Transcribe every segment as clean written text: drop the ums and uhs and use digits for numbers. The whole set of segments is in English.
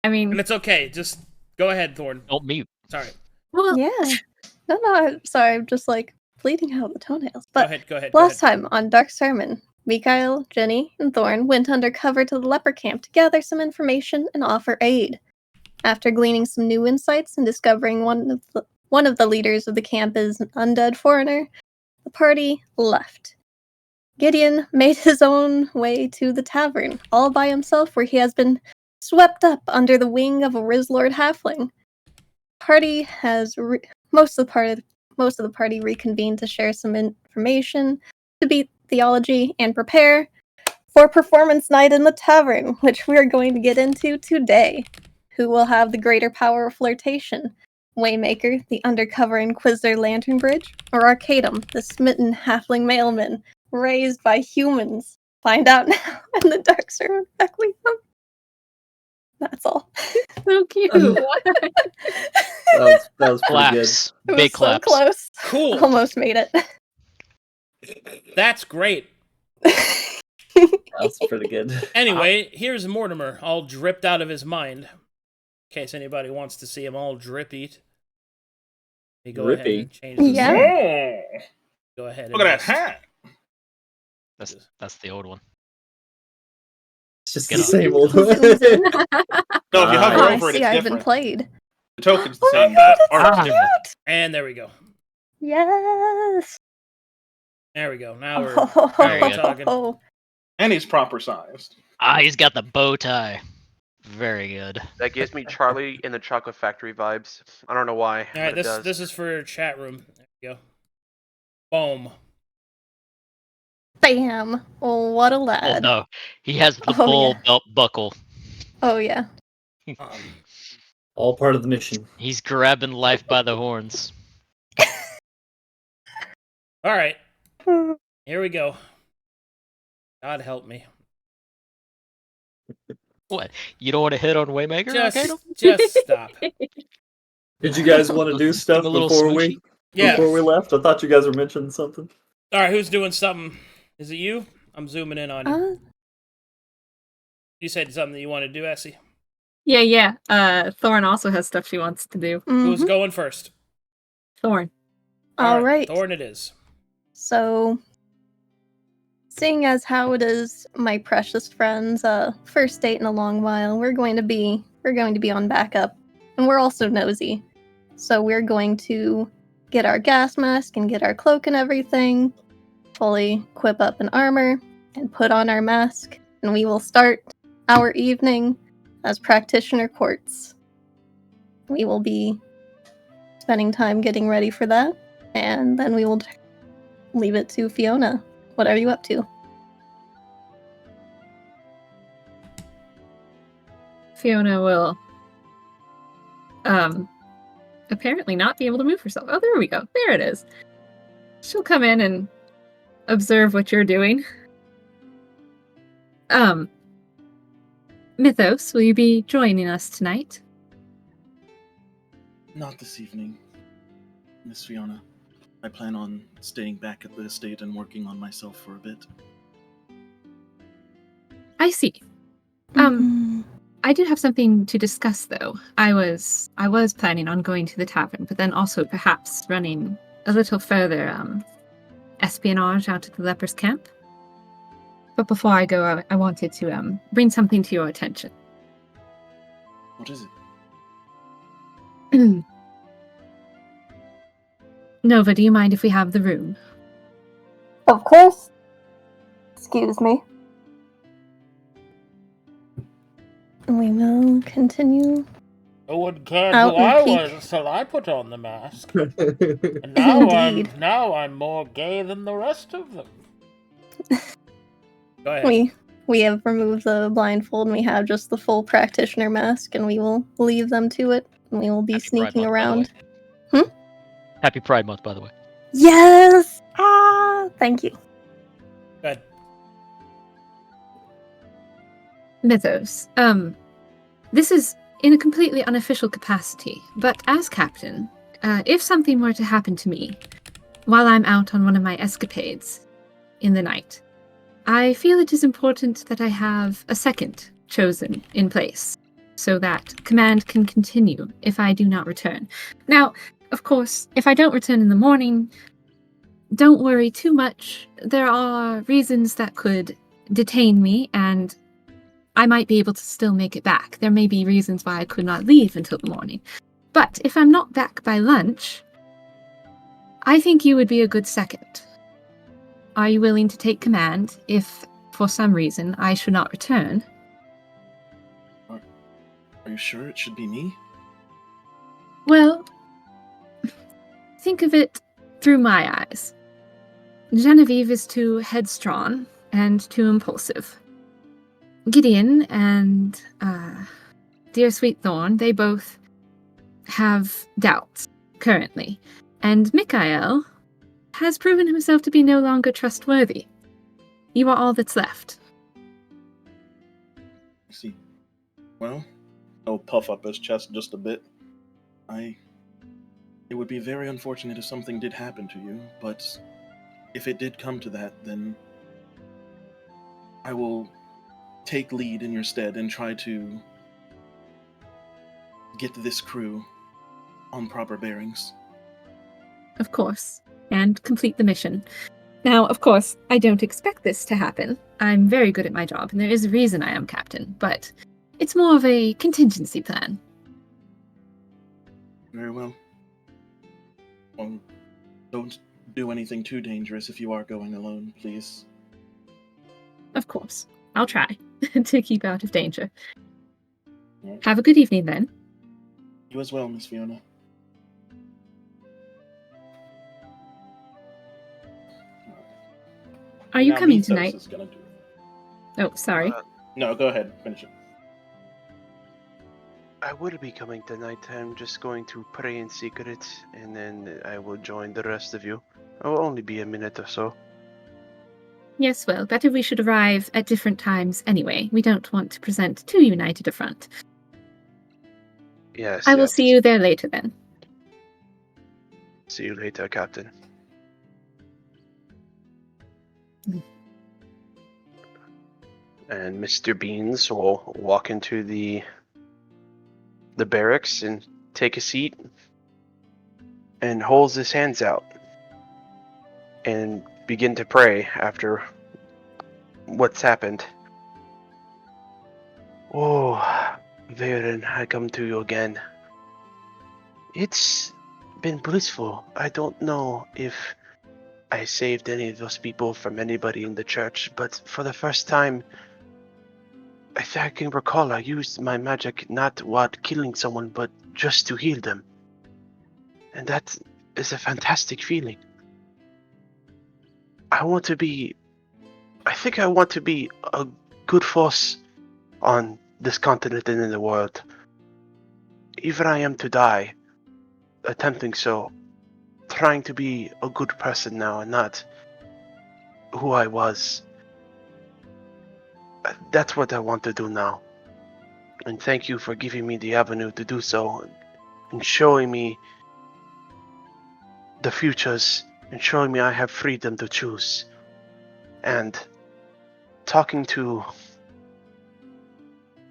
I mean... And it's okay. Just go ahead, Thorne. Don't mute. Sorry. Well, Yeah. No, I'm sorry. I'm just, bleeding out the toenails. But Go ahead. last time on Dark Sermon, Mikhail, Jenny, and Thorne went undercover to the leper camp to gather some information and offer aid. After gleaning some new insights and discovering one of the leaders of the camp is an undead foreigner, the party left. Gideon made his own way to the tavern, all by himself, where he has been swept up under the wing of a Rizlord halfling. Party has most of the party reconvened to share some information, debate theology, and prepare for performance night in the tavern, which we are going to get into today. Who will have the greater power of flirtation? Waymaker, the undercover Inquisitor Lanternbridge, or Arcadum, the smitten halfling mailman, raised by humans? Find out now in the Dark Sermon Requiem. That's all. So cute. That was pretty good. Claps. It Big was claps. so close. Cool. Almost made it. That's great. That's pretty good. Anyway, here's Mortimer, all dripped out of his mind. In case anybody wants to see him all drippied. Let me go ahead and change this. Yeah. Oh, Go ahead. look at that just- hat. That's the old one. It's just Get the up. same old No, if you hover Oh, I over it, see. it's I've been different. played. The token's the Oh my same. God, but art's so different. And there we go. Yes. There we go. Now we're Very good. talking. And he's proper sized. He's got the bow tie. Very good. That gives me Charlie in the Chocolate Factory vibes. I don't know why. All right, but it does. this is for chat room. There we go. Boom. Bam. Oh, what a Oh lad. no, he has the Oh, full yeah. belt buckle. Oh, yeah. All part of the mission. He's grabbing life by the horns. All right. Here we go. God help me. What? You don't want to hit on Waymaker? Just stop. Did you guys want to do stuff A little before we Yeah. left? I thought you guys were mentioning something. All right, who's doing something? Is it you? I'm zooming in on you. You said something that you want to do, Essy. Yeah. Thorne also has stuff she wants to do. Who's going first? Thorne. All right. Thorne it is. So, seeing as how it is my precious friend's first date in a long while, we're going to be on backup, and we're also nosy. So we're going to get our gas mask and get our cloak and everything, fully equip up an armor, and put on our mask, and we will start our evening as practitioner courts. We will be spending time getting ready for that, and then we will leave it to Fiona. What are you up to? Fiona will apparently not be able to move herself. Oh, there we go. There it is. She'll come in and observe what you're doing. Mythos, will you be joining us tonight? Not this evening, Miss Fiona. I plan on staying back at the estate and working on myself for a bit. I see. I did have something to discuss, though. I was planning on going to the tavern, but then also perhaps running a little further espionage out at the lepers' camp. But before I go, I wanted to bring something to your attention. What is it? Nova, do you mind if we have the room? Of course. Excuse me. We will continue. No one cared Out who I and was peek. until I put on the mask. And Indeed. now I'm more gay than the rest of them. Go ahead. We have removed the blindfold and we have just the full practitioner mask, and we will leave them to it, and we will be Happy Pride sneaking Month, around. Happy Pride Month, by the way. Yes! Thank you. Good. Mythos, this is in a completely unofficial capacity, but as captain, if something were to happen to me while I'm out on one of my escapades in the night, I feel it is important that I have a second chosen in place so that command can continue if I do not return. Now, of course, if I don't return in the morning, don't worry too much. There are reasons that could detain me, and I might be able to still make it back. There may be reasons why I could not leave until the morning. But if I'm not back by lunch, I think you would be a good second. Are you willing to take command if, for some reason, I should not return? Are you sure it should be me? Well, think of it through my eyes. Genevieve is too headstrong and too impulsive. Gideon and dear sweet Thorne, they both have doubts currently, and Mikael has proven himself to be no longer trustworthy. You are all that's left. I see. Well, I'll puff up his chest just a bit. It would be very unfortunate if something did happen to you, but if it did come to that, then I will take lead in your stead and try to get this crew on proper bearings. Of course, and complete the mission. Now, of course, I don't expect this to happen. I'm very good at my job, and there is a reason I am captain, but it's more of a contingency plan. Very well. Well, don't do anything too dangerous if you are going alone, please. Of course, I'll try to keep out of danger. Right. Have a good evening, then. You as well, Miss Fiona. Are you Now coming Mythos tonight? is gonna do it. Oh, sorry. No, go ahead. Finish it. I will be coming tonight. I'm just going to pray in secret, and then I will join the rest of you. I will only be a minute or so. Yes, well, better we should arrive at different times anyway. We don't want to present too united a front. Yes. I will yes. see you there later, then. See you later, Captain. And Mr. Beans will walk into the barracks and take a seat and holds his hands out and begin to pray after what's happened. Oh, Farryn, I come to you again. It's been blissful. I don't know if I saved any of those people from anybody in the church, but for the first time, I think I can recall I used my magic not what killing someone, but just to heal them. And that is a fantastic feeling. I think I want to be a good force on this continent and in the world. Even I am to die, attempting so, trying to be a good person now and not who I was. That's what I want to do now. And thank you for giving me the avenue to do so and showing me the futures and showing me I have freedom to choose. And talking to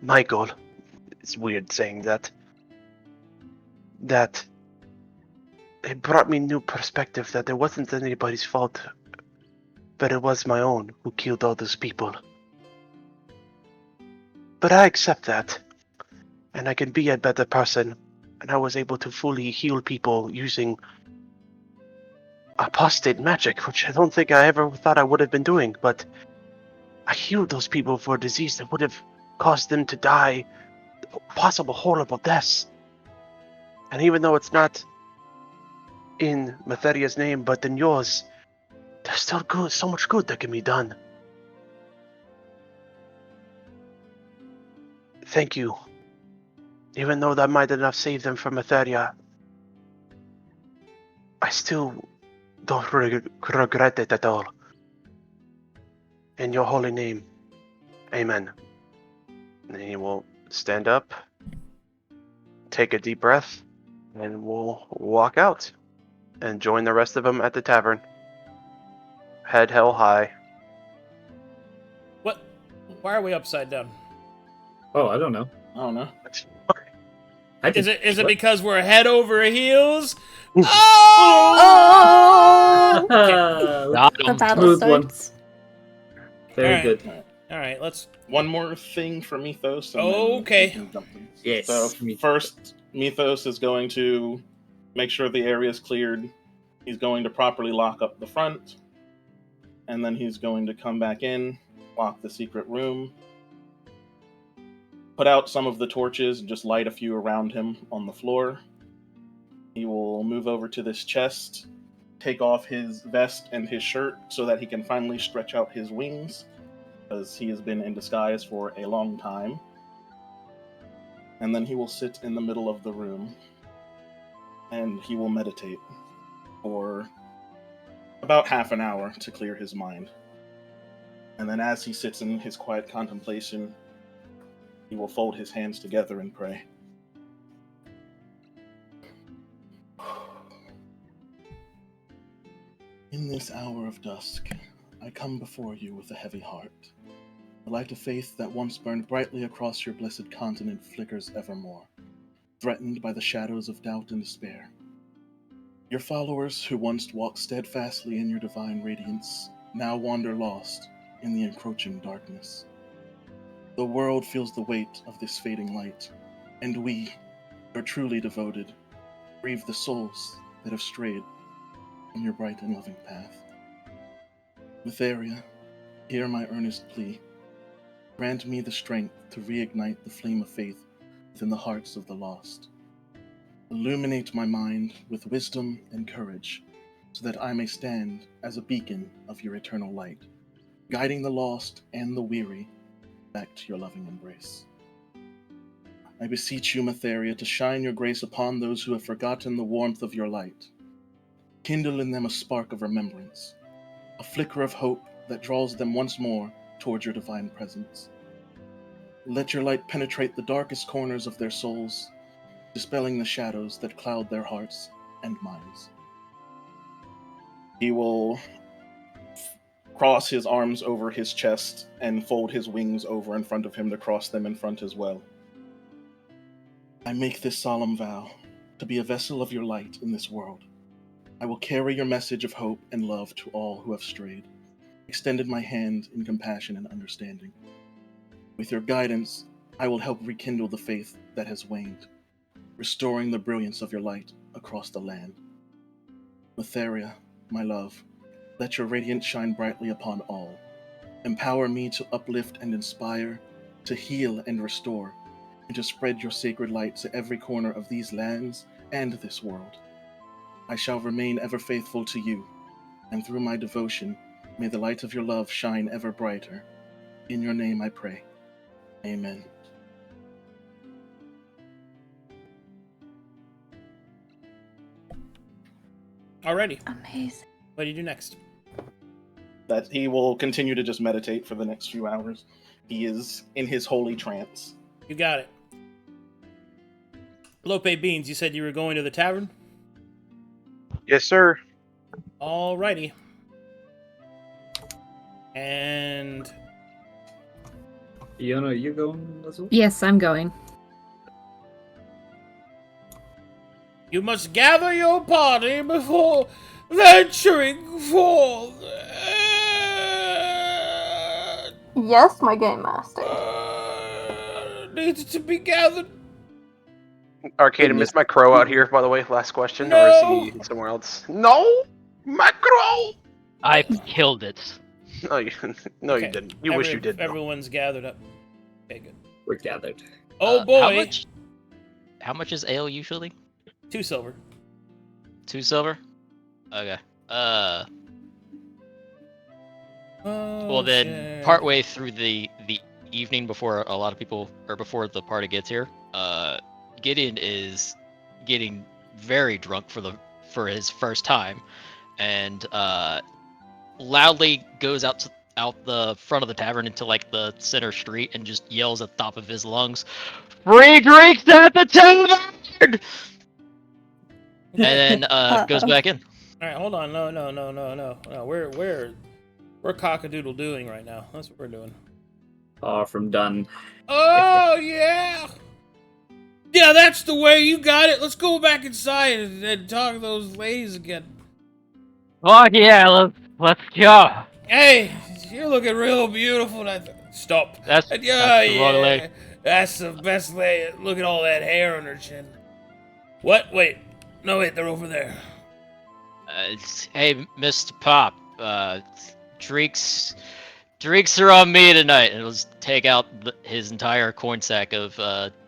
Michael, it's weird saying that it brought me new perspective that it wasn't anybody's fault, but it was my own who killed all those people. But I accept that, and I can be a better person, and I was able to fully heal people using apostate magic, which I don't think I ever thought I would have been doing, but I healed those people for a disease that would have caused them to die possible horrible deaths. And even though it's not in Mytheria's name, but in yours, there's still good, so much good that can be done. Thank you. Even though that might not save them from Mytheria, I still don't regret it at all. In your holy name, amen. And he will stand up, take a deep breath, and we'll walk out and join the rest of them at the tavern. Head held high. What? Why are we upside down? Oh, I don't know. don't know. Is it because we're head over heels? Oh! Got The 'em. battle Smooth one. starts. Very Alright. good. Alright, let's... One more thing for Mythos. And then Okay. we can jump in. Yes. So first, Mythos is going to make sure the area is cleared. He's going to properly lock up the front. And then he's going to come back in, lock the secret room, put out some of the torches and just light a few around him on the floor. He will move over to this chest, take off his vest and his shirt so that he can finally stretch out his wings, because he has been in disguise for a long time. And then he will sit in the middle of the room, and he will meditate for about half an hour to clear his mind. And then as he sits in his quiet contemplation, he will fold his hands together and pray. In this hour of dusk, I come before you with a heavy heart. The light of faith that once burned brightly across your blessed continent flickers evermore, threatened by the shadows of doubt and despair. Your followers, who once walked steadfastly in your divine radiance, now wander lost in the encroaching darkness. The world feels the weight of this fading light, and we, your truly devoted, grieve the souls that have strayed from your bright and loving path. Mytheria, hear my earnest plea. Grant me the strength to reignite the flame of faith within the hearts of the lost. Illuminate my mind with wisdom and courage, so that I may stand as a beacon of your eternal light, guiding the lost and the weary back to your loving embrace. I beseech you, Mytheria, to shine your grace upon those who have forgotten the warmth of your light. Kindle in them a spark of remembrance, a flicker of hope that draws them once more towards your divine presence. Let your light penetrate the darkest corners of their souls, dispelling the shadows that cloud their hearts and minds. He will cross his arms over his chest and fold his wings over in front of him to cross them in front as well. I make this solemn vow to be a vessel of your light in this world. I will carry your message of hope and love to all who have strayed, extended my hand in compassion and understanding. With your guidance, I will help rekindle the faith that has waned, restoring the brilliance of your light across the land. Mytheria, my love, let your radiance shine brightly upon all. Empower me to uplift and inspire, to heal and restore, and to spread your sacred light to every corner of these lands and this world. I shall remain ever faithful to you, and through my devotion, may the light of your love shine ever brighter. In your name I pray. Amen. Alrighty. Amazing. What do you do next? That he will continue to just meditate for the next few hours. He is in his holy trance. You got it. Lope Beans, you said you were going to the tavern? Yes, sir. Alrighty. And... Iona, you going as well? Yes, I'm going. you must gather your party before venturing forth. Yes, my game master. Needs to be gathered. Arcadum, is my crow out here, by the way? Last question. No. Or is he somewhere else? No! My crow! I killed it. No, you, no, Okay. you didn't. You wish you did. though. Everyone's gathered up. Okay, good. We're gathered. Oh boy! How much is ale usually? 2 silver. 2 silver? Okay. Well then, partway through the evening before a lot of people, or before the party gets here, Gideon is getting very drunk for his first time, and loudly goes out the front of the tavern into like the center street and just yells at the top of his lungs, "Free drinks at the tavern!" And then goes back in. All right, hold on. No. We're cockadoodle doing right now. That's what we're doing. Far from done. Oh yeah! Yeah, that's the way. You got it. Let's go back inside and talk to those ladies again. Oh yeah, let's go. Hey, you're looking real beautiful. Stop. That's Yeah, the wrong leg. yeah. That's the best lady. Look at all that hair on her chin. What? Wait. No, wait. They're over there. Hey, Mr. Pop. Drinks are on me tonight, and let's take out his entire coin sack of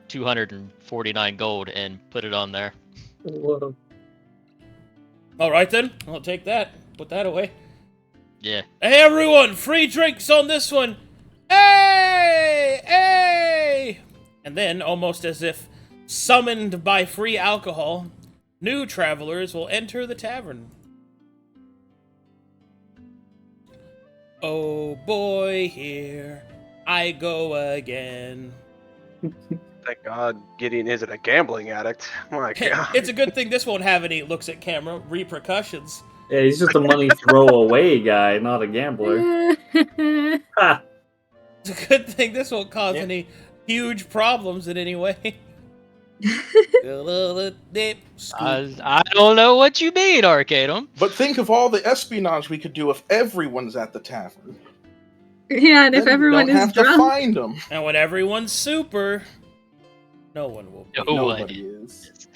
249 gold and put it on there. Whoa. All right then. I'll take that. Put that away. Yeah. Hey everyone, free drinks on this one. Hey, hey! And then, almost as if summoned by free alcohol, new travelers will enter the tavern. Oh boy, here I go again. Thank God Gideon isn't a gambling addict. My God. It's a good thing this won't have any looks at camera repercussions. Yeah, he's just a money throwaway guy, not a gambler. Ha! It's a good thing this won't cause any huge problems in any way. I don't know what you mean, Arcadum. But think of all the espionage we could do if everyone's at the tavern. Yeah, and if Then everyone we don't is have to drunk. find them. And when everyone's super, no one will be. Nobody is.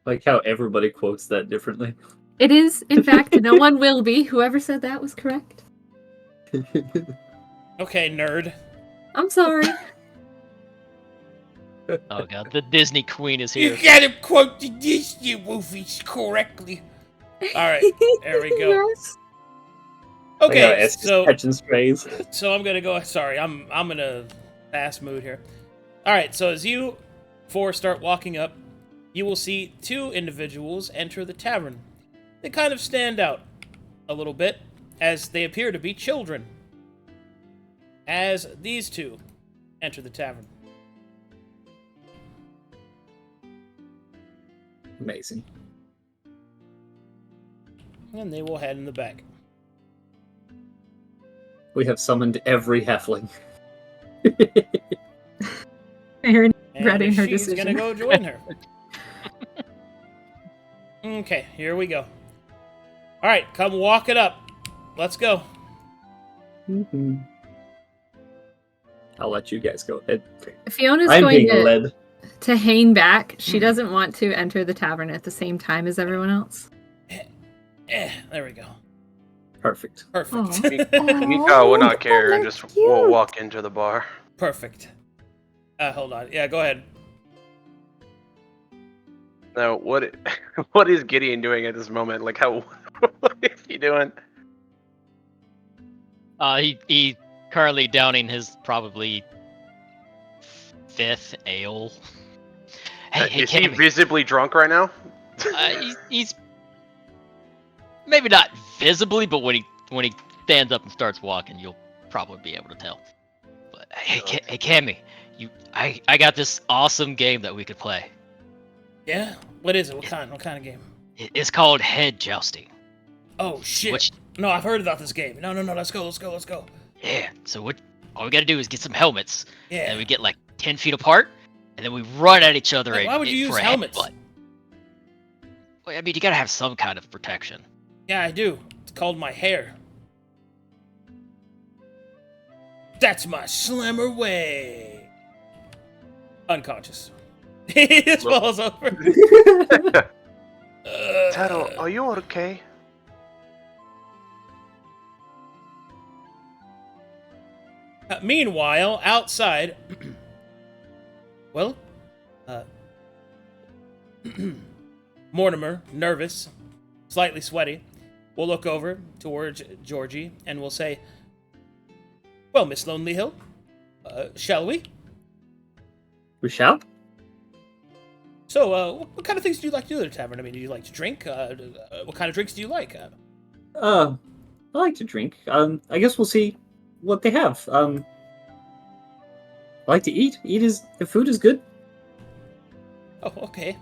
Like how everybody quotes that differently. It is, in fact, no one will be. Whoever said that was correct. Okay, nerd. I'm sorry. Oh god, the Disney Queen is You here. gotta quote the Disney movies correctly. Alright, there we go. Yes. Okay, it's so catching strays. so I'm gonna go. Sorry, I'm in a fast mood here. All right, so as you four start walking up, you will see two individuals enter the tavern. They kind of stand out a little bit, as they appear to be children. As these two enter the tavern. Amazing. And they will head in the back. We have summoned every halfling. Farryn And regretting her she's decision. gonna go join her. Okay, here we go. All right, come walk it up. Let's go. Mm-hmm. I'll let you guys go ahead. Fiona's I'm going being led. to hang back. She doesn't want to enter the tavern at the same time as everyone else. There we go. Perfect. Perfect. Mika will not care and just will walk into the bar. Perfect. Hold on. Yeah, go ahead. Now, what is Gideon doing at this moment? Like, what is he doing? He currently downing his probably 5th ale. Hey, Is he Cammy. visibly drunk right now? He's maybe not visibly, but when he stands up and starts walking, you'll probably be able to tell. But hey, hey, Cammy, I got this awesome game that we could play. Yeah? What is it? What kind of game? It's called head jousting. Oh, shit. No, I've heard about this game. No, let's go. Yeah, so all we gotta do is get some helmets. Yeah. And we get like 10 feet apart, and then we run at each other. Why would you use for a helmets? headbutt. Well, I mean, you gotta have some kind of protection. Yeah, I do. It's called my hair. That's my slimmer way. Unconscious. His falls over. Taro, are you okay? Meanwhile, outside, Mortimer, nervous, slightly sweaty, will look over towards Georgie and will say, "Well, Miss Lonely Hill, shall we?" We shall? So, what kind of things do you like to do at a tavern? I mean, do you like to drink? What kind of drinks do you like? I like to drink. I guess we'll see what they have. I like to eat. The food is good. Oh, okay.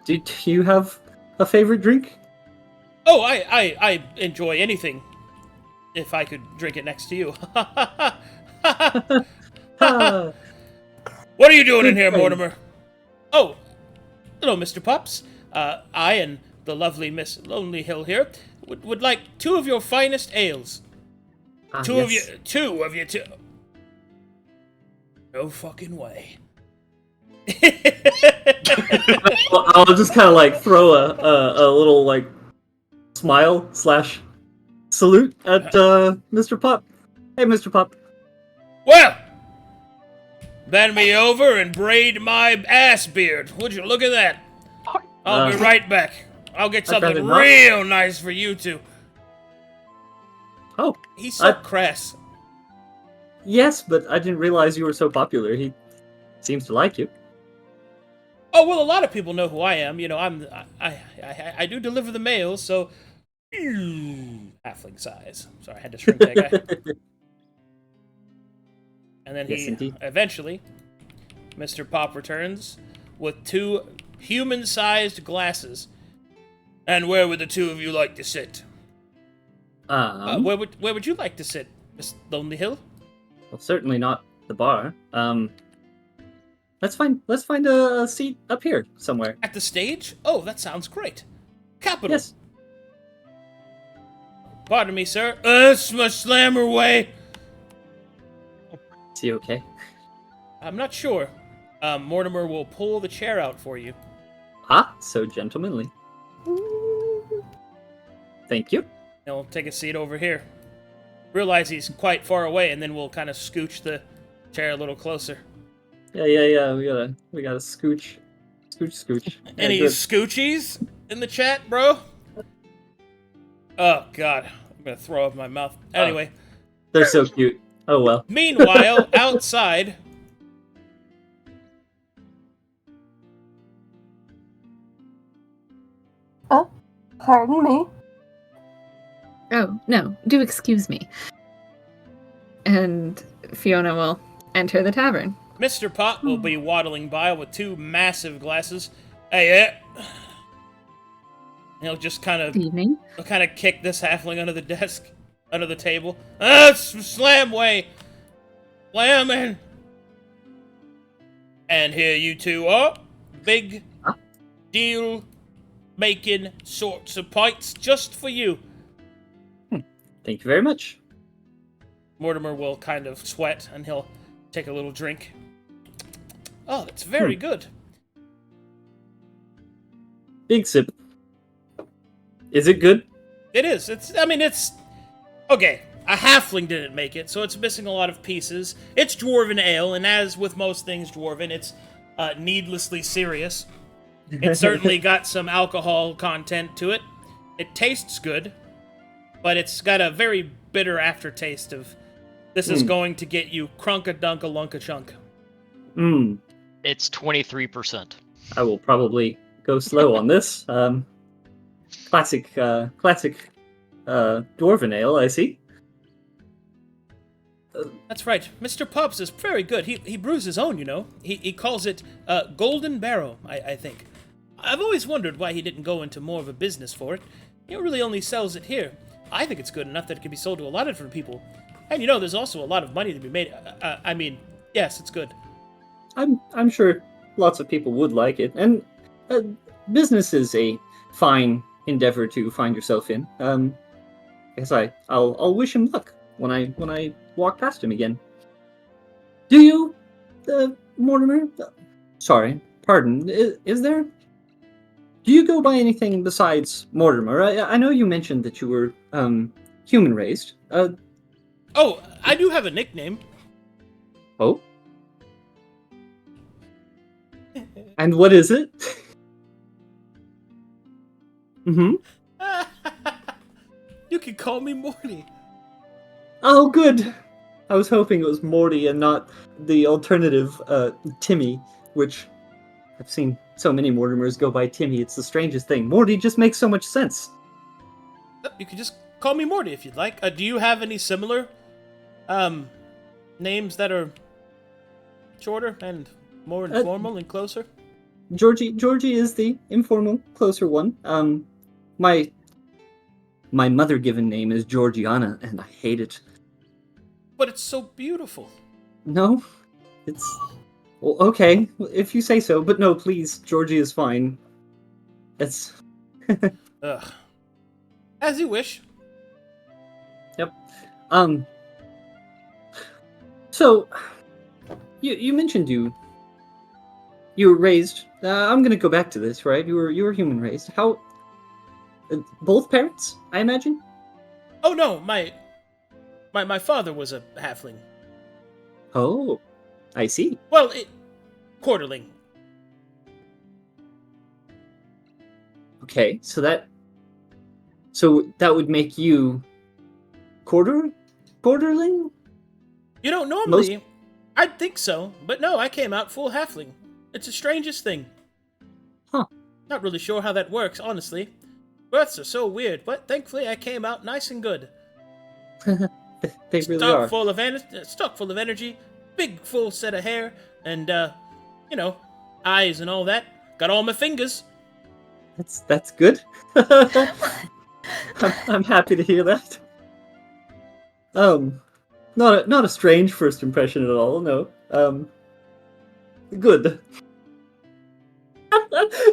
Do you have a favorite drink? Oh, I enjoy anything. If I could drink it next to you. What are you doing in here, Mortimer? Oh, hello, Mr. Pops. I and the lovely Miss Lonely Hill here would like 2 of your finest ales. Two of you. No fucking way. I'll just kind of like throw a little like smile / salute at Mr. Pop. Hey, Mr. Pop. Well, bend me over and braid my ass beard. Would you look at that? I'll be right back. I'll get something real nice for you two. Oh, he's so crass. Yes, but I didn't realize you were so popular. He seems to like you. Oh well, a lot of people know who I am. You know, I do deliver the mail, so halfling size. Sorry, I had to shrink that guy. And then eventually, Mr. Pop returns with 2 human-sized glasses. And where would the 2 of you like to sit? Where would you like to sit, Miss Lonely Hill? Well, certainly not the bar. Let's find a seat up here somewhere. At the stage? Oh, that sounds great. Capital. Yes. Pardon me, sir. Slammer way. Is he okay? I'm not sure. Mortimer will pull the chair out for you. Ah, so gentlemanly. Thank you. He'll take a seat over here. Realize he's quite far away, and then we'll kind of scooch the chair a little closer. Yeah. We gotta scooch. Any scoochies in the chat, bro? Oh God, I'm gonna throw up my mouth. Anyway, they're so cute. Oh well. Meanwhile, outside. Pardon me? Oh, no, do excuse me. And Fiona will enter the tavern. Mr. Pot will be waddling by with 2 massive glasses. Hey, he'll just kind of kick this halfling under the desk, under the table. Slam way! Slam in! And here you 2 are. Big deal making sorts of pints just for you. Thank you very much. Mortimer will kind of sweat and he'll take a little drink. Oh, that's very good. Big sip. Is it good? It is. It's okay. A halfling didn't make it, so it's missing a lot of pieces. It's dwarven ale, and as with most things dwarven, it's needlessly serious. It's certainly got some alcohol content to it. It tastes good, but it's got a very bitter aftertaste of this is going to get you crunk-a-dunk-a-lunk-a-chunk. It's 23%. I will probably go slow on this. Classic dwarven ale, I see. That's right. Mr. Pops is very good. He brews his own, you know. He calls it Golden Barrow, I think. I've always wondered why he didn't go into more of a business for it. He really only sells it here. I think it's good enough that it can be sold to a lot of different people. And you know, there's also a lot of money to be made. Yes, it's good. I'm sure lots of people would like it, and business is a fine endeavor to find yourself in. I guess I'll wish him luck when I walk past him again. Do you, Mortimer? Sorry, pardon. Is there? Do you go by anything besides Mortimer? I know you mentioned that you were human raised. Oh, I do have a nickname. Oh. And what is it? You can call me Morty. Oh, good. I was hoping it was Morty and not the alternative, Timmy, which I've seen so many Mortimers go by Timmy. It's the strangest thing. Morty just makes so much sense. You can just call me Morty if you'd like. Do you have any similar names that are shorter and more informal and closer? Georgie is the informal, closer one. My mother-given name is Georgiana, and I hate it. But it's so beautiful. No, Well, okay, if you say so. But no, please, Georgie is fine. It's... Ugh. As you wish. Yep. So, you mentioned you were raised. I'm gonna go back to this, right? You were human raised. How? Both parents, I imagine. Oh no, my father was a halfling. Oh, I see. Well, quarterling. Okay, so that would make you quarterling. You know, normally, I'd think so, but no, I came out full halfling. It's the strangest thing. Huh. Not really sure how that works, honestly. Births are so weird, but thankfully I came out nice and good. They really are. Stuck full of energy, big full set of hair, and, eyes and all that. Got all my fingers. That's good. I'm happy to hear that. Not a strange first impression at all. No. Good.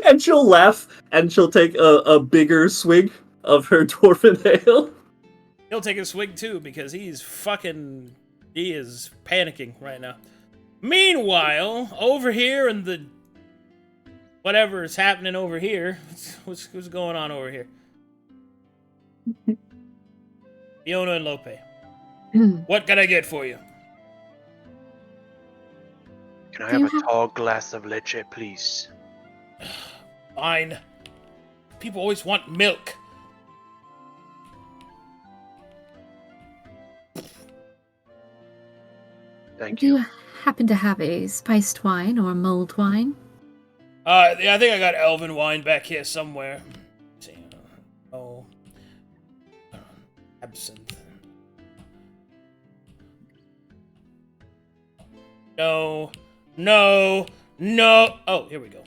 And she'll laugh, and she'll take a bigger swig of her dwarven ale. He'll take a swig too, because he is panicking right now. Meanwhile, over here in the... whatever is happening over here, what's going on over here? Fiona and Lope. What can I get for you? Can I have a tall glass of leche, please? Fine. People always want milk. Thank Do you. you happen to have a spiced wine or mulled wine? I think I got elven wine back here somewhere. Let's see. Absinthe. No. Oh, here we go.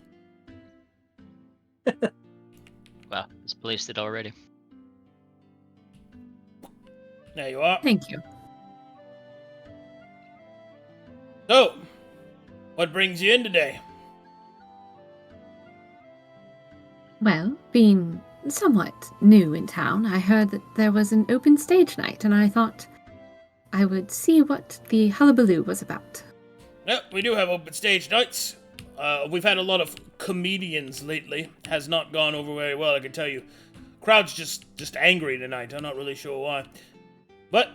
Wow, it's placed it already. There you are. Thank you. So, what brings you in today? Well, being somewhat new in town, I heard that there was an open stage night, and I thought I would see what the hullabaloo was about. Yep, we do have open stage nights. We've had a lot of comedians lately. Has not gone over very well, I can tell you. Crowd's just angry tonight. I'm not really sure why. But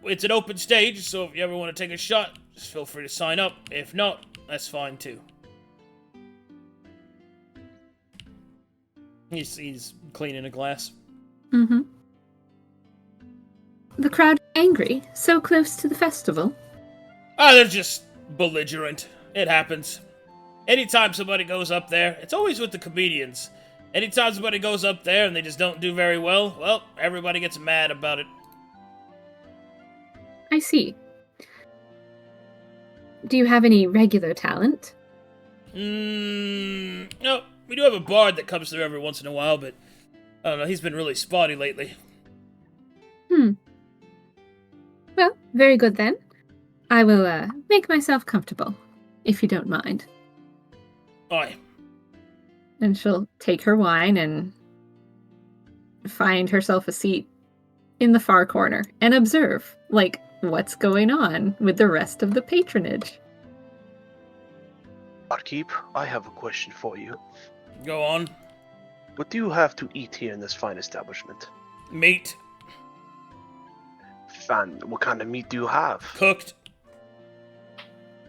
it's an open stage, so if you ever want to take a shot, just feel free to sign up. If not, that's fine too. He's cleaning a glass. Mm-hmm. The crowd angry, so close to the festival. They're just belligerent. It happens. Anytime somebody goes up there, it's always with the comedians. Anytime somebody goes up there and they just don't do very well, well, everybody gets mad about it. I see. Do you have any regular talent? No, we do have a bard that comes through every once in a while, but I don't know, he's been really spotty lately. Well, very good then. I will make myself comfortable, if you don't mind. Aye. And she'll take her wine and find herself a seat in the far corner and observe, like, what's going on with the rest of the patronage. Barkeep, I have a question for you. Go on. What do you have to eat here in this fine establishment? Meat. Fan, what kind of meat do you have? Cooked.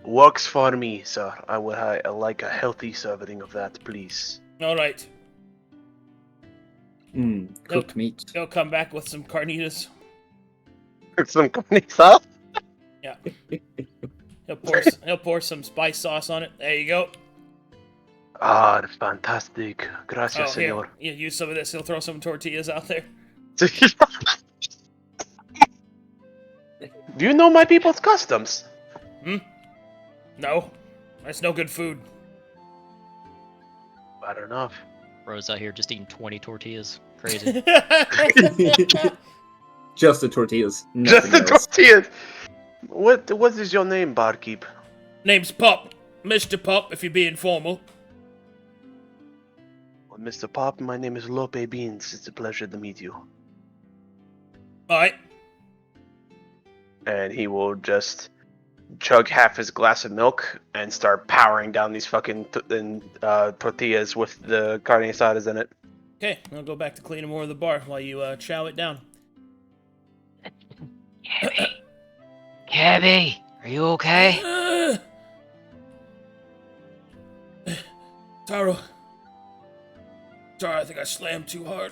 Works for me, sir. I would like a healthy serving of that, please. Alright. Cooked meat. He'll come back with some carnitas. Some carnitas? Yeah. He'll pour some spice sauce on it. There you go. Ah, fantastic. Gracias, Here, senor. you use some of this. He'll throw some tortillas out there. Do you know my people's customs? No. That's no good food. Bad enough. Bro's out here just eating 20 tortillas. Crazy. Just the tortillas. Just the Nothing else. tortillas. What is your name, barkeep? Name's Pup. Mr. Pop, if you're being formal. Well, Mr. Pop, my name is Lope Beans. It's a pleasure to meet you. Alright. And he will just chug half his glass of milk and start powering down these fucking tortillas with the carne asadas in it. Okay, I'll go back to cleaning more of the bar while you chow it down. Cabby, are you okay? Taro. Sorry, I think I slammed too hard.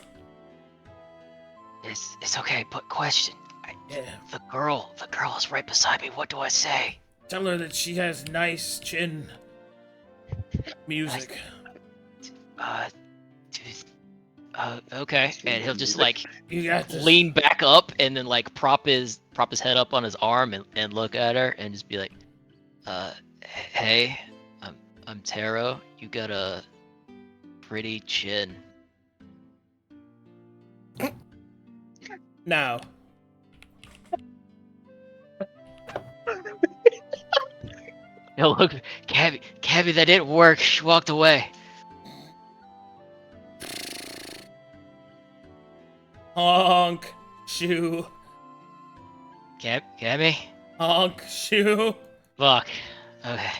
It's okay, but question. Yeah. The girl is right beside me. What do I say? Tell her that she has nice chin music. Okay. And he'll just like You got this. lean back up and then like prop his head up on his arm and look at her and just be like, hey, I'm Taro. You got a pretty chin. Now. No, look, Cabby, that didn't work. She walked away. Honk. Shoe. Cabby? Honk. Shoe. Fuck. Okay.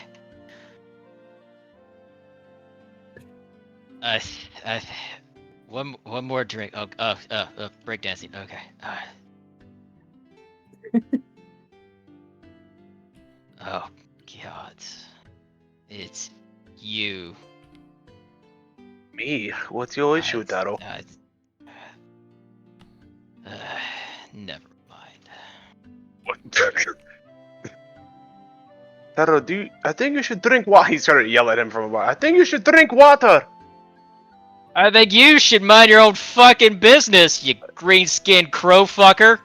One more drink. Breakdancing. Okay. Oh God. It's you. Me? What's your issue, Taro? Never mind. What? Taro, I think you should drink water. He started to yell at him from above. I think you should drink water. I think you should mind your own fucking business, you green-skinned crow fucker.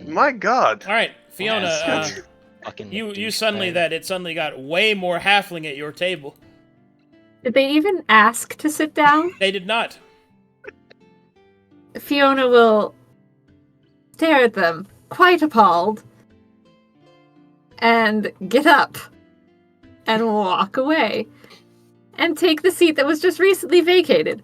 my God. All right, Fiona. Fucking You suddenly it suddenly got way more halfling at your table. Did they even ask to sit down? They did not. Fiona will stare at them, quite appalled, and get up and walk away and take the seat that was just recently vacated.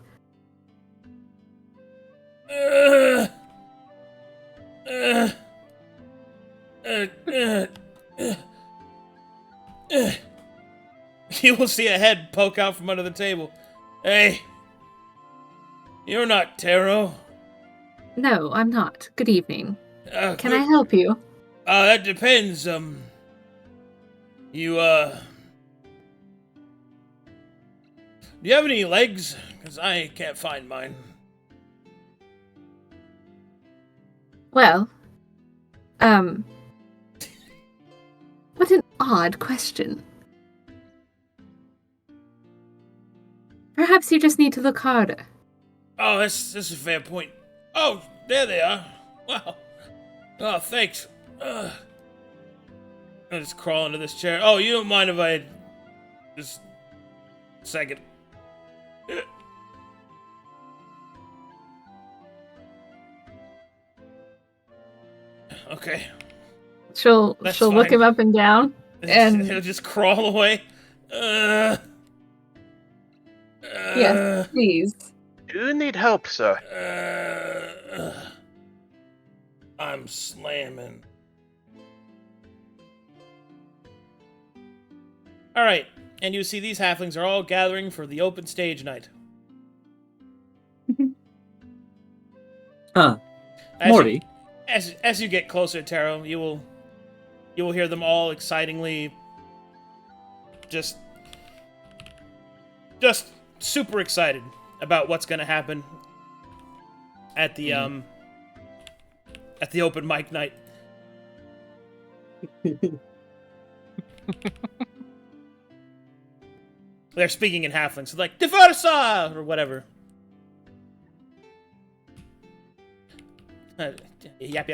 You will see a head poke out from under the table. Hey, you're not Taro. No, I'm not. Good evening. Can I Good. help you? That depends. You, do you have any legs? Because I can't find mine. Well, what an odd question. Perhaps you just need to look harder. Oh, that's a fair point. Oh, there they are. Wow. Oh, thanks. I'll just crawl into this chair. Oh, you don't mind if I just a second. Okay. She'll That's look fine. him up and down, and He'll just crawl away. yes, please. Do you need help, sir? I'm slamming. Alright, and you see these halflings are all gathering for the open stage night. Morty. As you get closer, Taro, you will hear them all excitingly just super excited about what's gonna happen at the open mic night. They're speaking in halfling, so like Diversa or whatever. Yap.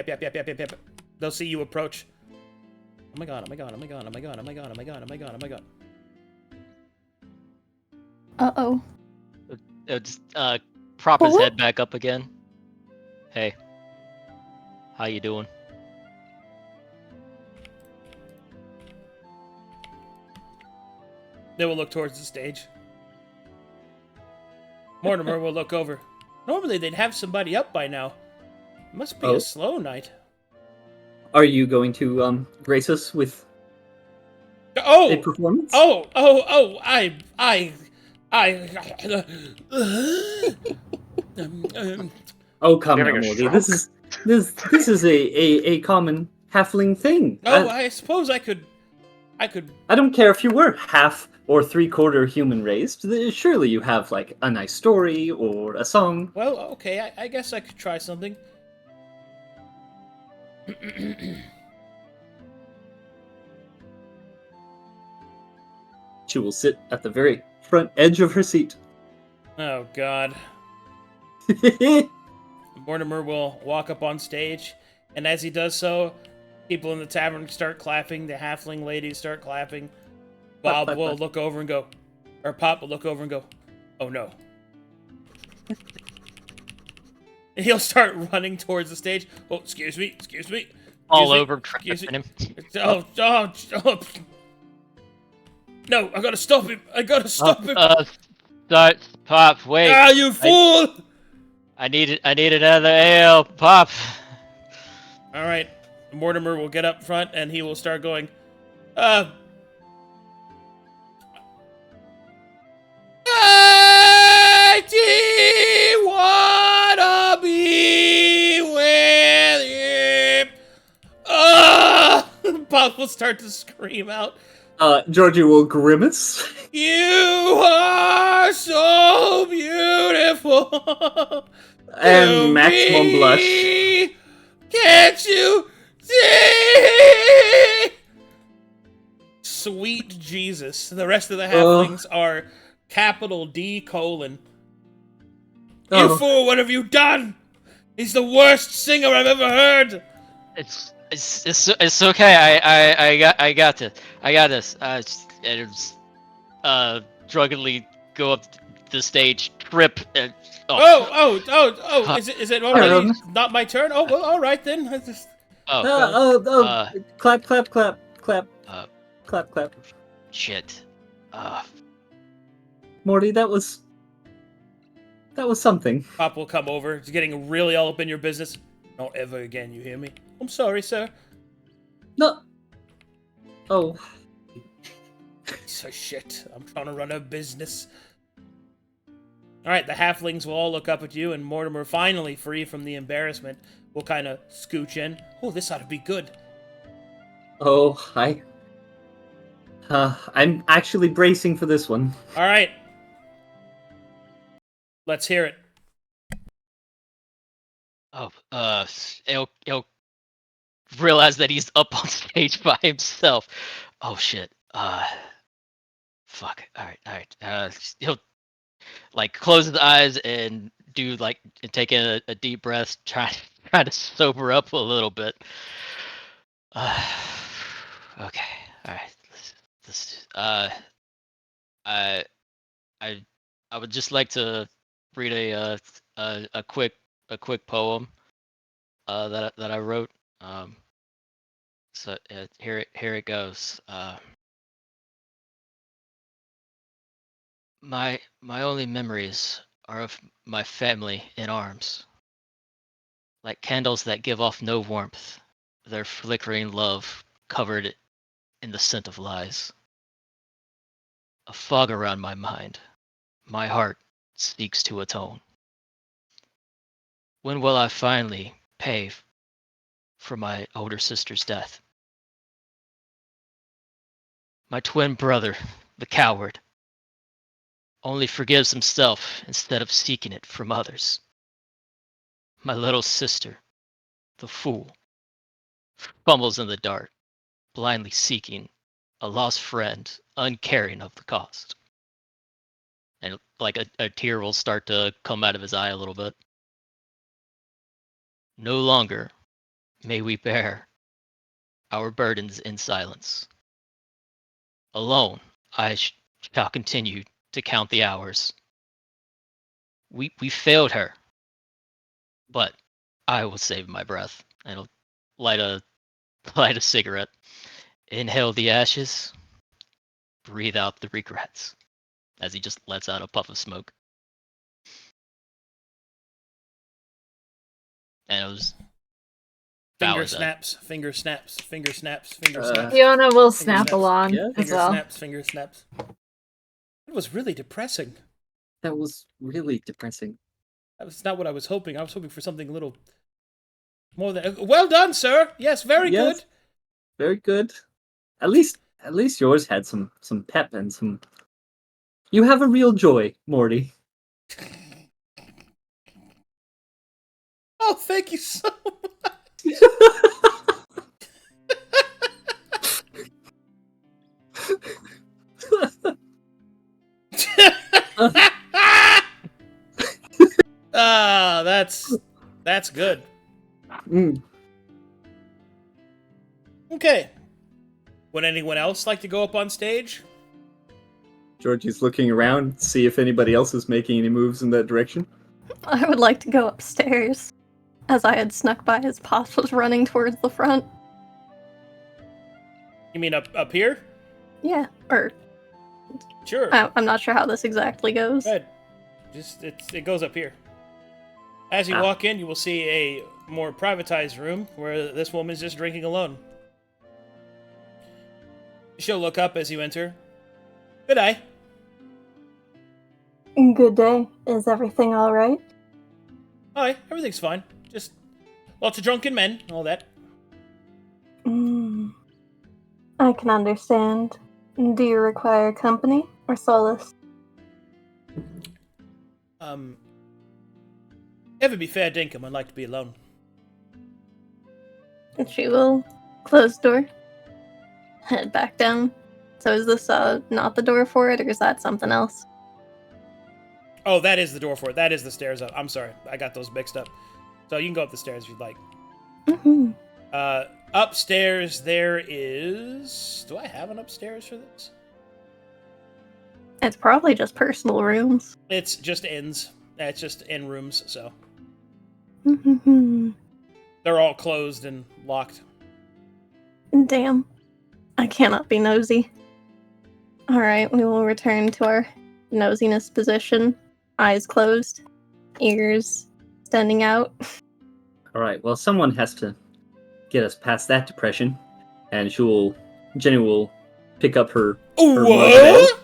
They'll see you approach. Oh my god. Uh-oh. Just prop his What? head back up again. Hey, how you doing? They will look towards the stage. Mortimer will look over. Normally they'd have somebody up by now. Must be a slow night. Are you going to grace us with a performance? Oh, come now, Morty. This is a common halfling thing. I suppose I could. I don't care if you were half or 3/4 human raised. Surely you have like a nice story or a song. Well, okay. I guess I could try something. She will sit at the very front edge of her seat. Oh, God. Mortimer will walk up on stage, and as he does so, people in the tavern start clapping, the halfling ladies start clapping. Bob will look over and go, or Pop will look over and go, oh no. And he'll start running towards the stage. Oh, excuse me. All over tripping him. Oh. No, I gotta stop him. Pop, wait. Ah, you fool! I need another ale, Pop. All right, Mortimer will get up front and he will start going. I wanna be with him. Pop will start to scream out. Georgie will grimace. You are so beautiful. And maximum blush. Can't you see? Sweet Jesus. The rest of the halflings are capital D colon. You fool, what have you done? He's the worst singer I've ever heard. It's okay. I got this. Drunkenly go up the stage, trip, and Is it already not my turn? Oh well, all right then. Clap. Shit. Morty, that was something. Pop will come over. He's getting really all up in your business. Not ever again, you hear me? I'm sorry, sir. No. Oh. So shit. I'm trying to run a business. Alright, the halflings will all look up at you, and Mortimer, finally free from the embarrassment, will kind of scooch in. Oh, this ought to be good. Oh, I'm actually bracing for this one. Alright. Let's hear it. He'll realize that he's up on stage by himself. Oh shit. Fuck. Alright. He'll like close his eyes and do like take in a deep breath, try to sober up a little bit. Okay. Alright. I would just like to read a quick poem that I wrote. So here it goes. My only memories are of my family in arms, like candles that give off no warmth, their flickering love covered in the scent of lies. A fog around my mind, my heart seeks to atone. When will I finally pay for my older sister's death? My twin brother, the coward, only forgives himself instead of seeking it from others. My little sister, the fool, fumbles in the dark, blindly seeking a lost friend, uncaring of the cost. And like a tear will start to come out of his eye a little bit. No longer may we bear our burdens in silence. Alone, I shall continue to count the hours. We failed her, but I will save my breath. And I'll light a cigarette. Inhale the ashes. breathe out the regrets as he just lets out a puff of smoke. And it was Finger Bowers up. snaps, finger snaps, finger snaps, finger snaps. Fiona will Finger snap snaps. along Yeah. as Finger well. snaps, finger snaps. It was really depressing. That was really depressing. That was not what I was hoping. I was hoping for something a little more than. Well done, sir. Yes, very Yes. good. Very good. At least yours had some pep and some. You have a real joy, Morty. Oh, thank you so much. Ah, that's good. Mm. Okay. Would anyone else like to go up on stage? Georgie's looking around, see if anybody else is making any moves in that direction. I would like to go upstairs, as I had snuck by as Pops was running towards the front. You mean up here? Yeah, or Sure. I'm not sure how this exactly goes. Good. Just it goes up here. As you walk in, you will see a more privatized room where this woman is just drinking alone. She'll look up as you enter. Good day. Good day. Is everything alright? Hi, everything's fine. Just lots of drunken men, all that. I can understand. Do you require company or solace? If it be fair dinkum, I'd like to be alone. She will close the door, head back down. So is this not the door for it, or is that something else? Oh, that is the door for it. That is the stairs up. I'm sorry. I got those mixed up. So you can go up the stairs if you'd like. Mm-hmm. Upstairs there is... Do I have an upstairs for this? It's probably just personal rooms. It's just inns. It's just in rooms, so. They're all closed and locked. Damn. I cannot be nosy. Alright, we will return to our nosiness position. Eyes closed. Ears standing out. Alright, well, someone has to get us past that depression. And Jenny will pick up her What?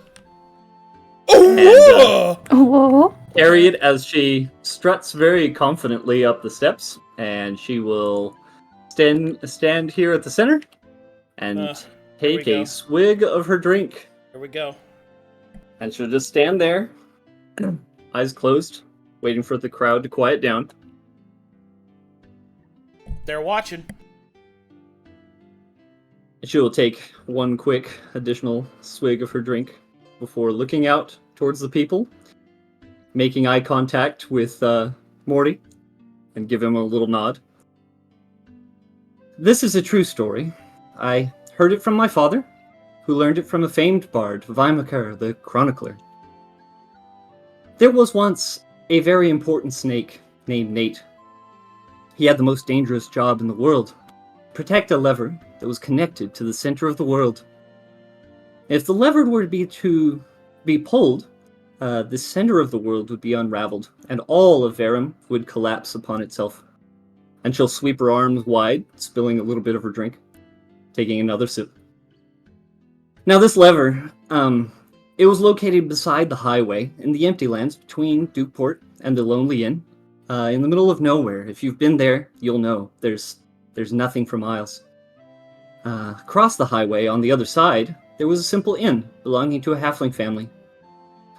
Whoa. carry it as she struts very confidently up the steps, and she will stand here at the center and take we go. a swig of her drink. Here we go. And she'll just stand there, eyes closed, waiting for the crowd to quiet down. They're watching. She will take one quick additional swig of her drink before looking out towards the people, making eye contact with Morty, and give him a little nod. This is a true story. I heard it from my father, who learned it from a famed bard, Vimakar the Chronicler. There was once a very important snake named Nate. He had the most dangerous job in the world: protect a lever that was connected to the center of the world. If the lever were to be pulled, the center of the world would be unraveled, and all of Verum would collapse upon itself. And she'll sweep her arms wide, spilling a little bit of her drink, taking another sip. Now this lever, it was located beside the highway in the empty lands between Dukeport and the Lonely Inn, in the middle of nowhere. If you've been there, you'll know there's nothing for miles. Across the highway, on the other side, there was a simple inn belonging to a halfling family.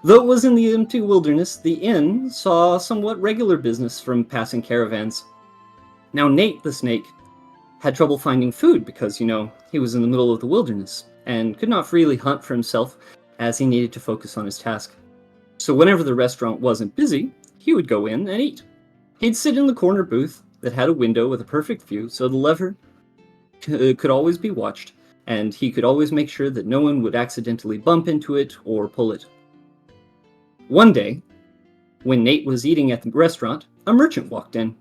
Though it was in the empty wilderness, the inn saw somewhat regular business from passing caravans. Now Nate the snake had trouble finding food because, he was in the middle of the wilderness and could not freely hunt for himself as he needed to focus on his task. So whenever the restaurant wasn't busy, he would go in and eat. He'd sit in the corner booth that had a window with a perfect view, so the lever could always be watched, and he could always make sure that no one would accidentally bump into it or pull it. One day, when Nate was eating at the restaurant, a merchant walked in.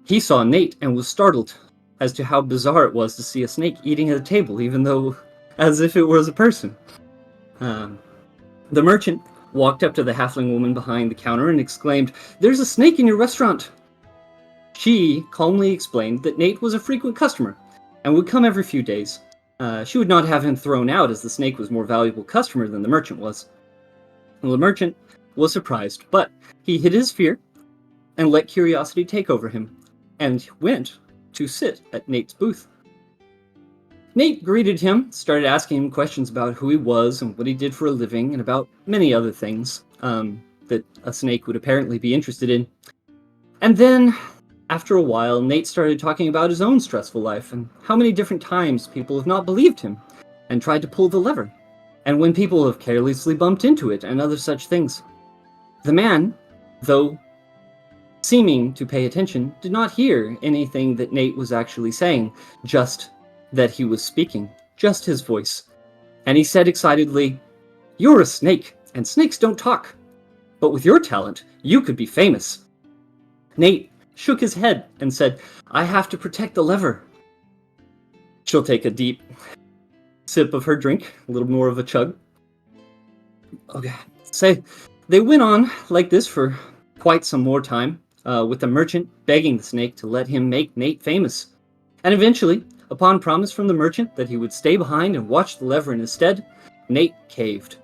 He saw Nate and was startled as to how bizarre it was to see a snake eating at a table, even though as if it was a person. The merchant walked up to the halfling woman behind the counter and exclaimed, "There's a snake in your restaurant!" She calmly explained that Nate was a frequent customer and would come every few days. She would not have him thrown out, as the snake was a more valuable customer than the merchant was. Well, the merchant was surprised, but he hid his fear and let curiosity take over him, and went to sit at Nate's booth. Nate greeted him, started asking him questions about who he was and what he did for a living, and about many other things that a snake would apparently be interested in. And then, after a while, Nate started talking about his own stressful life and how many different times people have not believed him and tried to pull the lever, and when people have carelessly bumped into it and other such things. The man, though seeming to pay attention, did not hear anything that Nate was actually saying, just that he was speaking, just his voice. And he said excitedly, "You're a snake, and snakes don't talk. But with your talent, you could be famous." Nate shook his head and said, "I have to protect the lever." She'll take a deep sip of her drink, a little more of a chug. Okay, say, they went on like this for quite some more time, with the merchant begging the snake to let him make Nate famous. And eventually, upon promise from the merchant that he would stay behind and watch the lever in his stead, Nate caved.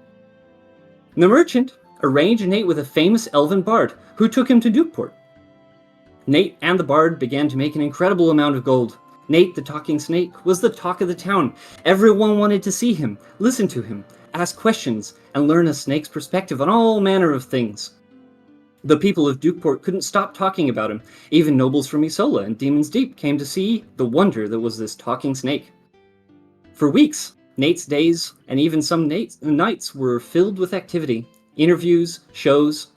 The merchant arranged Nate with a famous elven bard who took him to Dukeport. Nate and the bard began to make an incredible amount of gold. Nate, the talking snake, was the talk of the town. Everyone wanted to see him, listen to him, ask questions, and learn a snake's perspective on all manner of things. The people of Dukeport couldn't stop talking about him. Even nobles from Isola and Demon's Deep came to see the wonder that was this talking snake. For weeks, Nate's days, and even some nights, were filled with activity, interviews, shows.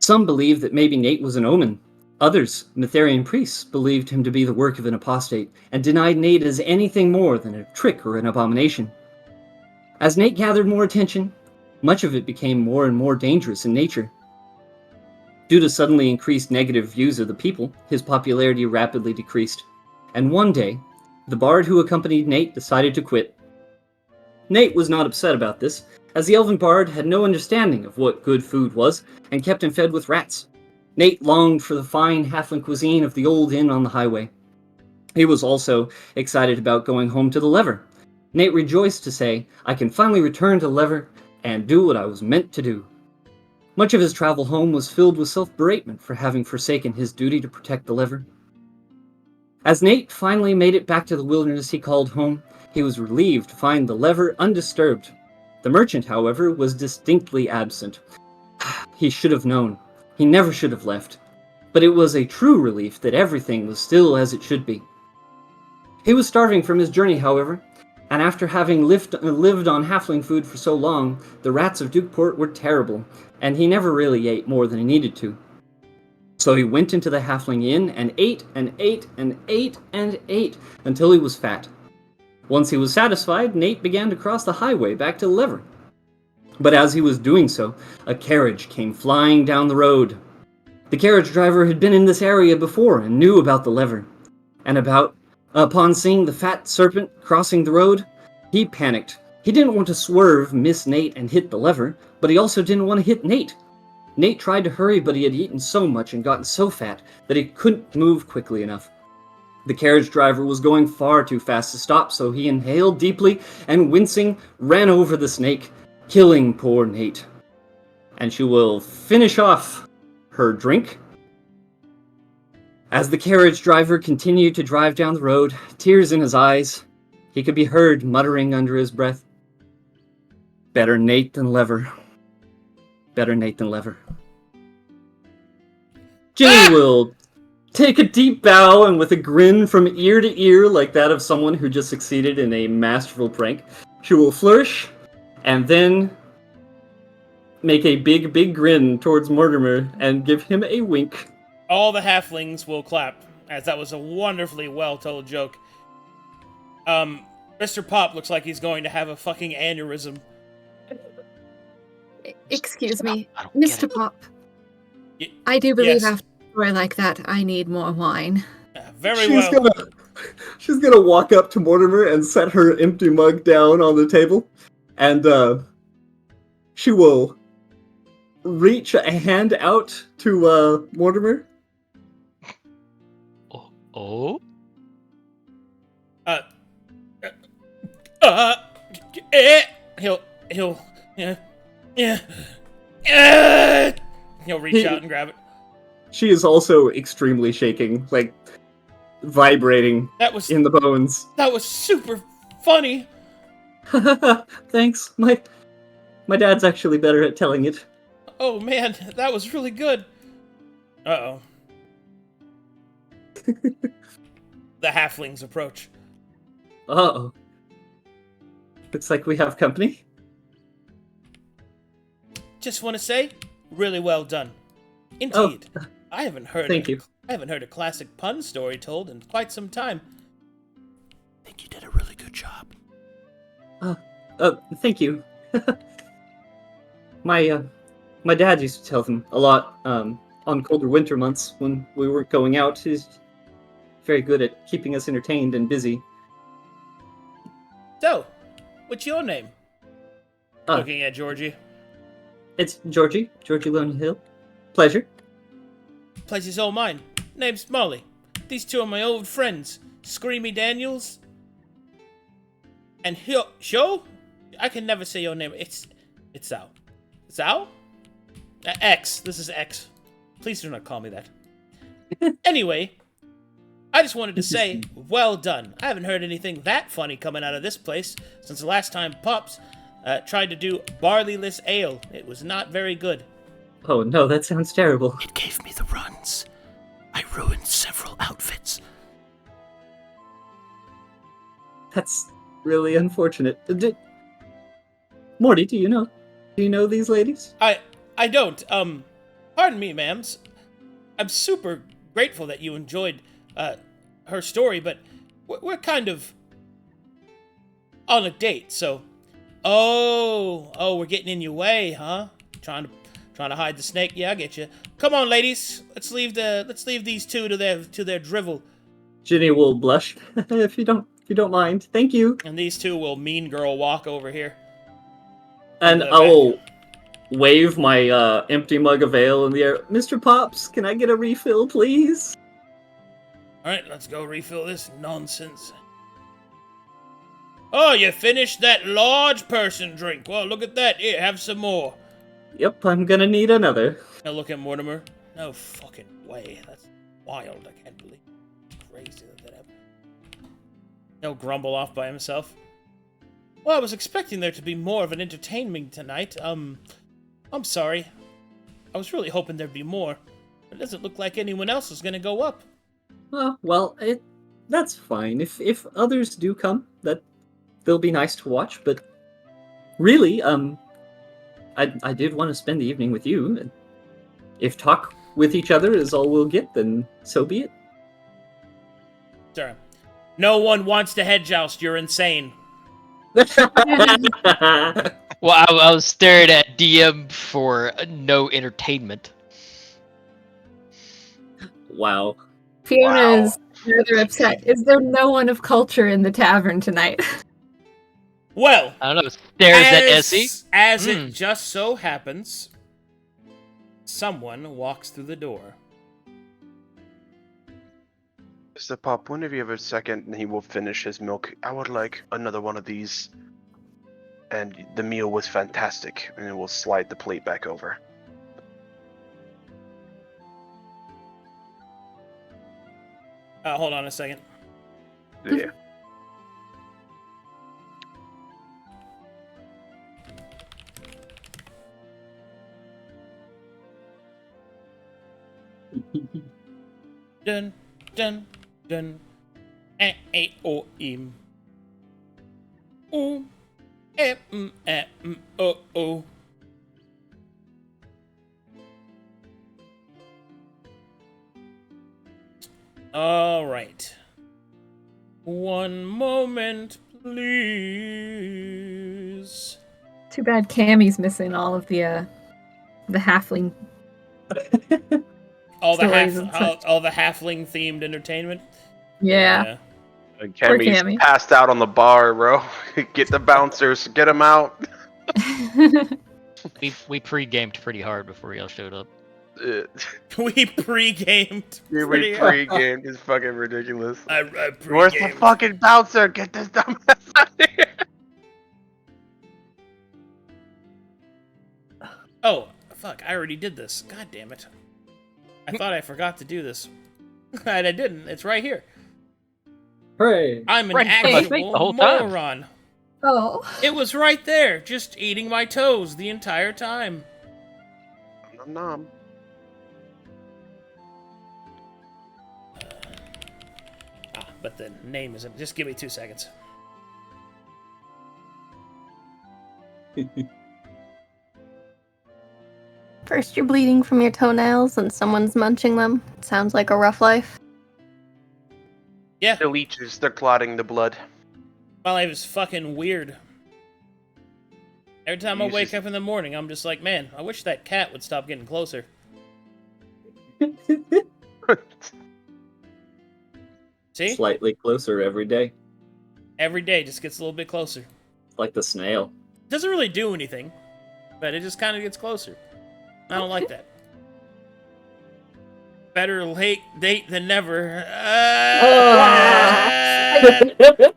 Some believed that maybe Nate was an omen. Others, Mytherian priests, believed him to be the work of an apostate, and denied Nate as anything more than a trick or an abomination. As Nate gathered more attention, much of it became more and more dangerous in nature. Due to suddenly increased negative views of the people, his popularity rapidly decreased, and one day, the bard who accompanied Nate decided to quit. Nate was not upset about this, as the elven bard had no understanding of what good food was, and kept him fed with rats. Nate longed for the fine halfling cuisine of the old inn on the highway. He was also excited about going home to the lever. Nate rejoiced to say, "I can finally return to the lever and do what I was meant to do." Much of his travel home was filled with self-beratement for having forsaken his duty to protect the lever. As Nate finally made it back to the wilderness he called home, he was relieved to find the lever undisturbed. The merchant, however, was distinctly absent. He should have known. He never should have left. But it was a true relief that everything was still as it should be. He was starving from his journey, however, and after having lived on halfling food for so long, the rats of Dukeport were terrible, and he never really ate more than he needed to. So he went into the halfling inn and ate and ate and ate and ate until he was fat. Once he was satisfied, Nate began to cross the highway back to the lever. But as he was doing so, a carriage came flying down the road. The carriage driver had been in this area before and knew about the lever. Upon seeing the fat serpent crossing the road, he panicked. He didn't want to swerve, miss Nate, and hit the lever, but he also didn't want to hit Nate. Nate tried to hurry, but he had eaten so much and gotten so fat that he couldn't move quickly enough. The carriage driver was going far too fast to stop, so he inhaled deeply and, wincing, ran over the snake, killing poor Nate. And she will finish off her drink. As the carriage driver continued to drive down the road, tears in his eyes, he could be heard muttering under his breath, "Better Nate than lever. Better Nate than lever." Ginny will take a deep bow, and with a grin from ear to ear like that of someone who just succeeded in a masterful prank, she will flourish and then make a big, big grin towards Mortimer and give him a wink. All the halflings will clap, as that was a wonderfully well-told joke. Mr. Pop looks like he's going to have a fucking aneurysm. Excuse me, I don't get Mr. it. Pop. I do believe yes. after a story like that, I need more wine. Very well. She's gonna walk up to Mortimer and set her empty mug down on the table, and she will reach a hand out to Mortimer. Oh? He'll reach out and grab it. She is also extremely shaking, like vibrating in the bones. That was super funny. Thanks. My dad's actually better at telling it. Oh man, that was really good. Uh-oh. The halflings approach. Uh-oh. Looks like we have company. Just want to say, really well done. Indeed. Oh, I haven't heard a classic pun story told in quite some time. I think you did a really good job. Thank you. My dad used to tell them a lot on colder winter months when we weren't going out. He's very good at keeping us entertained and busy. So, what's your name? Looking at Georgie. It's Georgie Loney Hill. Pleasure. Pleasure's all mine. Name's Molly. These two are my old friends, Screamy Daniels and Sho? I can never say your name. It's Zao. Zao? X. This is X. Please do not call me that. Anyway, I just wanted to say, well done. I haven't heard anything that funny coming out of this place since the last time Pops tried to do barleyless ale. It was not very good. Oh no, that sounds terrible. It gave me the runs. I ruined several outfits. That's really unfortunate. Morty, do you know these ladies? I don't. Pardon me, ma'ams. I'm super grateful that you enjoyed her story, but we're kind of on a date, so. Oh, we're getting in your way, huh? Trying to hide the snake. Yeah, I get you. Come on, ladies. Let's leave these two to their drivel. Ginny will blush if you don't mind. Thank you. And these two will mean girl walk over here. And I will wave my empty mug of ale in the air. Mr. Pops, can I get a refill, please? Alright, let's go refill this nonsense. Oh, you finished that large person drink. Well, look at that. Here, have some more. Yep, I'm gonna need another. Now look at Mortimer. No fucking way. That's wild. I can't believe it's crazy that happened. He'll grumble off by himself. Well, I was expecting there to be more of an entertainment tonight. I'm sorry. I was really hoping there'd be more. It doesn't look like anyone else is gonna go up. Well, that's fine. If others do come, they'll be nice to watch, but really, I did want to spend the evening with you, and if talk with each other is all we'll get, then so be it. Sir, no one wants to head joust. You're insane. Well, I was staring at DM for no entertainment. Wow. Fiona's rather upset. Is there no one of culture in the tavern tonight? Well, I don't know. Stares at Essy. As it just so happens, someone walks through the door. Mr. Pop, whenever you have a second and he will finish his milk, I would like another one of these. And the meal was fantastic, and it will slide the plate back over. Hold on a second. Yeah. Dun, dun, dun. O, im. Oh. All right. One moment, please. Too bad Cammy's missing all of the halfling. all the stories and such. halfling themed entertainment. Yeah. And Poor Cammy's Cammy. passed out on the bar, bro. Get the bouncers, get them out. We pre-gamed pretty hard before y'all showed up. We pre-gamed. We pretty- pre-gamed. It's fucking ridiculous. I Where's the pre-gamed. fucking bouncer? Get this dumbass out of here. Oh, fuck, I already did this. God damn it. I thought I forgot to do this. And I didn't. It's right here. Hooray! I'm an Right, actual the whole time. moron. Oh. It was right there, just eating my toes the entire time. Nom nom. But the name isn't. Just give me 2 seconds. First you're bleeding from your toenails and someone's munching them. Sounds like a rough life. Yeah, The leeches, they're clotting the blood. my life is fucking weird. Every time I You wake just- up in the morning, I'm just like, man, I wish that cat would stop getting closer. See? Slightly closer every day, Every day just gets a little bit closer. like the snail. Doesn't really do anything, but it just kind of gets closer. I don't like that. Better late than never.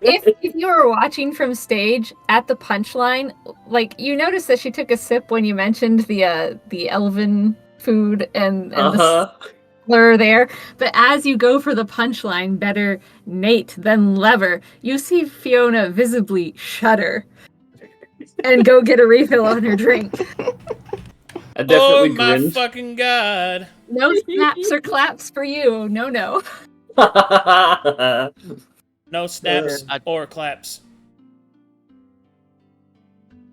If you were watching from stage at the punchline, like you noticed that she took a sip when you mentioned the elven food and the slur there. But as you go for the punchline, better Nate than lever, you see Fiona visibly shudder and go get a refill on her drink. I definitely Oh my grinned. fucking god. No snaps or claps for you. No. No snaps I- or claps.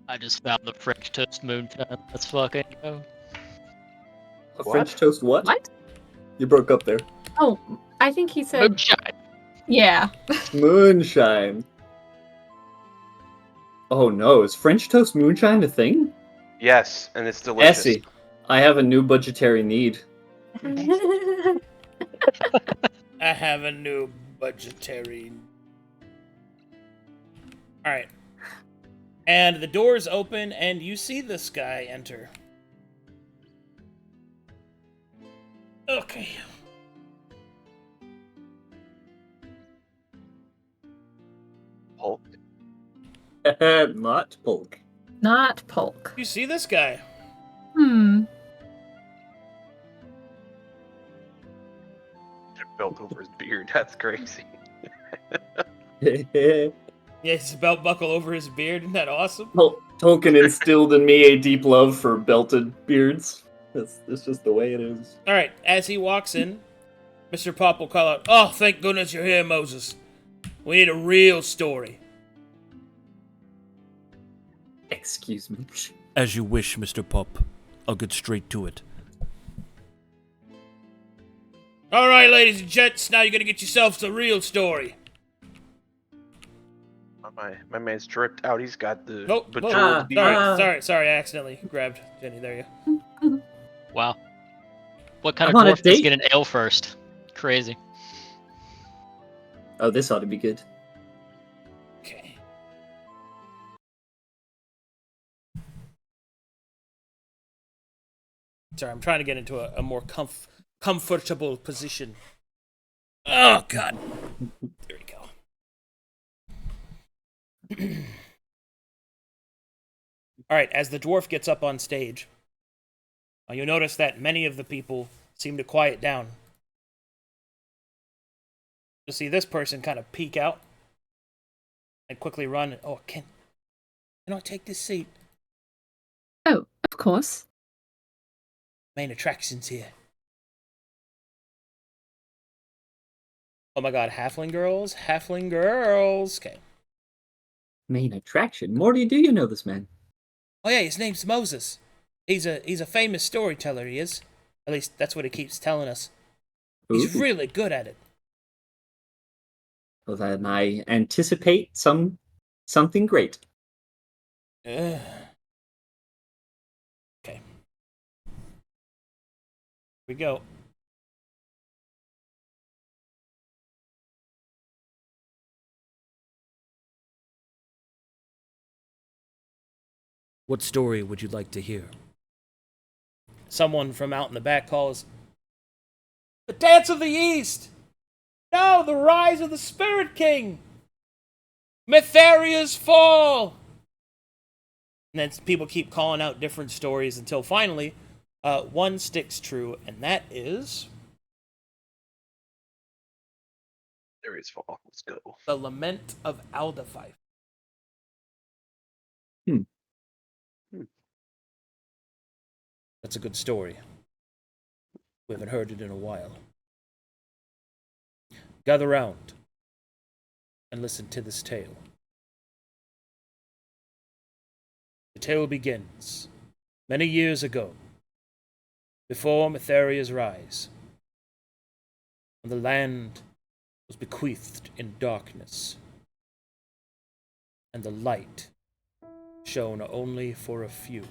I just found the French toast moonshine. Let's fucking go. A French toast what? What? You broke up there. Oh, I think he said, Moonshine. yeah. Moonshine. Oh no, is French toast moonshine a thing? Yes, and it's delicious. Essy, I have a new budgetary need. I have a new budgetary. Alright. And the doors open, and you see this guy enter. Okay. Hulk. Not Polk. Not Polk. You see this guy? Belt over his beard. That's crazy. Yeah, his belt buckle over his beard. Isn't that awesome? Tolkien instilled in me a deep love for belted beards. That's just the way it is. Alright, as he walks in, Mr. Pop will call out, "Oh, thank goodness you're here, Moses. We need a real story." Excuse me. As you wish, Mr. Pop. I'll get straight to it. Alright, ladies and gents, now you're gonna get yourselves a real story. My man's dripped out. He's got the Oh, bejeweled beard. sorry, I accidentally grabbed Jenny. There you go. Wow. What kind I'm of on a dwarf does date. get an ale first? Crazy. Oh, this ought to be good. Okay. Sorry, I'm trying to get into a more comfortable position. Oh, God. There we go. Alright, as the dwarf gets up on stage, you'll notice that many of the people seem to quiet down. You'll see this person kind of peek out and quickly run. Oh, can I take this seat? Oh, of course. Main attractions here. Oh my god, halfling girls? Halfling girls! Okay. Main attraction. Morty, do you know this man? Oh yeah, his name's Moses. He's a famous storyteller, he is. At least that's what he keeps telling us. He's Ooh. really good at it. Well, then I anticipate something great. Ugh. Okay. Here we go. What story would you like to hear? Someone from out in the back calls, "The Dance of the East! No, the Rise of the Spirit King! Mytheria's Fall!" And then people keep calling out different stories until finally, one sticks true, and that is There is fall. Let's go. the Lament of Aldafife. That's a good story. We haven't heard it in a while. Gather round and listen to this tale. The tale begins many years ago, before Mytheria's rise, when the land was bequeathed in darkness, and the light shone only for a few.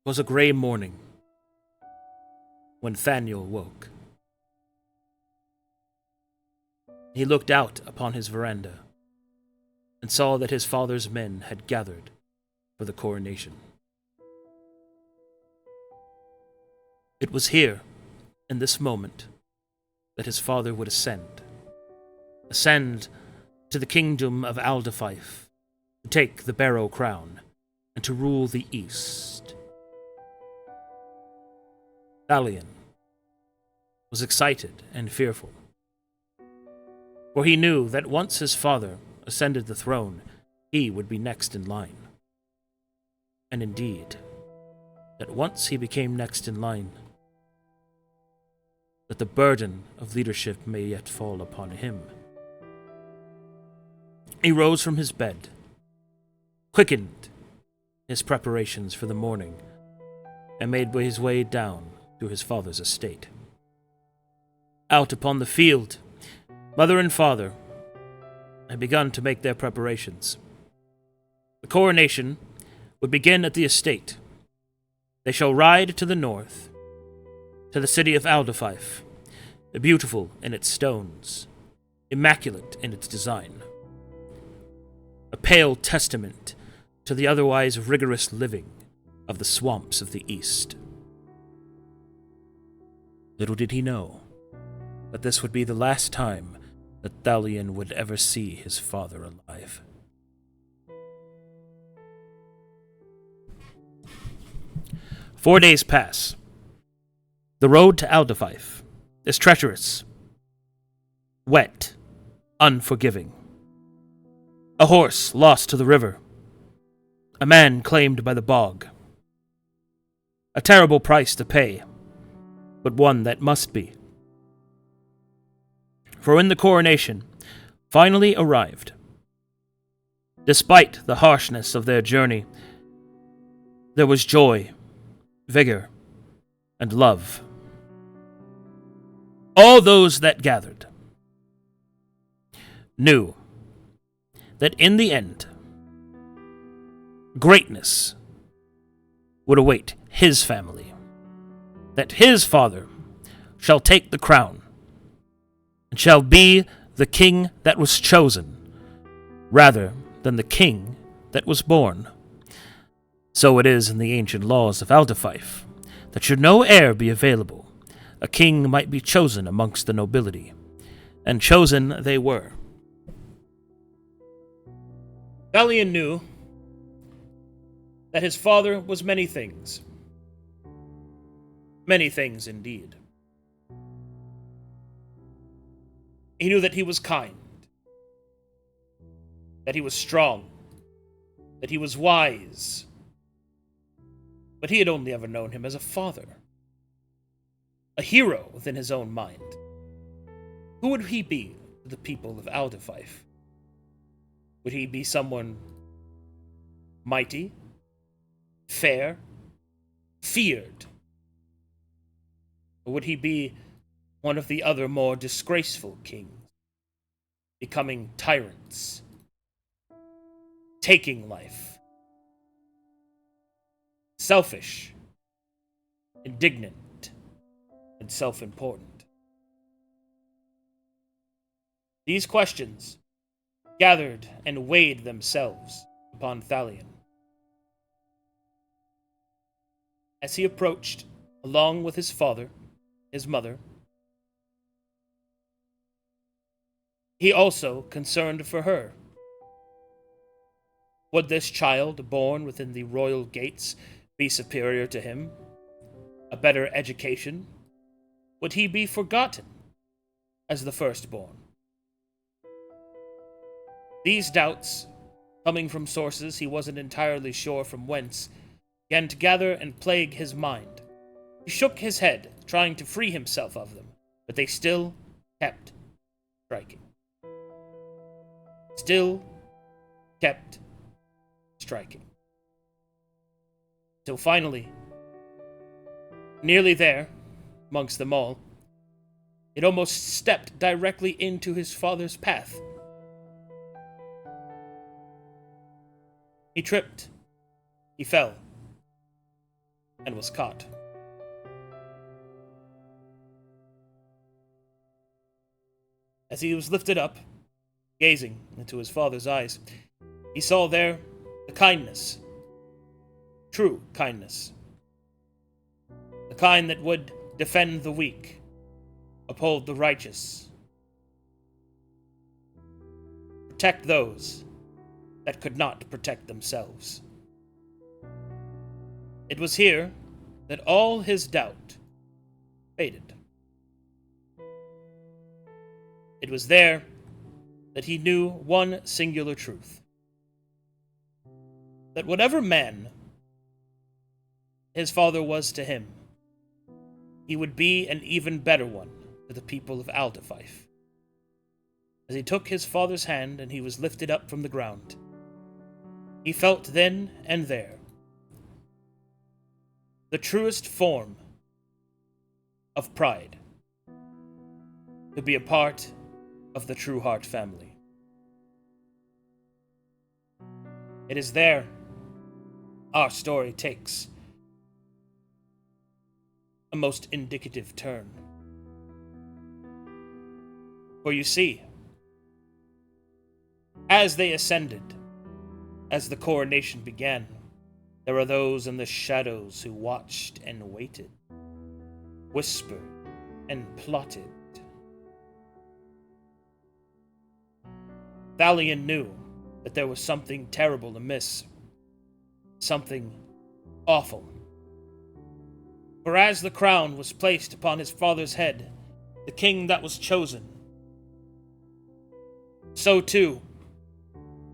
It was a grey morning when Thaniel woke. He looked out upon his veranda and saw that his father's men had gathered for the coronation. It was here, in this moment, that his father would ascend to the kingdom of Aldafife, to take the Barrow crown, and to rule the East. Thalion was excited and fearful, for he knew that once his father ascended the throne, he would be next in line. And indeed, that once he became next in line, that the burden of leadership may yet fall upon him. He rose from his bed, quickened his preparations for the morning, and made his way down to his father's estate. Out upon the field, mother and father had begun to make their preparations. The coronation would begin at the estate. They shall ride to the north, to the city of Aldafife, beautiful in its stones, immaculate in its design, a pale testament to the otherwise rigorous living of the swamps of the East. Little did he know that this would be the last time that Thalion would ever see his father alive. Four days pass. The road to Aldafife is treacherous, wet, unforgiving. A horse lost to the river. A man claimed by the bog. A terrible price to pay, but one that must be. For when the coronation finally arrived, despite the harshness of their journey, there was joy, vigor, and love. All those that gathered knew that in the end, greatness would await his family, that his father shall take the crown, and shall be the king that was chosen, rather than the king that was born. So it is in the ancient laws of Aldafife, that should no heir be available, a king might be chosen amongst the nobility, and chosen they were. Thalion knew that his father was many things. Many things indeed. He knew that he was kind, that he was strong, that he was wise, but he had only ever known him as a father, a hero within his own mind. Who would he be to the people of Aldafife? Would he be someone mighty, fair, feared? Or would he be one of the other more disgraceful kings, becoming tyrants, taking life, selfish, indignant, and self-important. These questions gathered and weighed themselves upon Thalion. As he approached, along with his father, his mother, he also concerned for her. Would this child born within the royal gates be superior to him? A better education? Would he be forgotten as the firstborn? These doubts, coming from sources he wasn't entirely sure from whence, began to gather and plague his mind. He shook his head, trying to free himself of them, but they still kept striking. Still kept striking. Till finally, nearly there, amongst them all, it almost stepped directly into his father's path. He tripped, he fell, and was caught. As he was lifted up, gazing into his father's eyes, he saw there the kindness, true kindness, the kind that would defend the weak, uphold the righteous, protect those that could not protect themselves. It was here that all his doubt faded. It was there that he knew one singular truth. That whatever man his father was to him, he would be an even better one to the people of Alderfife. As he took his father's hand and he was lifted up from the ground, he felt then and there the truest form of pride to be a part of the True Heart family. It is there our story takes a most indicative turn. For you see, as they ascended, as the coronation began, there were those in the shadows who watched and waited, whispered and plotted. Thalion knew that there was something terrible amiss, something awful. For as the crown was placed upon his father's head, the king that was chosen, so too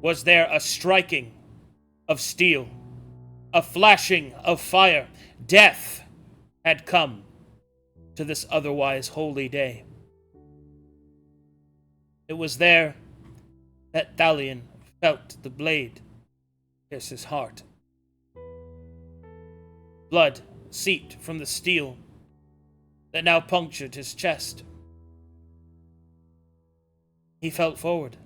was there a striking of steel, a flashing of fire. Death had come to this otherwise holy day. It was there that Thalion felt the blade pierce his heart. Blood seeped from the steel that now punctured his chest. He felt forward,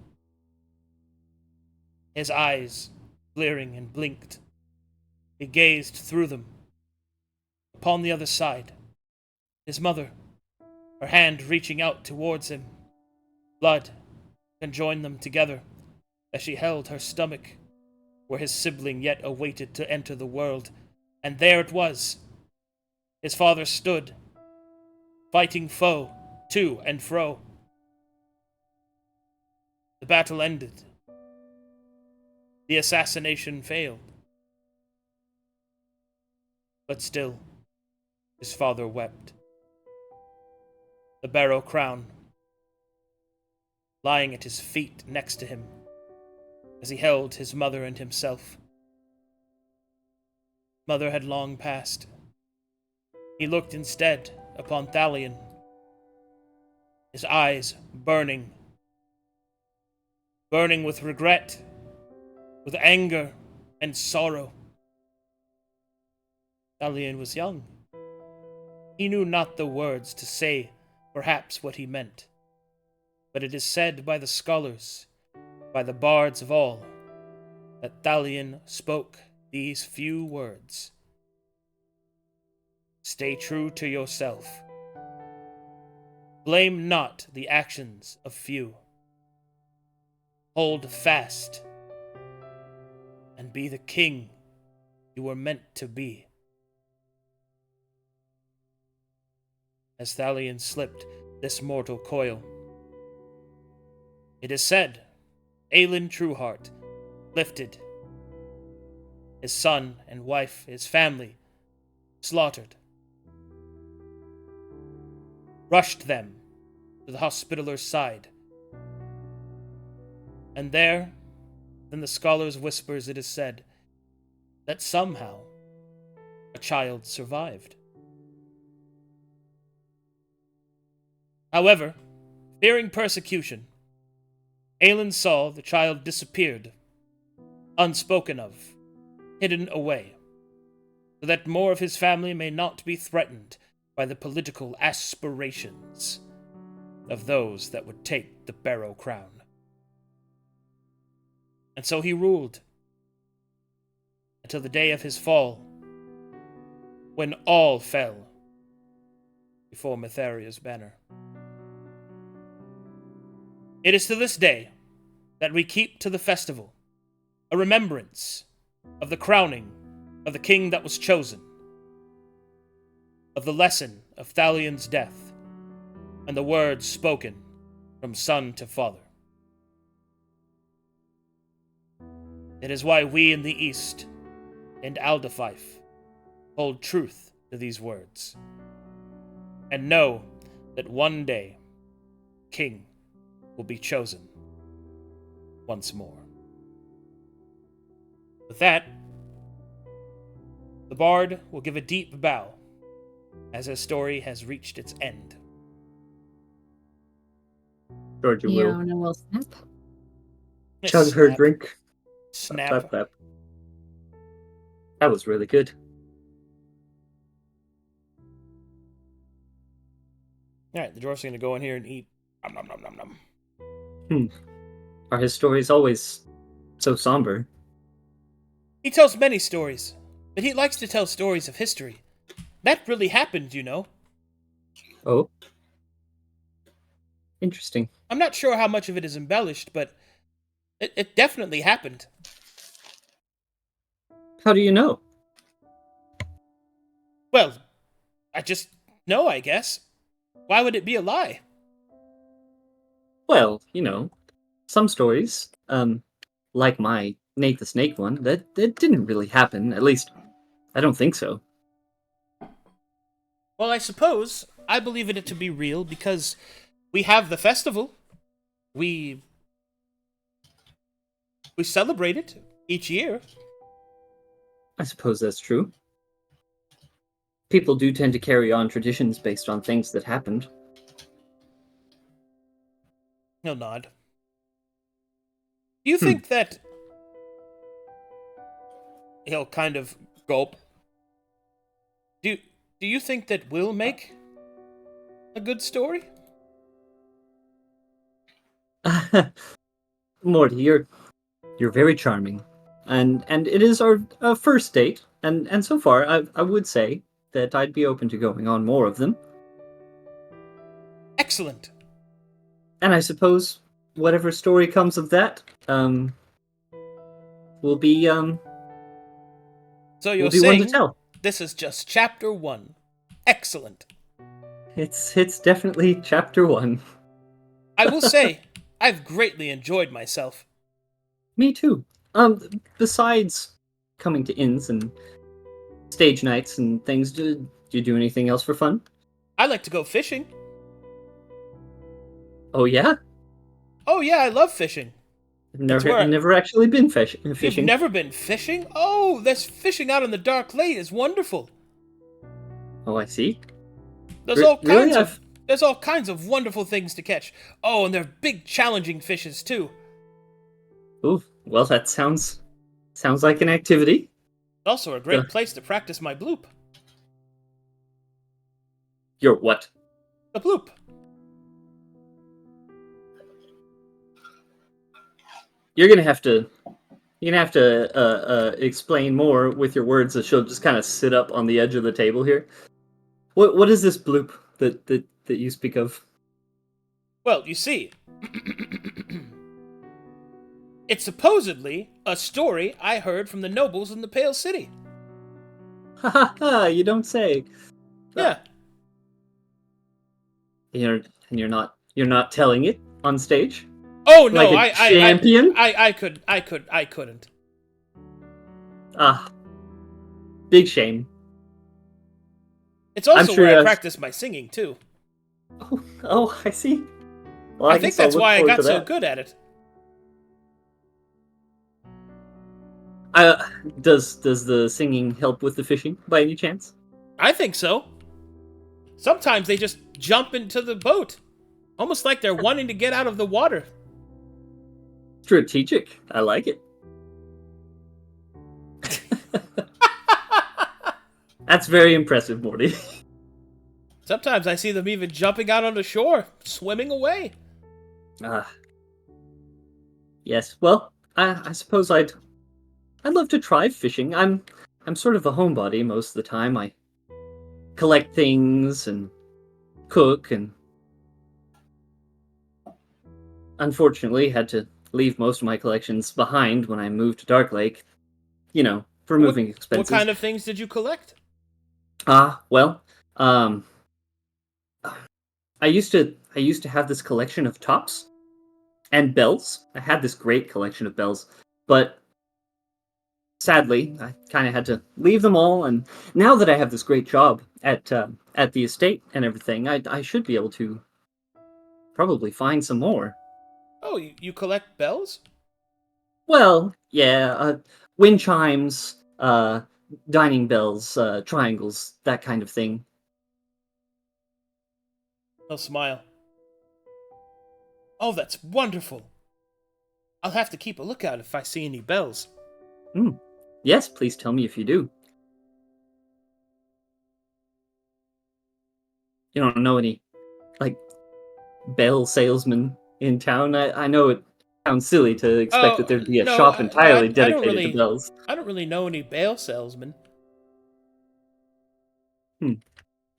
his eyes glaring and blinked. He gazed through them. Upon the other side, his mother, her hand reaching out towards him. Blood conjoined them together as she held her stomach, where his sibling yet awaited to enter the world. And there it was. His father stood, fighting foe to and fro. The battle ended. The assassination failed. But still, his father wept. The barrow crown lying at his feet next to him as he held his mother and himself. Mother had long passed. He looked instead upon Thalion, his eyes burning with regret, with anger and sorrow. Thalion was young. He knew not the words to say perhaps what he meant, but it is said by the scholars, by the bards of all, that Thalion spoke these few words: "Stay true to yourself, Blame not the actions of few. Hold fast, and be the king you were meant to be. As Thalion slipped this mortal coil, it is said, Aelin Trueheart lifted his son and wife, his family, slaughtered, rushed them to the Hospitaler's side. And there, in the scholar's whispers, it is said that somehow a child survived. However, fearing persecution, Aelin saw the child disappeared, unspoken of, hidden away, so that more of his family may not be threatened by the political aspirations of those that would take the Barrow crown. And so he ruled until the day of his fall, when all fell before Mytheria's banner. It is to this day that we keep to the festival a remembrance of the crowning of the king that was chosen, of the lesson of Thalion's death, and the words spoken from son to father. It is why we in the East, in Aldafife, hold truth to these words, and know that one day, king will be chosen once more. With that, the bard will give a deep bow as his story has reached its end. Georgia will Fiona will snap. chug her Snap, drink. Snap. Clap, clap. That was really good. Alright, the dwarf's gonna go in here and eat. Nom nom nom nom nom. Are his stories always so somber? He tells many stories, but he likes to tell stories of history. That really happened, you know. Oh. Interesting. I'm not sure how much of it is embellished, but it definitely happened. How do you know? Well, I just know, I guess. Why would it be a lie? Well, some stories, like my Nate the Snake one, that didn't really happen. At least, I don't think so. Well, I suppose I believe in it to be real because we have the festival. We celebrate it each year. I suppose that's true. People do tend to carry on traditions based on things that happened. He'll nod. Do you think that... He'll kind of gulp. Do you think that we'll make a good story? Morty, you're very charming, and it is our first date, and so far I would say that I'd be open to going on more of them. Excellent. And I suppose whatever story comes of that, will be So you're will be one to saying tell. this is just chapter 1. Excellent. It's definitely chapter 1. I will say, I've greatly enjoyed myself. Me too. Besides coming to inns and stage nights and things, do you do anything else for fun? I like to go fishing. Oh yeah? Oh yeah, I love fishing. I've never actually been fishing. You've never been fishing? Oh, this fishing out in the dark lake is wonderful. Oh, I see. There's all kinds of wonderful things to catch. Oh, and they're big, challenging fishes too. Ooh, well, that sounds like an activity. Also a great place to practice my bloop. Your what? The bloop. You're gonna have to explain more with your words, as she'll just kind of sit up on the edge of the table here. What is this bloop that you speak of? Well, you see, it's supposedly a story I heard from the nobles in the Pale City. Ha ha ha! You don't say. Yeah. You're not telling it on stage. Oh no, Like a champion? I couldn't. Ah, big shame. It's also I'm sure where I that's- practice my singing too. Oh, I see. Well, I guess think I'll that's look why I forward got to so that. good at it. Does the singing help with the fishing by any chance? I think so. Sometimes they just jump into the boat, almost like they're wanting to get out of the water. Strategic. I like it. That's very impressive, Morty. Sometimes I see them even jumping out on the shore, swimming away. Yes. Well, I suppose I'd love to try fishing. I'm sort of a homebody most of the time. I collect things and cook, and unfortunately had to leave most of my collections behind when I moved to Dark Lake. You know, for moving expenses. What kind of things did you collect? Well, I used to have this collection of tops and bells. I had this great collection of bells, but sadly, I kind of had to leave them all. And now that I have this great job at the estate and everything, I should be able to probably find some more. Oh, you collect bells? Well, yeah, wind chimes, dining bells, triangles, that kind of thing. He'll smile. Oh, that's wonderful. I'll have to keep a lookout if I see any bells. Yes, please tell me if you do. You don't know any, like, bell salesmen in town? I know it sounds silly to expect that there'd be a shop entirely dedicated to bells. I don't really know any bell salesmen.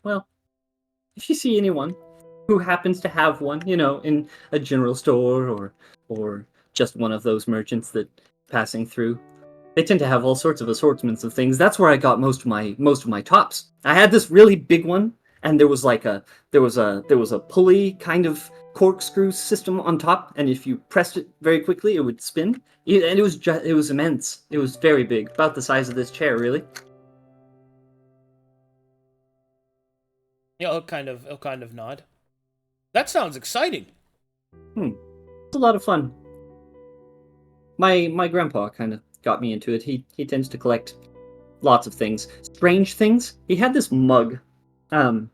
Well, if you see anyone who happens to have one, in a general store or just one of those merchants that passing through, they tend to have all sorts of assortments of things. That's where I got most of my tops. I had this really big one, and there was a pulley kind of corkscrew system on top, and if you pressed it very quickly, it would spin. And it was immense. It was very big, about the size of this chair, really. Yeah, he'll kind of nod. That sounds exciting. It's a lot of fun. My grandpa kind of got me into it. He tends to collect lots of things, strange things. He had this mug, that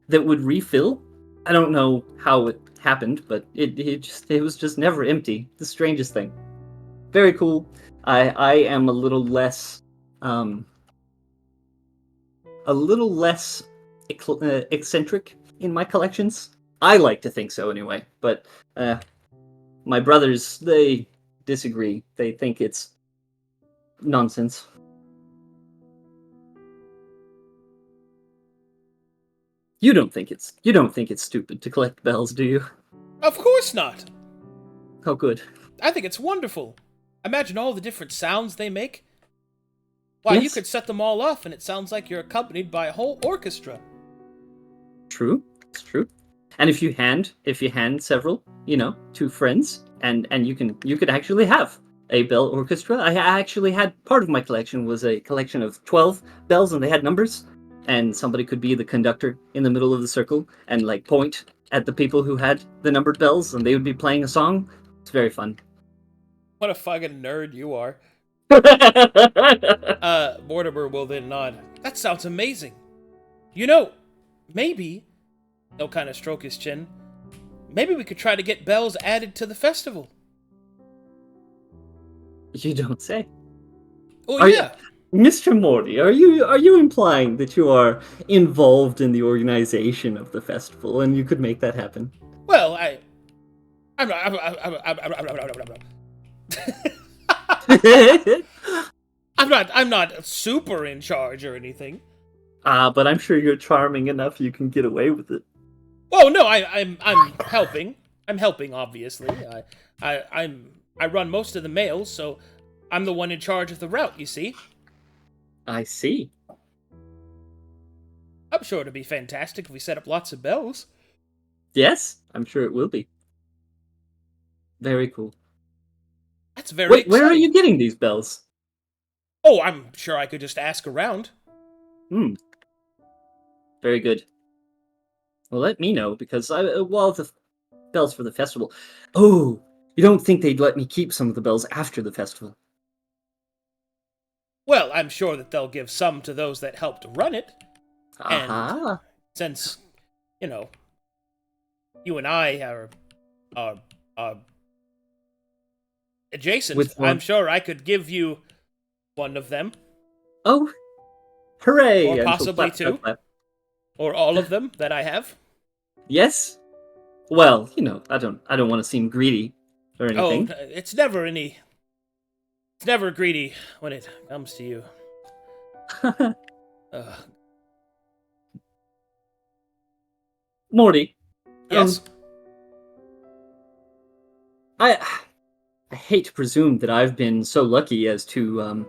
would refill. I don't know how it happened, but it was just never empty. The strangest thing. Very cool. I am a little less eccentric in my collections. I like to think so anyway, but my brothers, they disagree. They think it's nonsense. You don't think it's stupid to collect bells, do you? Of course not. Oh, good. I think it's wonderful. Imagine all the different sounds they make. Why, Yes. you could set them all off and it sounds like you're accompanied by a whole orchestra. True. It's true. And if you hand several, to friends, and you could actually have a bell orchestra. I actually had part of my collection was a collection of 12 bells, and they had numbers, and somebody could be the conductor in the middle of the circle and point at the people who had the numbered bells, and they would be playing a song. It's very fun. What a fucking nerd you are. Mortimer will then nod. That sounds amazing. Maybe, he'll kind of stroke his chin, maybe we could try to get bells added to the festival. You don't say. Oh, yeah. Mr. Morty, are you implying that you are involved in the organization of the festival and you could make that happen? Well, I'm not super in charge or anything. But I'm sure you're charming enough you can get away with it. Well, no, I'm helping. I'm helping, obviously. I run most of the mails, so I'm the one in charge of the route. You see. I see. I'm sure it'd be fantastic if we set up lots of bells. Yes, I'm sure it will be. Very cool. That's very Wait, exciting. where are you getting these bells? Oh, I'm sure I could just ask around. Very good. Well, let me know, because the bells for the festival. Oh, you don't think they'd let me keep some of the bells after the festival? Well, I'm sure that they'll give some to those that helped run it. Aha. And since, you and I are adjacent, I'm sure I could give you one of them. Oh, hooray! Or And possibly she'll clap, two. clap. Or all of them that I have. Yes. Well, I don't want to seem greedy or anything. Oh, it's never greedy when it comes to you. Morty. Yes. I hate to presume that I've been so lucky as to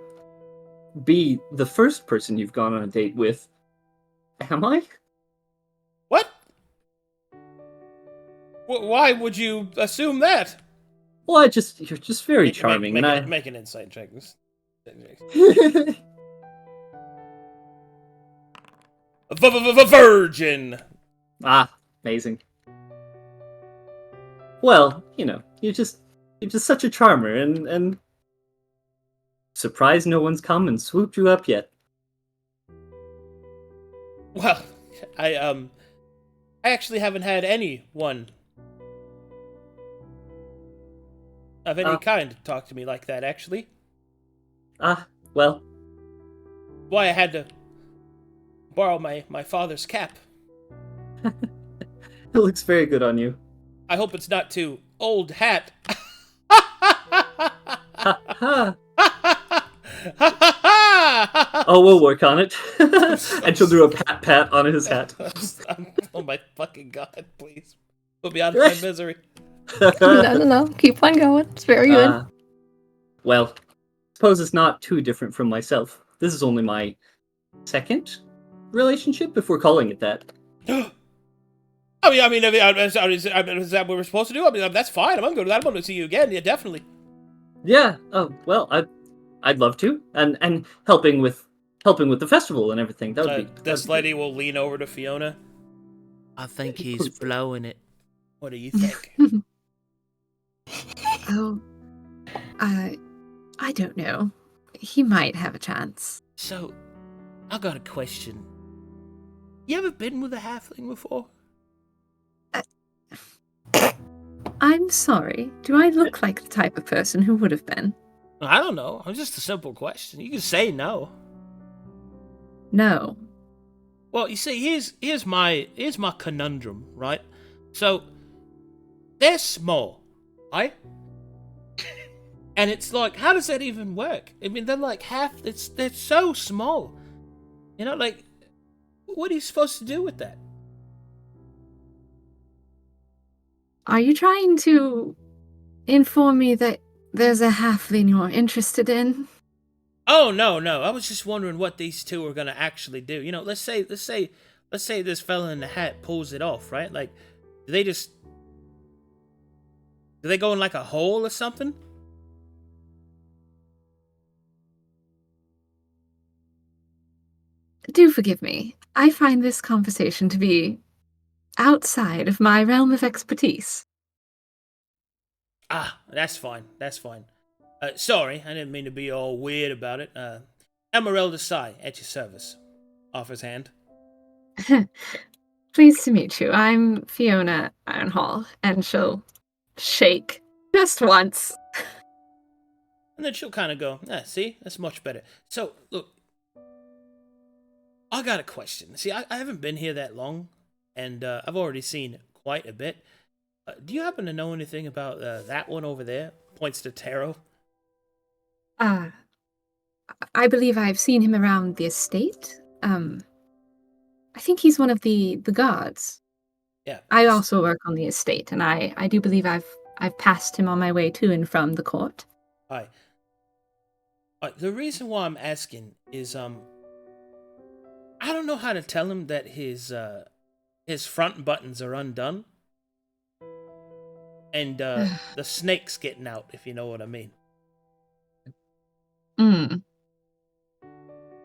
be the first person you've gone on a date with. Am I? What? Why would you assume that? Well, you're just very charming, Make an insight check. Virgin. Ah, amazing. Well, you're just such a charmer, and surprised no one's come and swooped you up yet. Well, I actually haven't had anyone of any kind talk to me like that, actually. Well. Why I had to borrow my father's cap. It looks very good on you. I hope it's not too old hat. Oh, we'll work on it. And she'll do a pat on his hat. Oh my fucking god, please. Put me out of my misery. No. Keep on going. It's very good. Well, suppose it's not too different from myself. This is only my second relationship, if we're calling it that. I mean, is that what we're supposed to do? I mean, that's fine. I'm going to do that. I'm going to see you again. Yeah, definitely. Yeah. Oh, well, I'd love to, and helping with the festival and everything. That would be. This lady will lean over to Fiona. I think he's blowing it. What do you think? Oh, I don't know. He might have a chance. So, I got a question. You ever been with a halfling before? I'm sorry. Do I look like the type of person who would have been? I don't know. It's just a simple question. You can say no. No. Well, you see, here's my conundrum, right? So, they're small, right? And it's like, how does that even work? I mean, they're like they're so small. Like, what are you supposed to do with that? Are you trying to inform me that there's a halfling you're interested in? Oh, no. I was just wondering what these two are gonna actually do. Let's say this fella in the hat pulls it off, right? Like, do they go in like a hole or something? Do forgive me. I find this conversation to be outside of my realm of expertise. That's fine. Sorry, I didn't mean to be all weird about it. Emerald Sai, at your service. Offers hand. Pleased to meet you. I'm Fiona Ironhall, and she'll shake just once. And then she'll kind of go, see? That's much better. So, look, I got a question. See, I haven't been here that long, and I've already seen quite a bit. Do you happen to know anything about that one over there? Points to Taro. I believe I've seen him around the estate. I think he's one of the guards. Yeah. I also work on the estate, and I do believe I've passed him on my way to and from the court. Hi. The reason why I'm asking is I don't know how to tell him that his front buttons are undone, and the snake's getting out, if you know what I mean.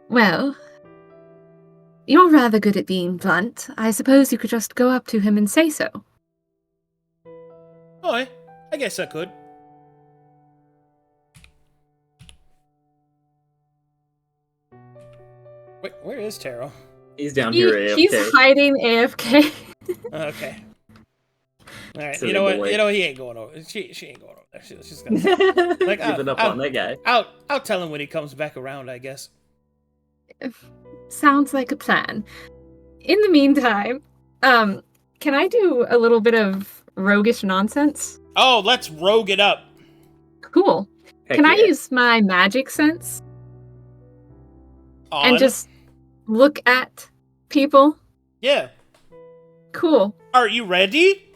Well, you're rather good at being blunt. I suppose you could just go up to him and say so. Oh, I guess I could. Wait, where is Taro? He's down here AFK. He's hiding AFK. Okay. All right. Silly You know what? boy. You know he ain't going over. She ain't going over there. She's gonna like Giving up on that guy. I'll tell him when he comes back around, I guess. Sounds like a plan. In the meantime, can I do a little bit of roguish nonsense? Oh, let's rogue it up. Cool. Heck Can I yeah. use my magic sense On. and just look at people? Yeah. Cool. Are you ready?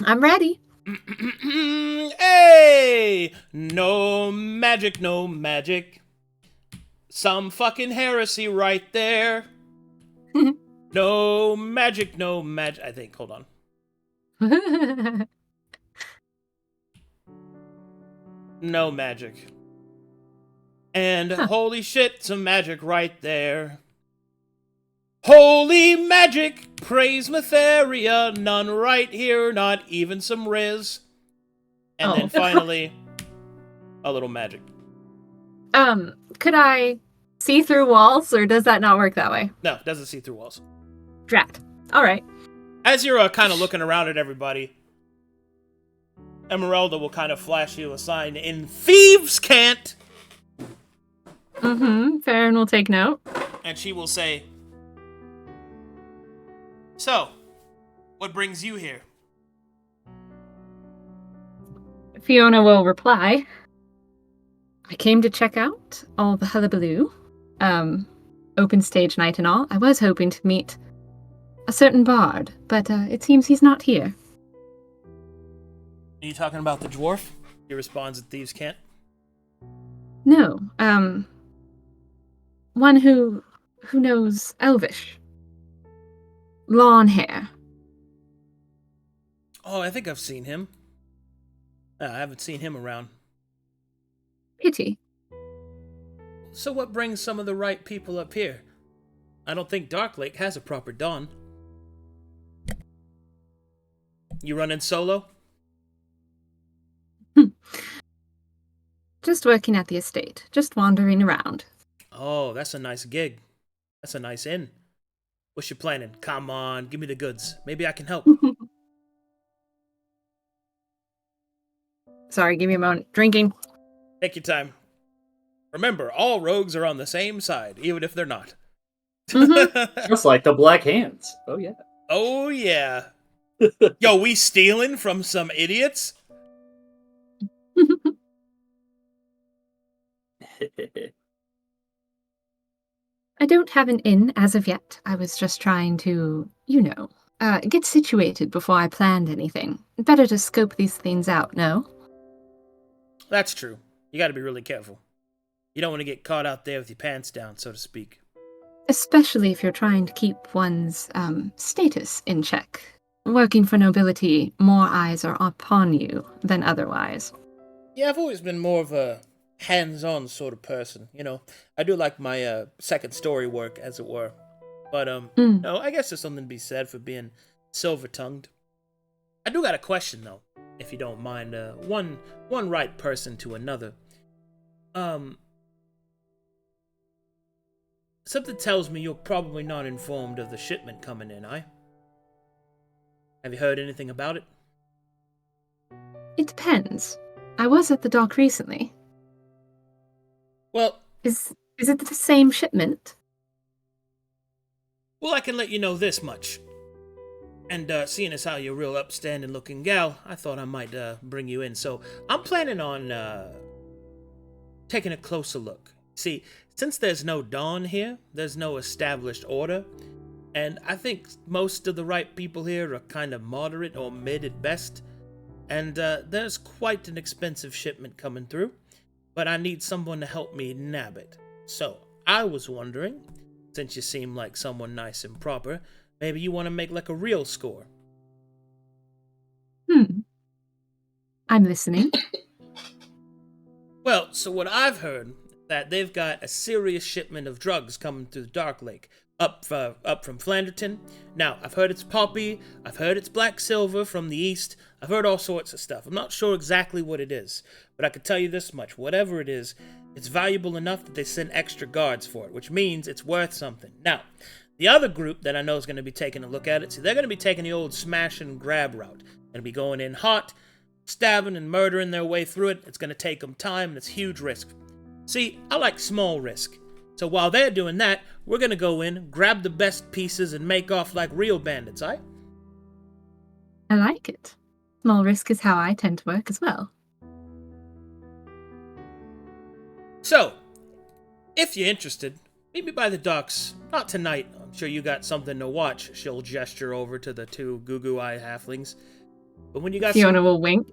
I'm ready. Hey! No magic, no magic. Some fucking heresy right there. No magic, no magic. I think. Hold on. No magic. And holy shit, some magic right there. Holy magic! Praise Mytheria! None right here, not even some riz. And then finally, a little magic. Could I see through walls, or does that not work that way? No, it doesn't see through walls. Drat. All right. As you're kind of looking around at everybody, Emeralda will kind of flash you a sign in Thieves' Cant! Farryn will take note. And she will say, "So, what brings you here?" Fiona will reply, I came to check out all the hullabaloo. Open stage night and all. I was hoping to meet a certain bard, but it seems he's not here. Are you talking about the dwarf? He responds at Thieves' Cant. No, one who knows Elvish. Lawn hair. Oh, I think I've seen him. I haven't seen him around. Pity. So what brings some of the right people up here? I don't think Darklake has a proper dawn. You running solo? Just working at the estate. Just wandering around. Oh, that's a nice gig. That's a nice inn. What's you planning? Come on, give me the goods. Maybe I can help. Sorry, give me a moment. Drinking. Take your time. Remember, all rogues are on the same side, even if they're not. Just like the Black Hands. Oh, yeah. Oh, yeah. Yo, we stealing from some idiots? I don't have an inn as of yet. I was just trying to, get situated before I planned anything. Better to scope these things out, no? That's true. You gotta be really careful. You don't want to get caught out there with your pants down, so to speak. Especially if you're trying to keep one's status in check. Working for nobility, more eyes are upon you than otherwise. Yeah, I've always been more of a hands-on sort of person, I do like my second story work, as it were. But, no, I guess there's something to be said for being silver-tongued. I do got a question, though, if you don't mind. One right person to another. Something tells me you're probably not informed of the shipment coming in, eh? Have you heard anything about it? It depends. I was at the dock recently. Well... Is it the same shipment? Well, I can let you know this much. And, seeing as how you're a real upstanding-looking gal, I thought I might, bring you in. So, I'm planning on, taking a closer look. See, since there's no dawn here, there's no established order, And I think most of the right people here are kind of moderate or mid at best. And there's quite an expensive shipment coming through, but I need someone to help me nab it. So, I was wondering, since you seem like someone nice and proper, maybe you want to make like a real score. I'm listening. Well, so what I've heard is that they've got a serious shipment of drugs coming through the Dark Lake, up from Flanderton. Now, I've heard it's poppy, I've heard it's black silver from the east, I've heard all sorts of stuff. I'm not sure exactly what it is, but I can tell you this much. Whatever it is, it's valuable enough that they send extra guards for it, which means it's worth something. Now, the other group that I know is going to be taking a look at it, see, they're going to be taking the old smash and grab route. They're going to be going in hot, stabbing and murdering their way through it. It's going to take them time, and it's huge risk. See, I like small risk. So while they're doing that, we're going to go in, grab the best pieces, and make off like real bandits, eh? I like it. Small risk is how I tend to work as well. So, if you're interested, meet me by the docks. Not tonight. I'm sure you got something to watch. She'll gesture over to the two goo-goo-eyed halflings. But when you got Fiona will wink.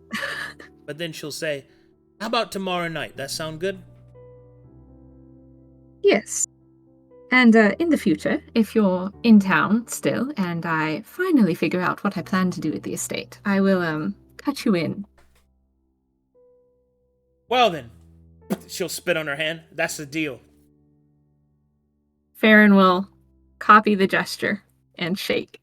But then she'll say, how about tomorrow night? That sound good? Yes. And in the future, if you're in town still, and I finally figure out what I plan to do with the estate, I will, cut you in. Well then, she'll spit on her hand. That's the deal. Farryn will copy the gesture and shake.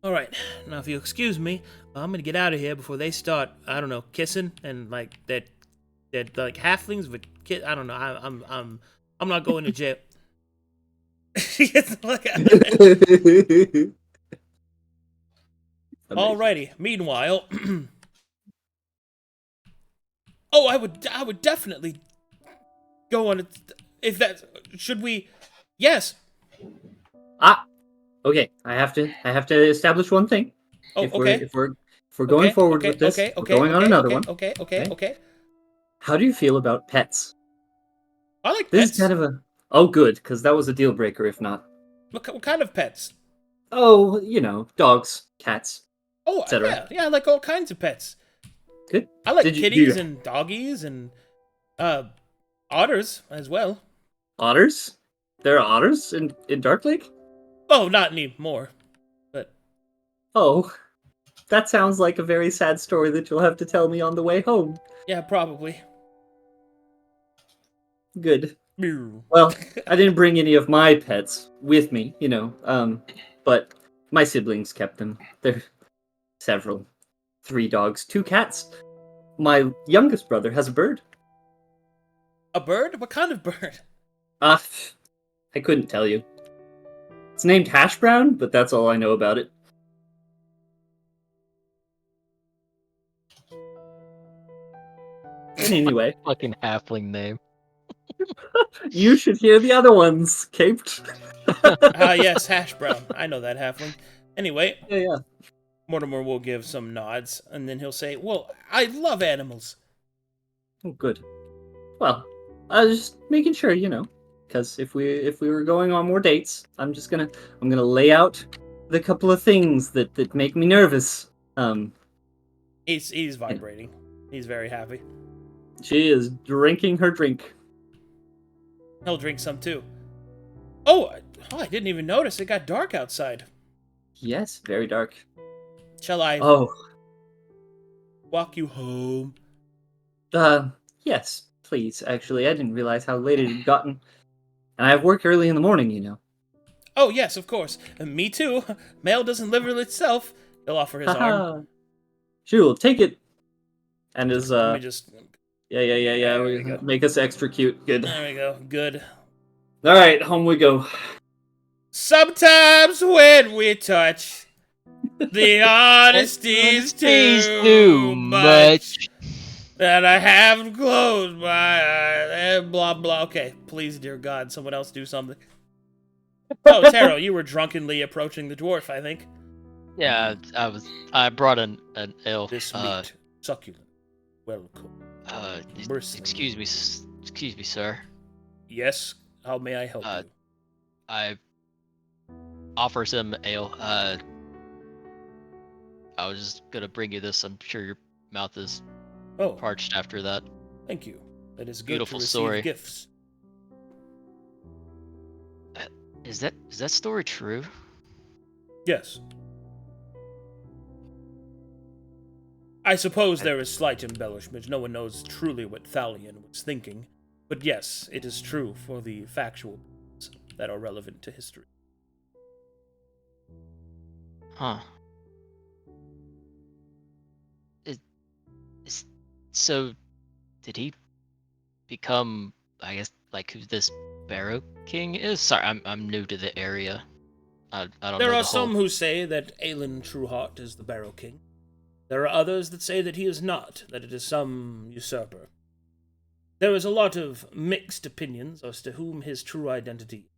All right, now if you excuse me, I'm gonna get out of here before they start, I don't know, kissing and like that like halflings, but I don't know. I'm not going to jail. Alrighty. Meanwhile, oh, I would definitely go on. If that should we? Yes. Okay, I have to establish one thing. Oh, If okay. we're going forward with this, we're going on another one. Okay. How do you feel about pets? I like This pets. is kind of a... Oh, good, because that was a deal breaker, if not. What kind of pets? Oh, dogs, cats, Oh, etc. yeah, I like all kinds of pets. Good. I like Do kitties and doggies and otters as well. Otters? There are otters in Dark Lake? Oh, not anymore. But Oh, that sounds like a very sad story that you'll have to tell me on the way home. yeah, probably. Good. Meow. Well, I didn't bring any of my pets with me, but my siblings kept them. They're several. 3 dogs, 2 cats. My youngest brother has a bird. A bird? What kind of bird? I couldn't tell you. It's named Hash Brown, but that's all I know about it. Anyway. Fucking halfling name. You should hear the other ones, Caped. Yes, Hash Brown. I know that halfling. Anyway, Yeah. Mortimer will give some nods, and then he'll say, well, I love animals. Oh, good. Well, I was just making sure, because if we were going on more dates, I'm gonna lay out the couple of things that make me nervous. He's vibrating. He's very happy. She is drinking her drink. He'll drink some too. Oh, I didn't even notice. It got dark outside. Yes, very dark. Shall I walk you home? Yes, please. Actually, I didn't realize how late it had gotten. And I have work early in the morning, Oh, yes, of course. And me too. Mail doesn't deliver itself. He'll offer his arm. Jewel, take it. And his, Let me just... Yeah. There we go. Make us extra cute. Good. There we go. Good. Alright, home we go. Sometimes when we touch, the honesty's too much. That I haven't closed my eyes, and blah, blah. Okay, please, dear God, someone else do something. Oh, Taro, you were drunkenly approaching the dwarf, I think. Yeah, I brought an ale. This meat, succulent, well cooked. Excuse me, sir. Yes, how may I help you? offers him ale. I was just gonna bring you this. I'm sure your mouth is Oh, parched after that. thank you. That is good Beautiful to receive story. gifts. Is that story true? Yes. I suppose there is slight embellishment. No one knows truly what Thalion was thinking. But yes, it is true for the factual bits that are relevant to history. Huh. So, did he become, I guess, like who this Barrowking is? Sorry, I'm new to the area. I don't There know are the whole... some who say that Aelin Trueheart is the Barrowking. There are others that say that he is not, that it is some usurper. There is a lot of mixed opinions as to whom his true identity is.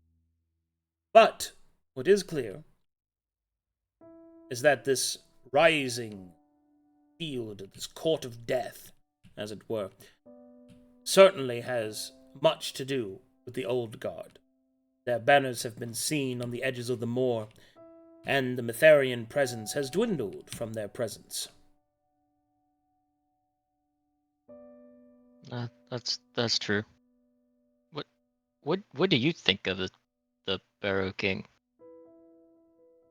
But what is clear is that this rising field, this court of death, as it were, certainly has much to do with the Old Guard. Their banners have been seen on the edges of the moor, and the Mytherian presence has dwindled from their presence. That's true. What do you think of the Barrowking?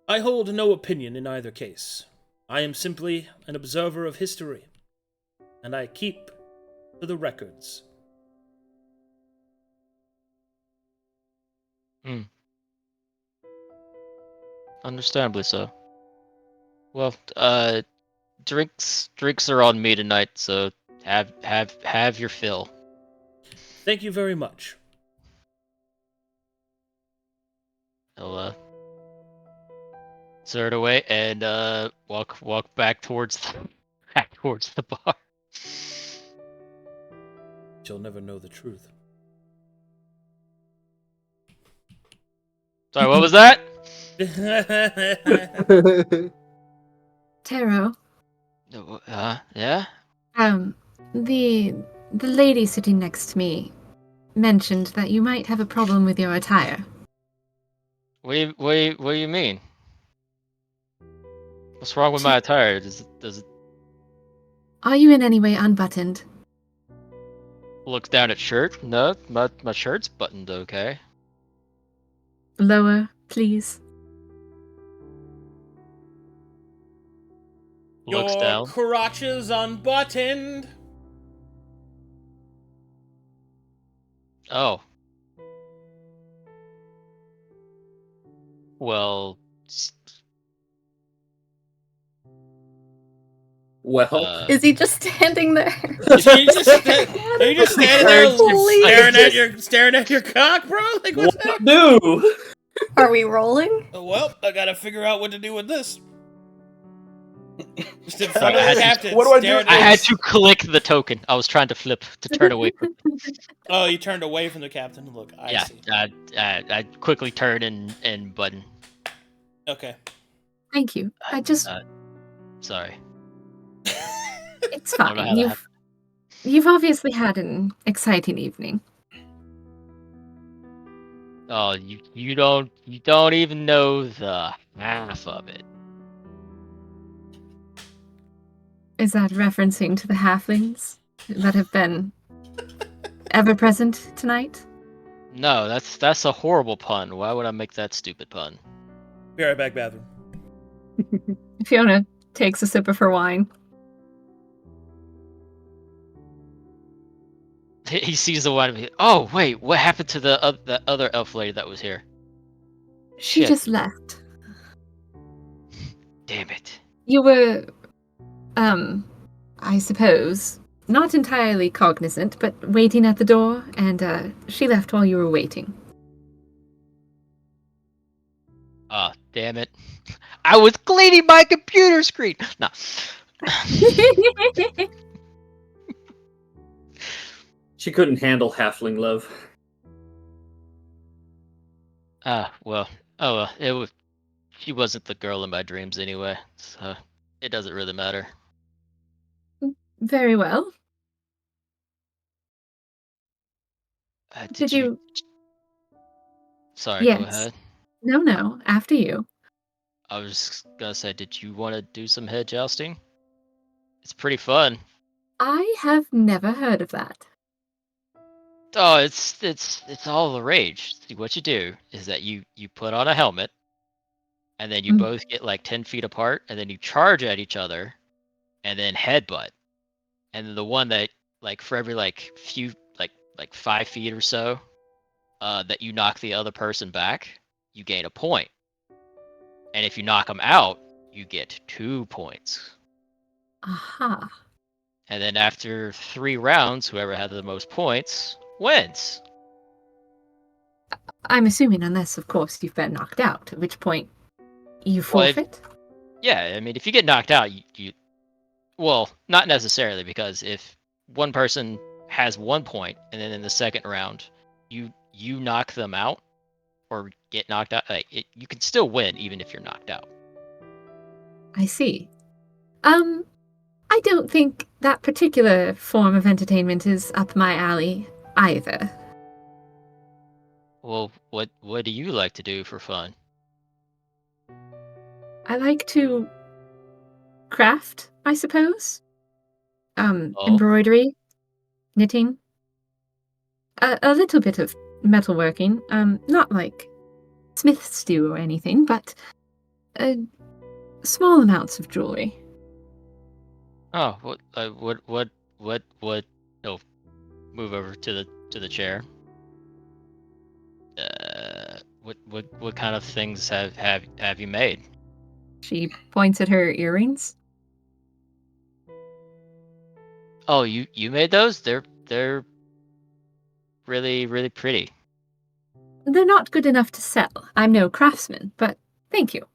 I hold no opinion in either case. I am simply an observer of history, and I keep to the records. Understandably so. Well, drinks are on me tonight, so have your fill. Thank you very much. I'll sort away and walk back towards the bar. You'll never know the truth. Sorry, what was that? Taro, Yeah? the lady sitting next to me mentioned that you might have a problem with your attire. What do you mean? What's wrong with my attire? Does it Are you in any way unbuttoned? look down at shirt? No, my shirt's buttoned okay. Lower, please. Looks Your down. crotches unbuttoned. Oh. Well, Well, Is he just standing there? Are you just standing there Please. staring at your cock, bro? Like, what's what that? do? Are we rolling? Well, I gotta figure out what to do with this. Just in Sorry, front of I the had captain. what do I do? staring I at had his- to click the token. I was trying to flip to turn away from. Oh, you turned away from the captain. Look, I Yeah, see. I quickly turn and button. Okay. Thank you. Sorry. It's I don't know how fine. that You've obviously had an exciting evening. Oh, you don't even know the half of it. Is that referencing to the halflings that have been ever present tonight? No, that's a horrible pun. Why would I make that stupid pun? Be right back, bathroom. Fiona takes a sip of her wine. He sees the one. Oh wait, what happened to the other elf lady that was here? She Shit. just left. Damn it. You were, I suppose, not entirely cognizant, but waiting at the door, and she left while you were waiting. Ah, damn it. I was cleaning my computer screen. No. She couldn't handle halfling love. Well. Oh well, it was. She wasn't the girl in my dreams anyway, so it doesn't really matter. Very well. Did you? Sorry, Yes. go ahead. No, after you. I was gonna say, did you want to do some head jousting? It's pretty fun. I have never heard of that. Oh, it's all the rage. See, what you do is that you put on a helmet, and then you Mm. both get like 10 feet apart, and then you charge at each other, and then headbutt. And then the one that like for every like few like 5 feet or so, that you knock the other person back, you gain a point. And if you knock them out, you get 2 points. Aha. And then after 3 rounds, whoever had the most points wins. I'm assuming, unless, of course, you've been knocked out, at which point you Well, forfeit? Yeah, I mean, if you get knocked out, you well, not necessarily, because if one person has 1 point, and then in the second round, you knock them out or get knocked out, you can still win even if you're knocked out. I see. I don't think that particular form of entertainment is up my alley either. Well, what do you like to do for fun? I like to craft, I suppose. Oh, Embroidery, knitting, a little bit of metalworking. Not like smith's stew or anything, but small amounts of jewelry. oh, what? Oh, move over to the chair. What kind of things have you made? She points at her earrings. Oh, you made those? They're really, really pretty. They're not good enough to sell. I'm no craftsman, but thank you.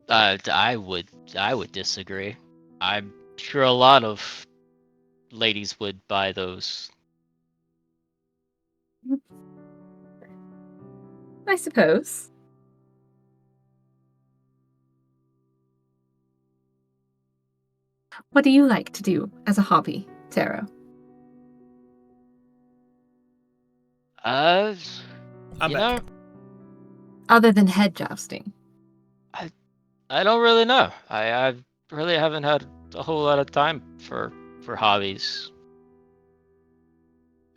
I would disagree. I'm sure a lot of ladies would buy those. I suppose. What do you like to do as a hobby, Taro? I'm You back. know, Other than head jousting. I don't really know. I really haven't had a whole lot of time for hobbies.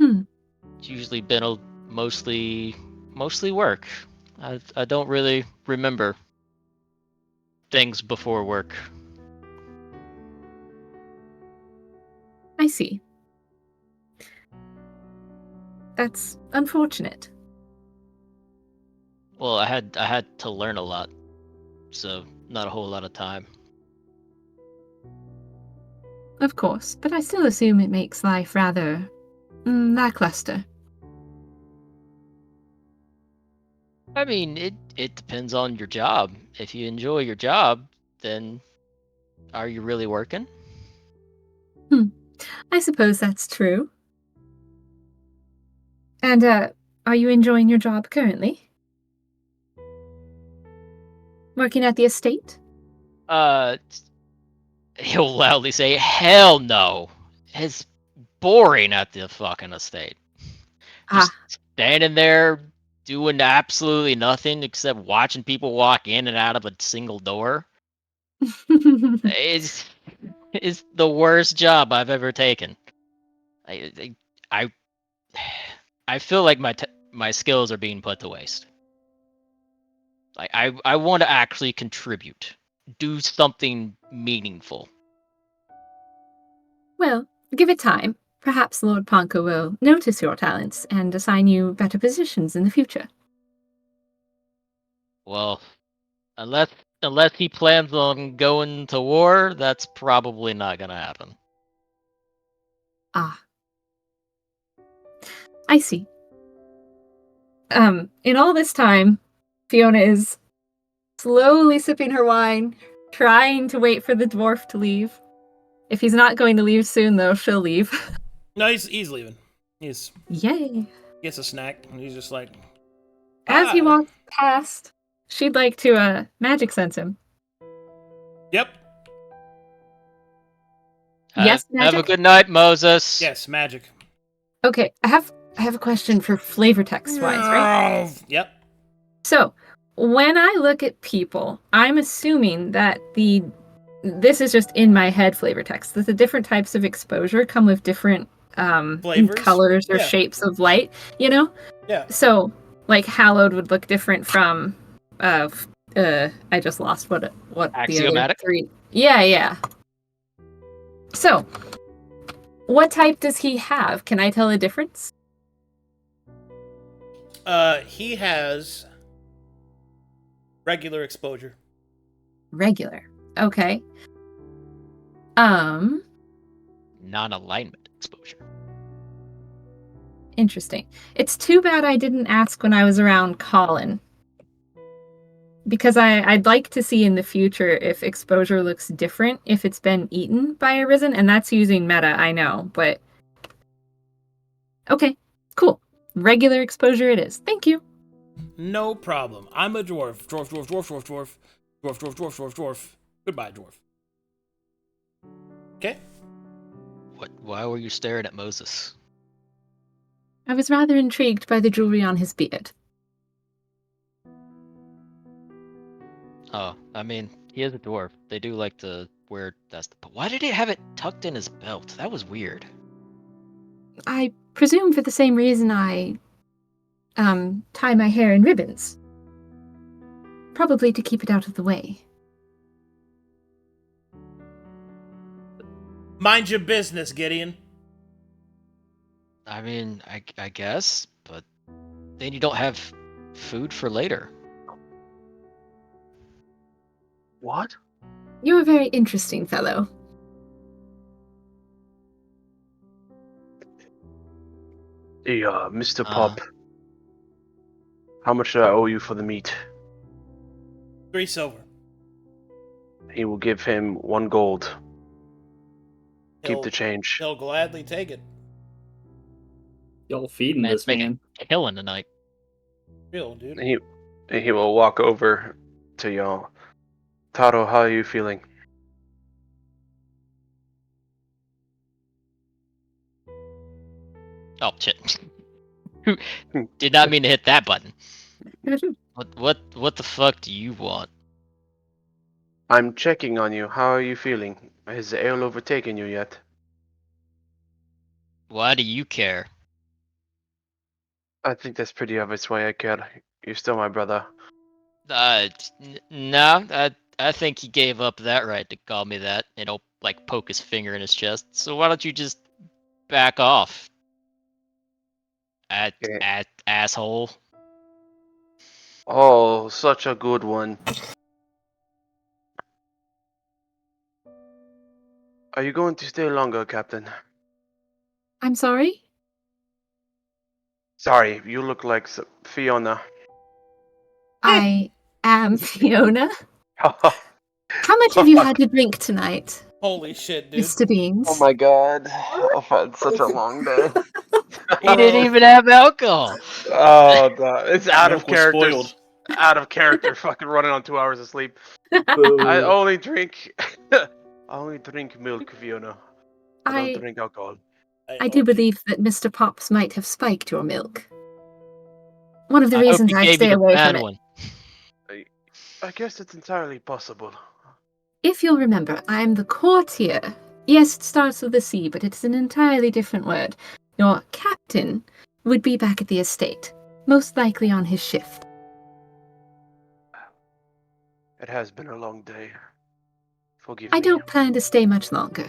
It's usually been mostly work. I don't really remember things before work. I see. That's unfortunate. Well, I had to learn a lot, so not a whole lot of time. Of course, but I still assume it makes life rather lackluster. I mean, it depends on your job. If you enjoy your job, then are you really working? I suppose that's true. And, are you enjoying your job currently? Working at the estate? He'll loudly say, "Hell no! It's boring at the fucking estate. Just standing there doing absolutely nothing except watching people walk in and out of a single door. It's the worst job I've ever taken. I I feel like my skills are being put to waste. Like I want to actually contribute, do something meaningful." Well, give it time. Perhaps Lord Ponka will notice your talents and assign you better positions in the future. Well, unless he plans on going to war, that's probably not gonna happen. Ah. I see. In all this time, Fiona is slowly sipping her wine, trying to wait for the dwarf to leave. If he's not going to leave soon, though, she'll leave. No, he's leaving. Yay. Gets a snack, and he's just like, As he "Hi." walks past, she'd like to magic sense him. Yep. Yes, Have a magic? good night, Moses. Yes, magic. Okay, I have a question for flavor text wise, right? Yep. So, when I look at people, I'm assuming that this is just in my head flavor text, that the different types of exposure come with different Flavors? colors or Yeah. shapes of light, you know? Yeah. So, like, hallowed would look different from, I just lost what the other Axiomatic? 3. Yeah. So, what type does he have? Can I tell the difference? He has regular exposure. Regular. Okay. Non-alignment exposure. Interesting. It's too bad I didn't ask when I was around Colin. Because I'd like to see in the future if exposure looks different if it's been eaten by a risen, and that's using meta, I know, but... Okay, cool. Regular exposure it is. Thank you. No problem. I'm a dwarf. Dwarf. Goodbye, dwarf. Okay. Why were you staring at Moses? I was rather intrigued by the jewelry on his beard. Oh, I mean, he is a dwarf. They do like to wear that. But why did he have it tucked in his belt? That was weird. I presume for the same reason I tie my hair in ribbons. Probably to keep it out of the way. Mind your business, Gideon. I mean, I guess, but then you don't have food for later. What? You're a very interesting fellow. Hey, Mr. Pop. How much do I owe you for the meat? 3 silver. He will give him 1 gold. Keep the change. He'll gladly take it. Y'all feeding Man's this making man. a killing tonight. Real, dude. He will walk over to y'all. Taro, how are you feeling? Oh shit! Did not mean to hit that button. What the fuck do you want? I'm checking on you. How are you feeling? Has the ale overtaken you yet? Why do you care? I think that's pretty obvious why I care. You're still my brother. No. I think he gave up that right to call me that. And he'll like poke his finger in his chest. So why don't you just back off? Asshole. Oh, such a good one. Are you going to stay longer, Captain? I'm sorry? Sorry, you look like Fiona. I am Fiona. How much have you had to drink tonight, Holy shit, dude. Mr. Beans? Oh my god, I've had such a long day. He didn't even have alcohol. Oh, God. It's out of Milk was character. spoiled. Out of character. Fucking running on 2 hours of sleep. I Boo. only drink. I only drink milk, Fiona. I don't I drink alcohol. I do believe that Mr. Pops might have spiked your milk. One of the I hope reasons he I gave stay you the away bad from it. one. I guess it's entirely possible. If you'll remember, I'm the courtier. Yes, it starts with a C, but it's an entirely different word. Your captain would be back at the estate, most likely on his shift. It has been a long day. Forgive I me. don't plan to stay much longer.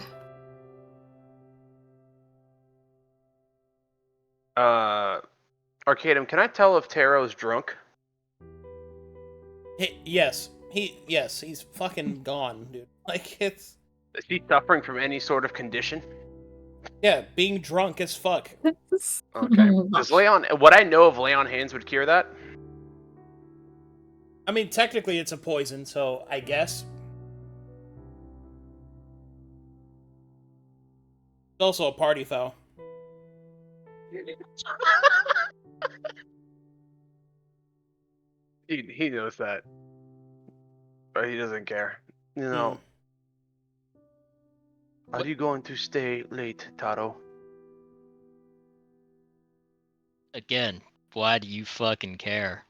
Arcadum, can I tell if Taro's drunk? Yes. He's fucking gone, dude. Like, it's... Is he suffering from any sort of condition? Yeah, being drunk as fuck. Okay. Does Leon... What I know of Leon Hands would cure that? I mean, technically it's a poison, so I guess. It's also a party foul. He knows that. But he doesn't care. You know. Are you going to stay late, Taro? Again, why do you fucking care?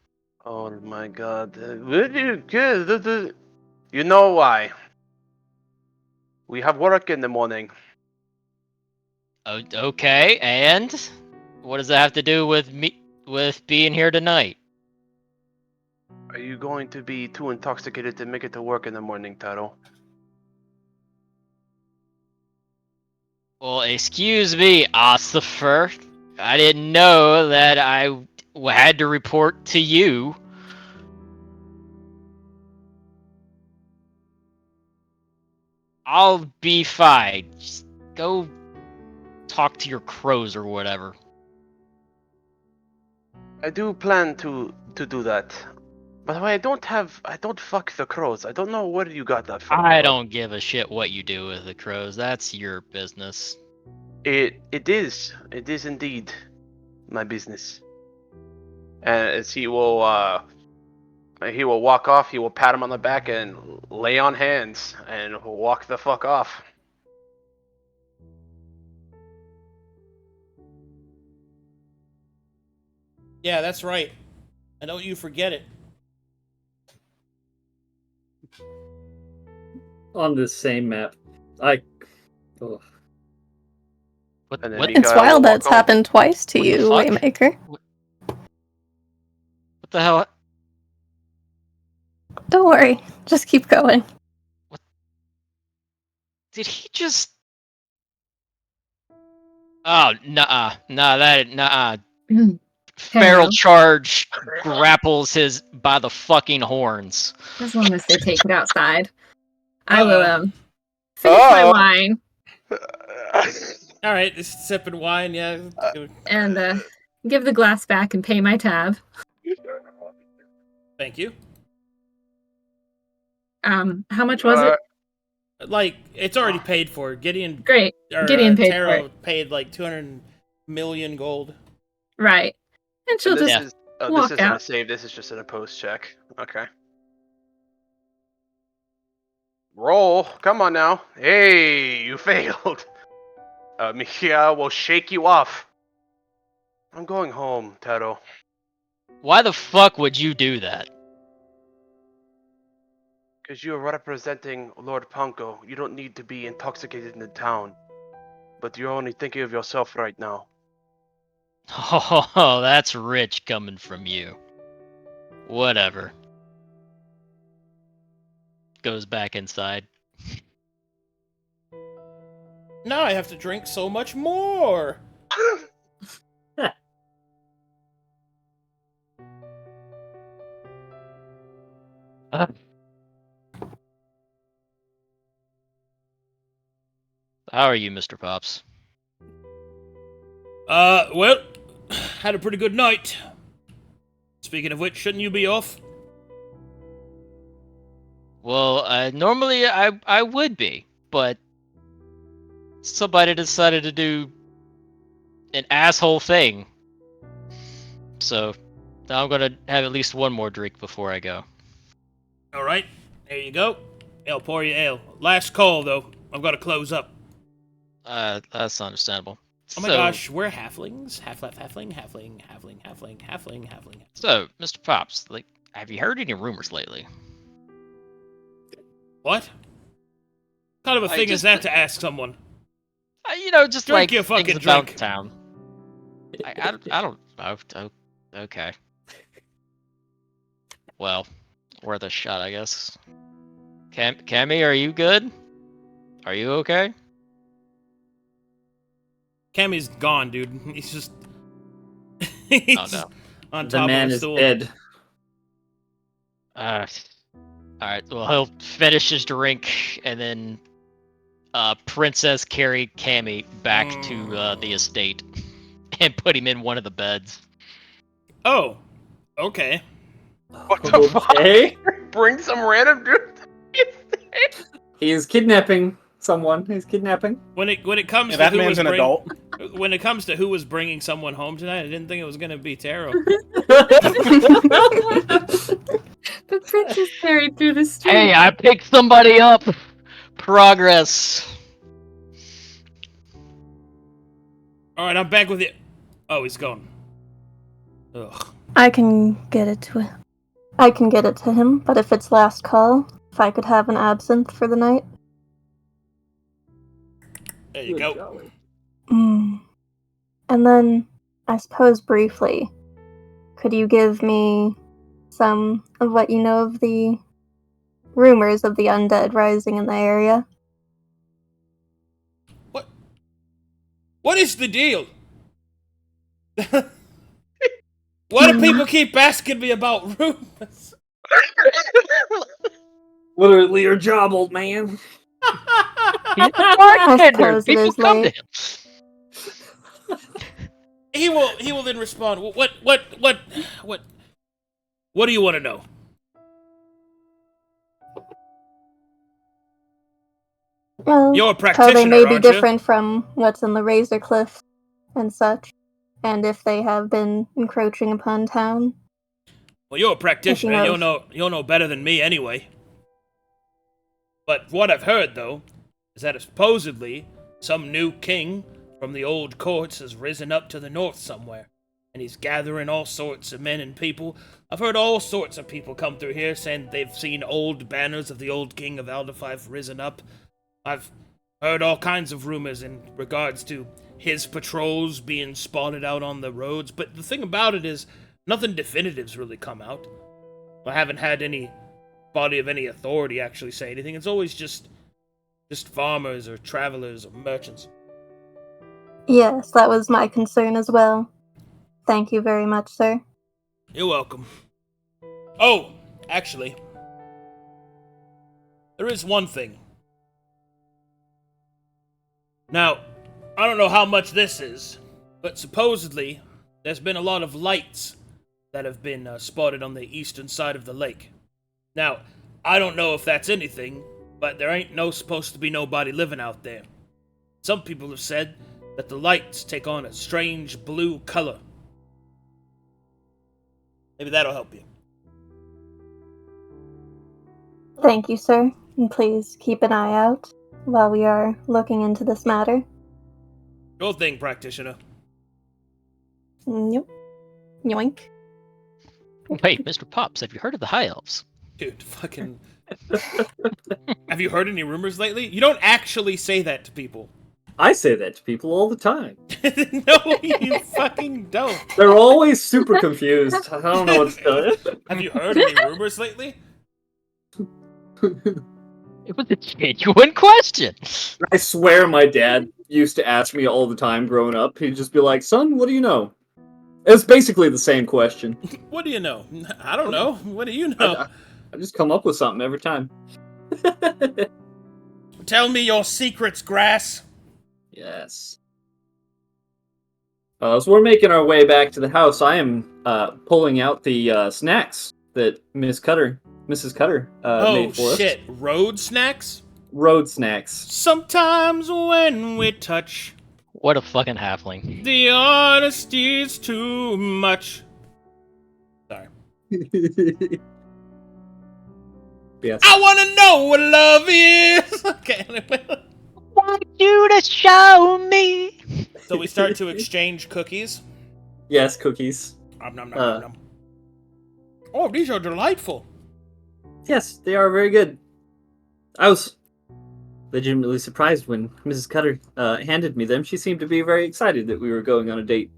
Oh my god. You know why? We have work in the morning. Okay, and what does that have to do with me with being here tonight? Are you going to be too intoxicated to make it to work in the morning, Taro? Well, excuse me, Ossifer. I didn't know that I had to report to you. I'll be fine. Just go talk to your crows or whatever. I do plan to do that. By the way, I don't fuck the crows. I don't know where you got that from. I but don't give a shit what you do with the crows. That's your business. It is indeed my business. And as he will walk off, he will pat him on the back and lay on hands and walk the fuck off. Yeah, that's right. And don't you forget it. On this same map. Oh. What, And then what, Mikael It's wild will that it's walk happened twice to What the you, fuck? Waymaker. what the hell? Don't worry. Just keep going. Did he just... Oh, nuh-uh. Nuh-uh. Feral charge grapples his by the fucking horns. As long as they take it outside. I will finish my Uh-oh. wine All right, just sipping wine, yeah. and give the glass back and pay my tab. Thank you. How much was it? Like, it's already paid for. Gideon Great. or Gideon paid Taro for it. paid like 200 million gold. Right. And she'll this just is walk this isn't a out. save. This is just an opposed check. Okay. Roll. Come on now. Hey, you failed. Mikael will shake you off. I'm going home, Taro. Why the fuck would you do that? Because you are representing Lord Panko. You don't need to be intoxicated in the town. But you're only thinking of yourself right now. Oh, that's rich coming from you. Whatever. Goes back inside. Now I have to drink so much more. How are you, Mr. Pops? Well, had a pretty good night. Speaking of which, shouldn't you be off? Well, normally I would be, but somebody decided to do an asshole thing. So now I'm gonna have at least one more drink before I go. All right, there you go. I'll pour you ale. Last call, though. I've got to close up. That's understandable. Oh my gosh, we're halflings. Halfling. So, Mr. Pops, like, have you heard any rumors lately? What? What kind of a thing is that to ask someone? Just Drink like your fucking things about drink. town. I don't know. Okay. Well, worth a shot, I guess. Cammy, are you good? Are you okay? Cammy's gone, dude. He's just... he's Oh, no. on The top man of a is stool. dead. Alright, well, he'll finish his drink, and then Princess carried Cammy back to the estate and put him in one of the beds. Oh, okay. What the Okay. fuck? Bring some random dude. He is kidnapping someone. He's kidnapping. When it comes to that who man's was an adult. When it comes to who was bringing someone home tonight, I didn't think it was gonna be Taro. The princess carried through the street. Hey, I picked somebody up! Progress! All right, I'm back with you. Oh, he's gone. Ugh. I can get it to I can get it to him, but if it's last call, if I could have an absinthe for the night. There you go. And then, I suppose briefly, could you give me some of what you know of the rumors of the undead rising in the area? What is the deal? Why do people keep asking me about rumors? Literally your job, old man. He's a bartender. suppose it People is come to late. him. He will then respond. What do you want to know? Well, You're a how practitioner, they may be aren't you? different from what's in the Razor Cliff and such, and if they have been encroaching upon town. Well, you're a practitioner. If you You'll know better than me anyway. But what I've heard, though, is that supposedly some new king from the old courts has risen up to the north somewhere, and he's gathering all sorts of men and people. I've heard all sorts of people come through here saying they've seen old banners of the old king of Alderfife risen up. I've heard all kinds of rumors in regards to his patrols being spotted out on the roads, but the thing about it is, nothing definitive's really come out. I haven't had any body of any authority actually say anything. It's always just farmers or travelers or merchants. Yes, that was my concern as well. Thank you very much, sir. You're welcome. Oh, actually, there is one thing. Now, I don't know how much this is, but supposedly there's been a lot of lights that have been spotted on the eastern side of the lake. Now, I don't know if that's anything, but there ain't supposed to be nobody living out there. Some people have said that the lights take on a strange blue color. Maybe that'll help you. Thank you, sir, and please keep an eye out while we are looking into this matter. Sure thing, practitioner. Yep. Yoink. Wait, Mr. Pops, have you heard of the High Elves? Dude, fucking... Have you heard any rumors lately? You don't actually say that to people. I say that to people all the time. No, you fucking don't. They're always super confused. I don't know what to tell you. Have you heard any rumors lately? It was a genuine question. I swear my dad used to ask me all the time growing up. He'd just be like, son, what do you know? It was basically the same question. What do you know? I don't know. What do you know? I just come up with something every time. Tell me your secrets, Grass. Yes. As we're making our way back to the house, I am pulling out the snacks that Mrs. Cutter made for us. Oh shit, road snacks? Road snacks. Sometimes when we touch, What a fucking halfling. the honesty is too much. Sorry. Yes. I wanna know what love is! Okay, anyway. Want you to show me. So we start to exchange cookies. Yes, cookies. Nom, nom, nom, nom, nom. Oh, these are delightful. Yes, they are very good. I was legitimately surprised when Mrs. Cutter handed me them. She seemed to be very excited that we were going on a date.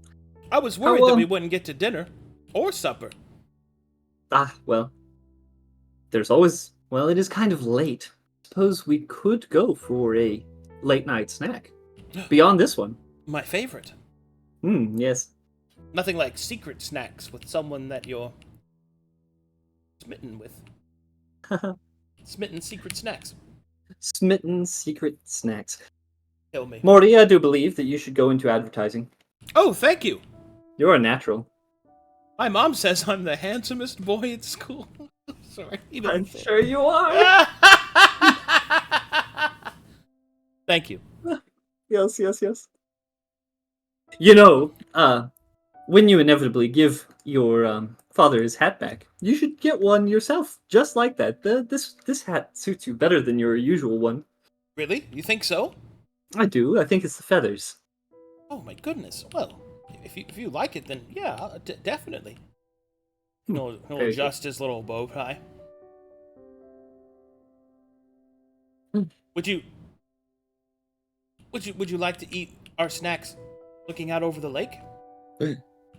I was worried that we wouldn't get to dinner. Or supper. Well. There's always... Well, it is kind of late. Suppose we could go for a late night snack. Beyond this one. My favorite. Yes. Nothing like secret snacks with someone that you're smitten with. Smitten secret snacks. Smitten secret snacks. Kill me. Morty, I do believe that you should go into advertising. Oh, thank you. You're a natural. My mom says I'm the handsomest boy at school. Sorry. I'm sure you are. Thank you. Yes. You know, when you inevitably give your father his hat back, you should get one yourself, just like that. This hat suits you better than your usual one. Really? You think so? I do. I think it's the feathers. Oh my goodness. Well, if you like it, then yeah, definitely. He'll Very adjust his little bow tie. Hmm. Would you like to eat our snacks looking out over the lake?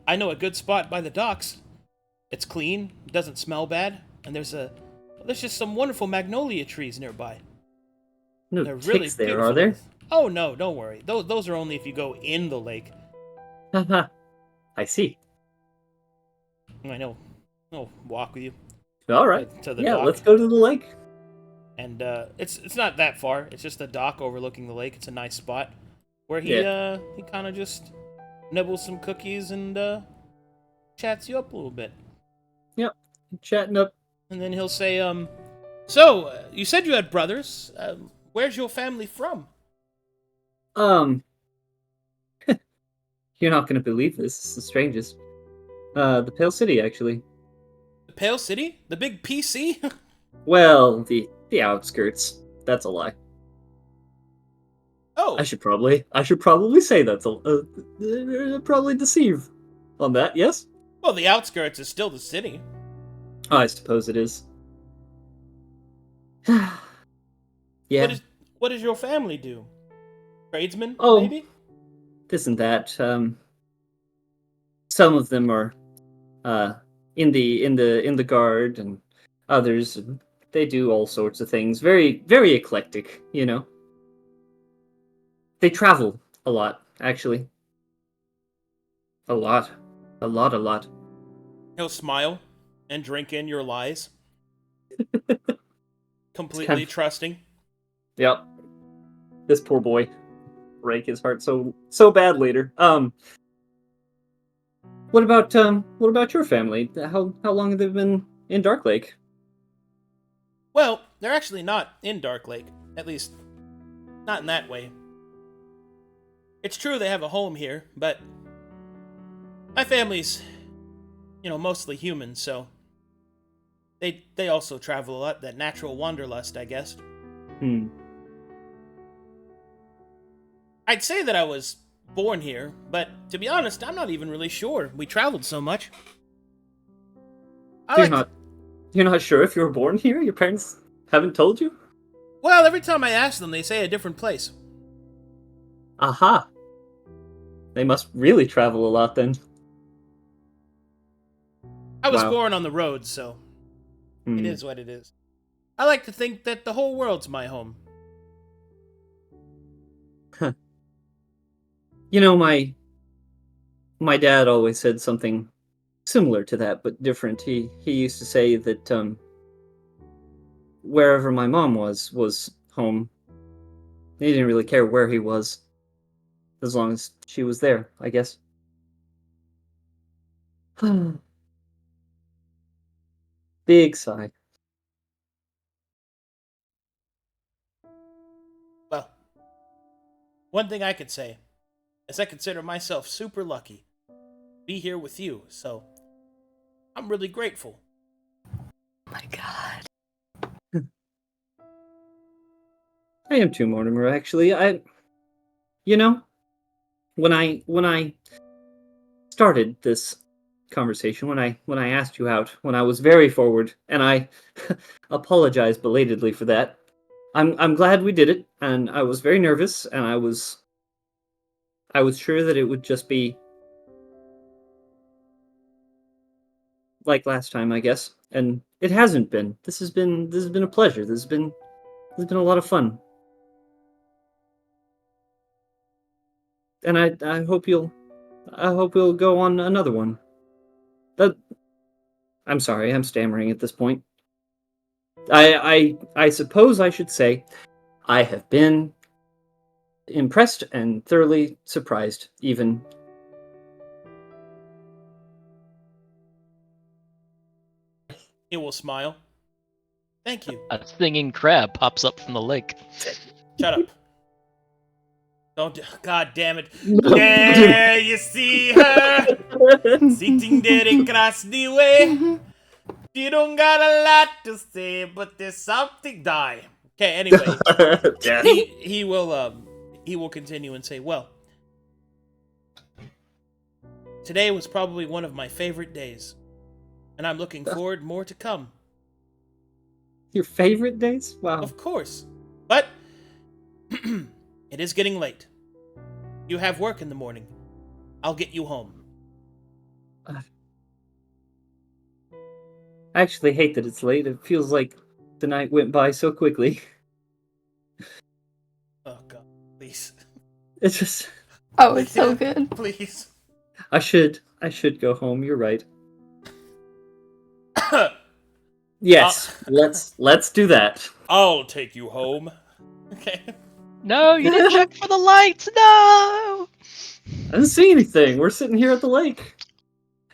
I know a good spot by the docks. It's clean, doesn't smell bad, and there's just some wonderful magnolia trees nearby. No They're really ticks there, beautiful. are there? Oh no, don't worry. Those are only if you go in the lake. Haha. I see. I know. I'll walk with you All right. to the Yeah, dock. let's go to the lake. And it's not that far. It's just a dock overlooking the lake. It's a nice spot where he kind of just nibbles some cookies and chats you up a little bit. Yep. Chatting up. And then he'll say, so you said you had brothers. Where's your family from? You're not gonna believe this. It's the strangest. The Pale City, actually. The Pale City? The big PC? Well, the outskirts. That's a lie. Oh, I should probably say that's probably deceive on that. Yes. well, the outskirts is still the city. I suppose it is. Yeah. What does your family do? Tradesmen, Oh. maybe? This and that. Some of them are in the guard, and others they do all sorts of things. Very, very eclectic, you know. They travel a lot, actually. A lot. He'll smile and drink in your lies. Completely kind of- trusting. Yep. This poor boy. Break his heart so bad later. What about your family? How long have they been in Dark Lake? Well, they're actually not in Dark Lake. At least, not in that way. It's true they have a home here, but my family's, mostly human, so they also travel a lot. That natural wanderlust, I guess. I'd say that I was born here, but to be honest, I'm not even really sure. We traveled so much. You're not sure if you were born here? Your parents haven't told you? Well, every time I ask them, they say a different place. Aha. They must really travel a lot then. I was Wow. born on the road, so it is what it is. I like to think that the whole world's my home. You know, my dad always said something similar to that, but different. He used to say that wherever my mom was home. He didn't really care where he was, as long as she was there, I guess. Big sigh. Well, one thing I could say is I consider myself super lucky to be here with you, so I'm really grateful. Oh my god. I am too, Mortimer, actually. When I started this conversation, when I asked you out, when I was very forward, and I apologize belatedly for that. I'm glad we did it, and I was very nervous, and I was sure that it would just be like last time, I guess. And it hasn't been. This has been a pleasure. This has been a lot of fun. And I hope we'll go on another one. I'm sorry, I'm stammering at this point. I suppose I should say I have been impressed and thoroughly surprised, even. He will smile. Thank you. A singing crab pops up from the lake. Shut up. Don't. God damn it. There you see her sitting there across the way. She don't got a lot to say, but there's something. Die. Okay. Anyway, he will continue and say, well, today was probably one of my favorite days. and I'm looking forward more to come. Your favorite days? Wow. Of course. But it is getting late. You have work in the morning. I'll get you home. I actually hate that it's late. It feels like the night went by so quickly. Oh god, please. It's just... Oh, it's so good. Please. I should go home, you're right. Yes, let's do that. I'll take you home. Okay. No, you didn't check for the lights. No. I didn't see anything. We're sitting here at the lake.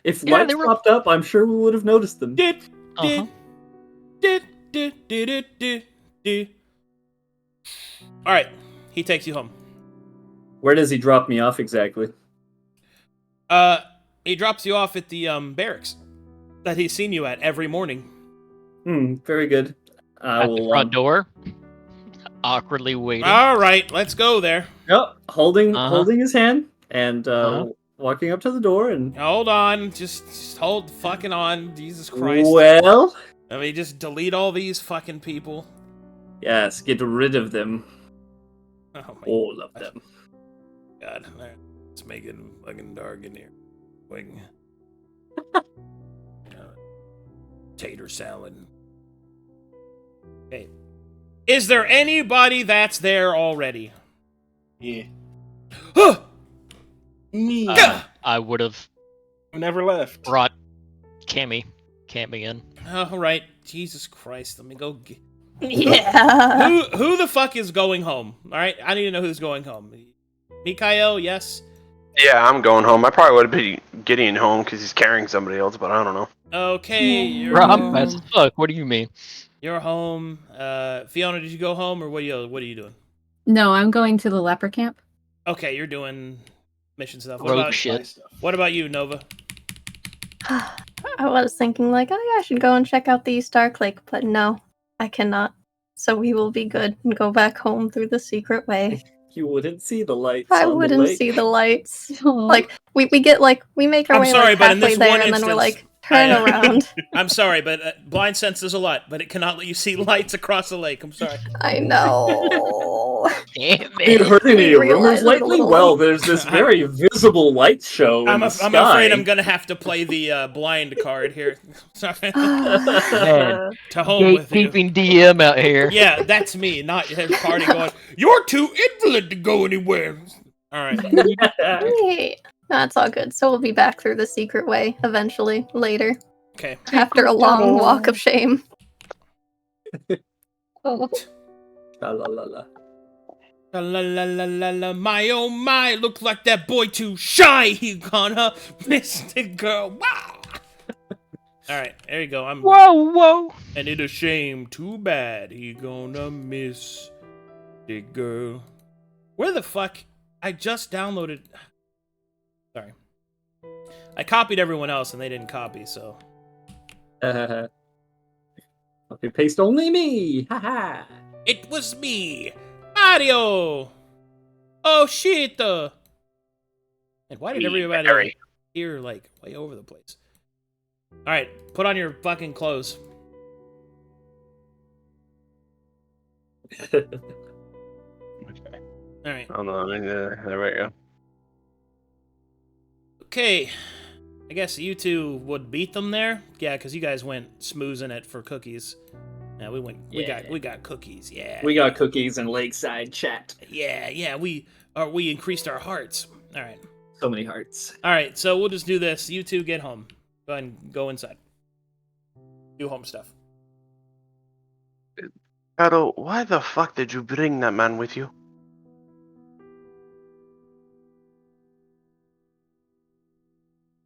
If Yeah, lights they were- popped up, I'm sure we would have noticed them. Did. All right. He takes you home. Where does he drop me off exactly? He drops you off at the barracks that he's seen you at every morning. Very good. I At will, the front door, awkwardly waiting. All right, let's go there. Yep, holding Uh-huh. his hand and walking up to the door and... Hold on, just hold fucking on, Jesus Christ. Well... Let me just delete all these fucking people. Yes, get rid of them. Oh my All of them. god. All right, let's make it fucking dark in here. Wing. Tater salad. Okay. Is there anybody that's there already? Yeah. Huh! Me. I would have Never left. brought Cammy in. All right, Jesus Christ. Let me go. Yeah. Who the fuck is going home? All right, I need to know who's going home. Mikhail, yes. Yeah, I'm going home. I probably would be getting home because he's carrying somebody else, but I don't know. Okay, you're Rob, home. as fuck. What do you mean? You're home. Fiona, did you go home or what are you doing? No, I'm going to the leper camp. Okay, you're doing mission stuff. Rogue shit. What about you, Nova? I was thinking, like, oh, yeah, I should go and check out the East Dark Lake, but no, I cannot. So we will be good and go back home through the secret way. You wouldn't see the lights. I on the wouldn't lake. see the lights. Aw. Like, we get, like, we make our I'm way, sorry, like, but in halfway this there, one and then we're instance, like, turn I- around. I'm sorry, but blind sense does a lot, but it cannot let you see lights across the lake. I'm sorry. I know. Damn Have you it. heard any We realize rumors it's a lately? little Well, late. there's this very visible light show in I'm the afraid sky. I'm gonna have to play the blind card here. Sorry. Man, To home with you. gatekeeping DM out here. Yeah, that's me, not his party going, you're too invalid to go anywhere. Alright. Hey. That's all good. So we'll be back through the secret way eventually, later, Okay. after a long walk of shame. Oh. La la la la. La la la la la la, my oh my, look like that boy too shy, he gonna miss the girl. Wow! Alright, there you go. Whoa. And it a shame, too bad, he gonna miss the girl. Where the fuck? I just downloaded... Sorry. I copied everyone else and they didn't copy, so... Copy paste only me. Haha. It was me, Mario! Oh shit! And why did everybody Barry. hear, like, way over the place? Alright, put on your fucking clothes. Okay. Alright. Hold on. There we go. Okay. I guess you two would beat them there? Yeah, because you guys went smoozing it for cookies. Yeah, we got cookies, yeah. We got cookies and lakeside chat. Yeah, we increased our hearts. Alright. So many hearts. Alright, so we'll just do this. You two get home. Go ahead and go inside. Do home stuff. Shadow, why the fuck did you bring that man with you?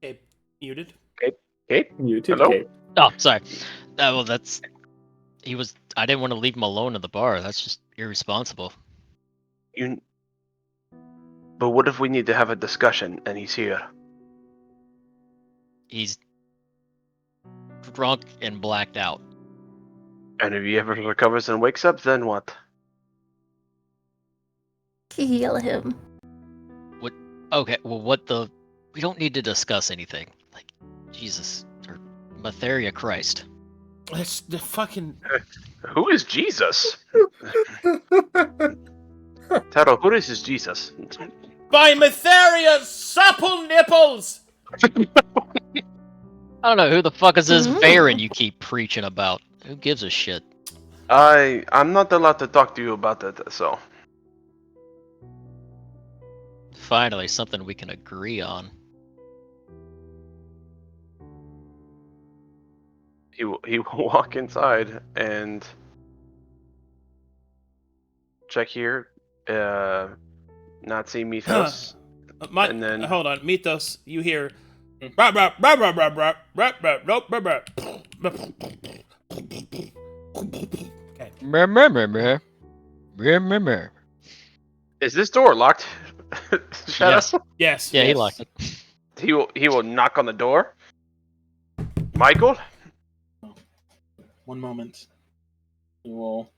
Okay, muted. Kate? You too, Hello? Kate. Oh, sorry. Well, that's... I didn't want to leave him alone at the bar. That's just irresponsible. But what if we need to have a discussion and he's here? He's drunk and blacked out. And if he ever recovers and wakes up, then what? Heal him. Okay, well, what the... We don't need to discuss anything. Like, Jesus. Or Mytheria Christ. That's the fucking... Who is Jesus? Taro, who is Jesus? By Mytheria's supple nipples! I don't know, who the fuck is this Farryn you keep preaching about? Who gives a shit? I'm not allowed to talk to you about that, so. Finally, something we can agree on. He will walk inside and check here. Not see Mythos. And then Hold on, Mythos, you hear... Okay. is this door locked? Shadow? Yes. Yes. Yeah, yes. he locked it. He will knock on the door. Michael? One moment. He will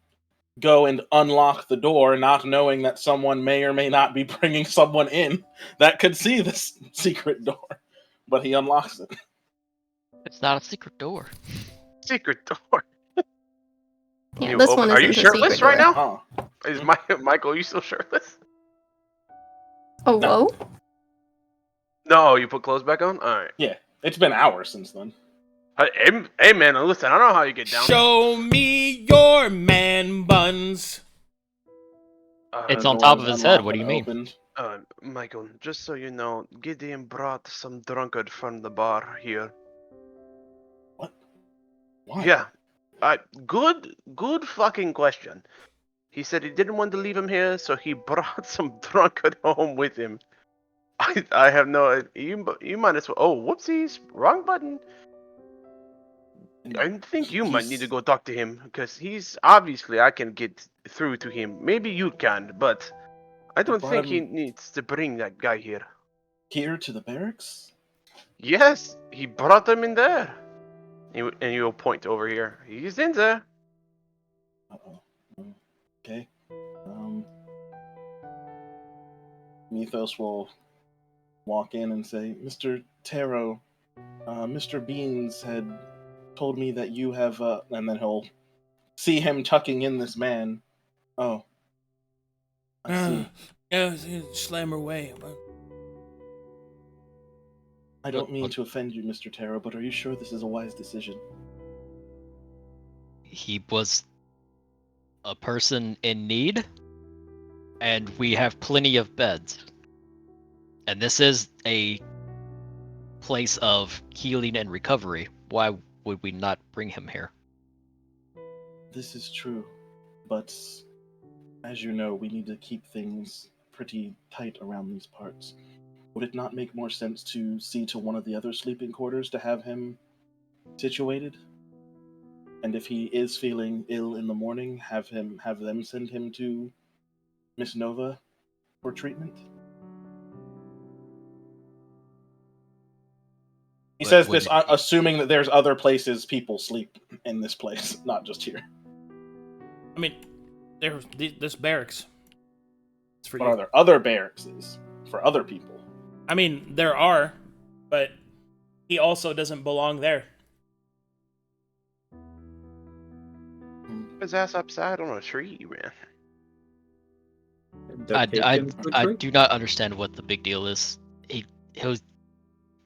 go and unlock the door, not knowing that someone may or may not be bringing someone in that could see this secret door. But he unlocks it. It's not a secret door. Secret door. Yeah, You this open- one Are isn't you a shirtless secret right door. now? Huh. Is Michael, are you still shirtless? Oh, No. whoa. No, you put clothes back on? Alright. Yeah, it's been hours since then. Hey man, listen, I don't know how you get down. Show me your man buns. It's The on door top is of his head, unlocked what do you and mean? opened. Michael, just so you know, Gideon brought some drunkard from the bar here. What? Why? Yeah. Good fucking question. He said he didn't want to leave him here, so he brought some drunkard home with him. I have no... You might as well... Oh, whoopsies. Wrong button. I think you might need to go talk to him, because he's... Obviously, I can get through to him. Maybe you can, but... I don't brought think he him- needs to bring that guy here. Here to the barracks? Yes, he brought him in there. And you'll point over here. He's in there. Uh-oh. Okay. Mythos will walk in and say, Mr. Taro, Mr. Beans had told me that you have, and then he'll see him tucking in this man. Oh. I see. Yeah, slam her away. I don't mean to offend you, Mr. Taro, but are you sure this is a wise decision? He was a person in need, and we have plenty of beds. And this is a place of healing and recovery. Why would we not bring him here? This is true, but as you know, we need to keep things pretty tight around these parts. Would it not make more sense to see to one of the other sleeping quarters to have him situated? And if he is feeling ill in the morning, have them send him to Miss Nova for treatment? He says this assuming that there's other places people sleep in this place, not just here. I mean, there's this barracks. It's for What you. are there other barracks for other people? I mean, there are, but he also doesn't belong there. His ass upside on a tree, man. I do not understand what the big deal is.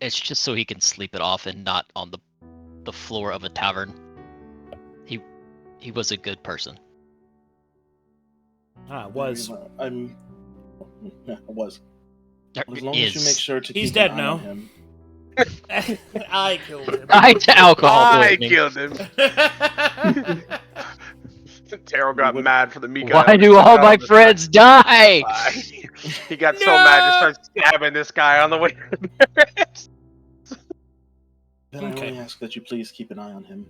It's just so he can sleep it off and not on the floor of a tavern. He was a good person. Was. I was. As long as you Is. make sure to He's keep dead an eye now. on him. I killed him. Alcohol I poisoning. killed him. Taro got mad for the meat guy. Why do all my friends die? He got so mad to start stabbing this guy on the way. Then I only ask that you please keep an eye on him.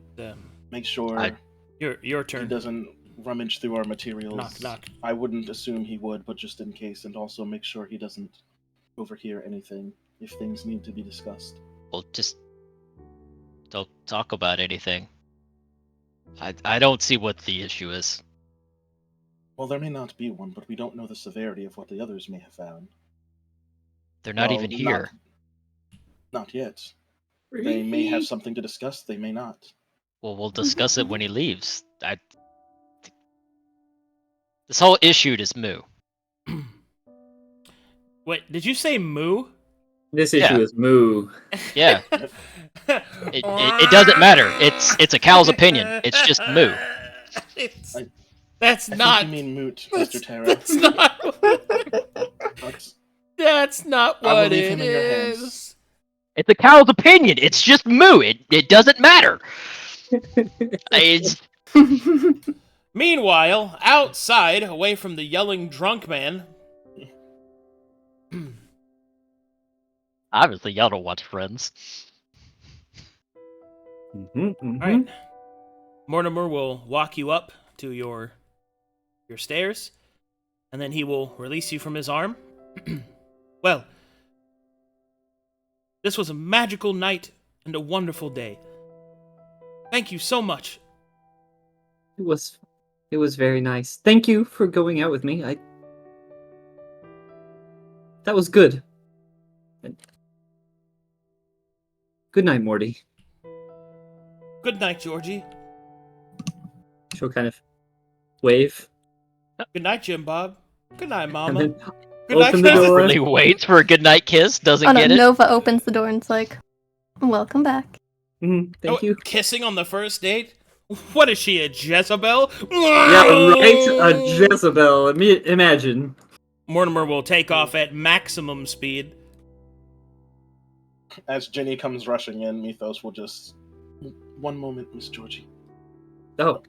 Make sure your he turn. doesn't rummage through our materials. Knock. I wouldn't assume he would, but just in case, and also make sure he doesn't overhear anything if things need to be discussed. Well, just don't talk about anything. I don't see what the issue is. Well, there may not be one, but we don't know the severity of what the others may have found. They're not even here. Not yet. They may have something to discuss, they may not. Well, we'll discuss it when he leaves. This whole issue is moo. Wait, did you say moo? This issue is moo. Yeah. It doesn't matter. It's a cow's opinion. It's just moo. That's I not. think you mean moot, Mr. Taro. That's not. But That's not I will what leave it him in your hands. is. It's a cow's opinion. It's just moo. It doesn't matter. It's Meanwhile, outside, away from the yelling drunk man. obviously y'all don't watch Friends. All right. Mortimer will walk you up to your stairs, and then he will release you from his arm. Well, this was a magical night and a wonderful day. Thank you so much. It was very nice. Thank you for going out with me. That was good. Good night, Morty. Good night, Georgie. She'll kind of wave. Good night, Jim Bob. Good night, And Mama. then Good night, open the Chris. door. Really waits for a goodnight kiss, doesn't get it. Nova opens the door and it's like, welcome back. Thank you. Kissing on the first date? What is she, a Jezebel? Yeah, right? A Jezebel. Imagine. Mortimer will take off at maximum speed. as Jenny comes rushing in, Mythos will just... One moment, Miss Georgie. Oh.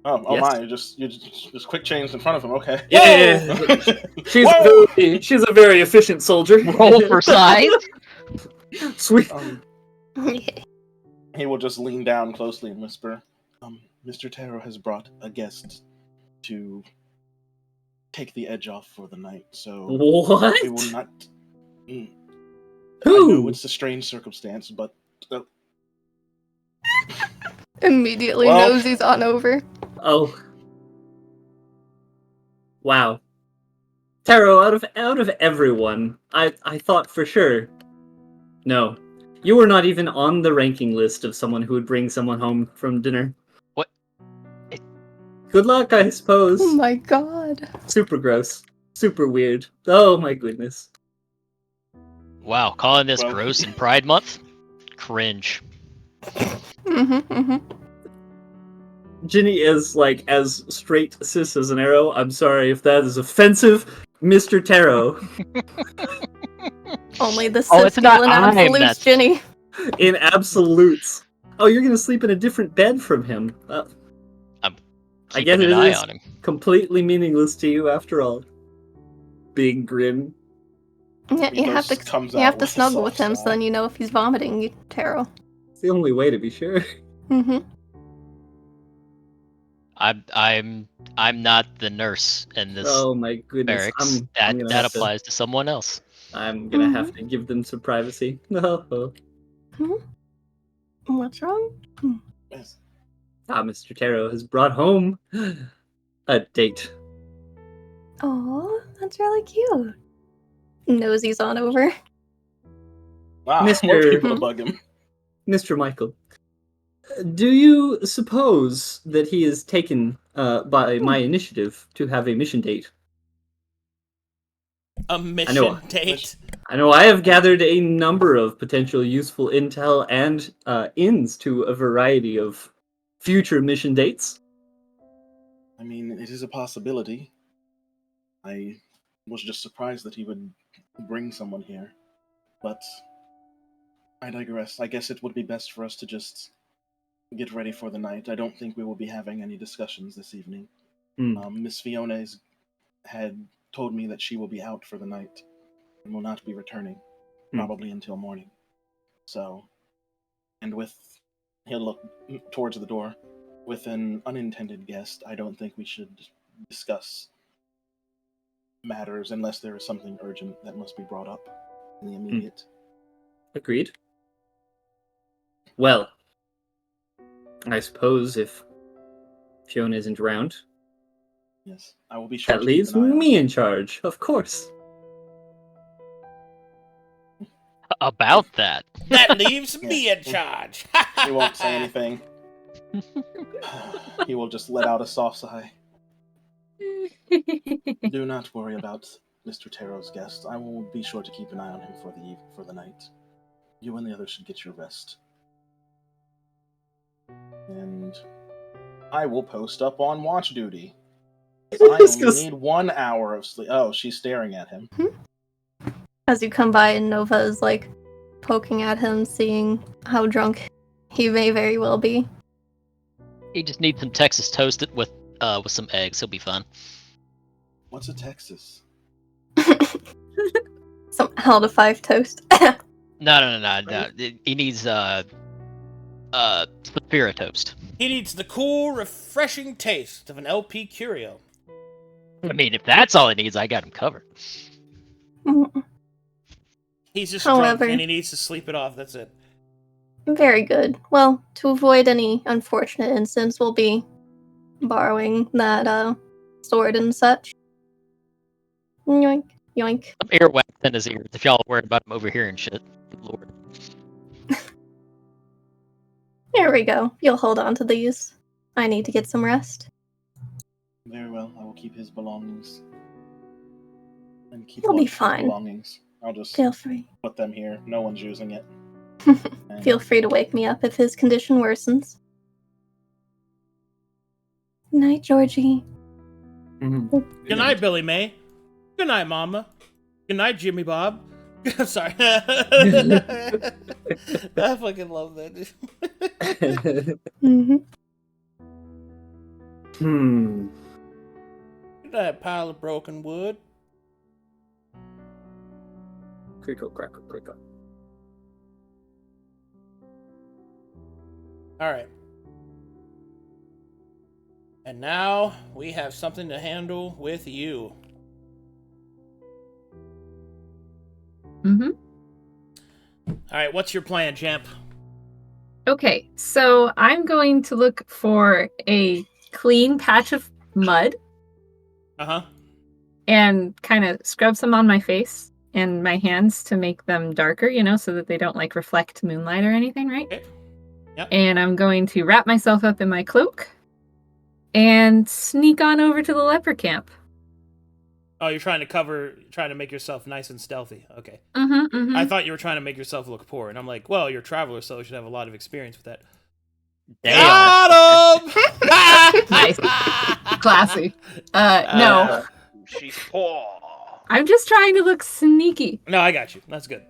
Oh Yes. my! You just quick changed in front of him. Okay. Yeah. She's a very efficient soldier. Roll for size. Sweet. He will just lean down closely and whisper, Mr. Taro has brought a guest to take the edge off for the night, so What? we will not... I Who? know it's a strange circumstance, but... Immediately Well- knows he's on over. Oh. Wow. Taro, out of everyone, I thought for sure. No. You were not even on the ranking list of someone who would bring someone home from dinner. What? Good luck, I suppose. Oh my god. Super gross. Super weird. Oh my goodness. Wow, calling this Well- gross in Pride Month? Cringe. Ginny is like as straight cis as an arrow. I'm sorry if that is offensive, Mr. Taro. Only the Oh, it's cis not people in I'm, absolutes, that's- Ginny. In absolutes. Oh, you're gonna sleep in a different bed from him. I Keeping guess it an eye is on him. completely meaningless to you after all. Big grin. Yeah, you have Mythos comes to out with a snuggle with soft him sigh. so then you know if he's vomiting, you Taro. It's the only way to be sure. I'm not the nurse in this Oh my goodness. barracks. I'm gonna That have to- applies to someone else. I'm gonna have to give them some privacy. No. What's wrong? Yes. Mr. Taro has brought home a date. Oh, that's really cute. Knows he's on over. More Mr. people to bug him. Mr. Michael, do you suppose that he is taken by my initiative to have a mission date? A mission date. I know I have gathered a number of potential useful intel and ins to a variety of future mission dates. I mean, it is a possibility. I was just surprised that he would bring someone here. But I digress. I guess it would be best for us to just get ready for the night. I don't think we will be having any discussions this evening. Miss Fiona had told me that she will be out for the night and will not be returning, probably until morning. So, and he'll look towards the door. With an unintended guest, I don't think we should discuss matters unless there is something urgent that must be brought up in the immediate. Agreed. Well, I suppose if Fiona isn't around, Yes, I will be sure that to keep leaves an eye on me in charge, of course. About that. That leaves me in charge. He won't say anything. He will just let out a soft sigh. Do not worry about Mr. Taro's guest. I will be sure to keep an eye on him for the night. You and the others should get your rest. And I will post up on watch duty. I only need 1 hour of sleep. Oh, she's staring at him. As you come by, and Nova is like poking at him, seeing how drunk he may very well be. He just needs some Texas toast with some eggs. He'll be fine. What's a Texas? Some hell to 5 toast. No. He needs Sapphira toast. He needs the cool, refreshing taste of an LP Curio. I mean, if that's all he needs, I got him covered. He's just However, drunk and he needs to sleep it off. That's it. Very good. Well, to avoid any unfortunate incidents, we'll be borrowing that sword and such. Yoink, yoink. Some earwax in his ears if y'all are worried about him overhearing shit. Good lord. There we go. You'll hold on to these. I need to get some rest. Very well. I will keep his belongings. And keep You'll be watch of his fine. belongings. I'll just Feel free. put them here. No one's using it. And Feel free to wake me up if his condition worsens. Good night, Georgie. Good night, Billy May. Good night, Mama. Good night, Jimmy Bob. Sorry. I fucking love that. Good night, pile of broken wood. Crickle, crackle, crickle. Alright. And now we have something to handle with you. Mm-hmm. Alright, what's your plan, champ? Okay, so I'm going to look for a clean patch of mud Uh-huh. and kind of scrub some on my face and my hands to make them darker, you know, so that they don't like reflect moonlight or anything, right? Okay. Yep. And I'm going to wrap myself up in my cloak and sneak on over to the leper camp. Oh, you're trying to make yourself nice and stealthy. Okay. Mm-hmm, mm-hmm. I thought you were trying to make yourself look poor, and I'm like, well, you're a traveler, so you should have a lot of experience with that. Damn. Got him! Nice. Classy. No. She's poor. I'm just trying to look sneaky. No, I got you. That's good.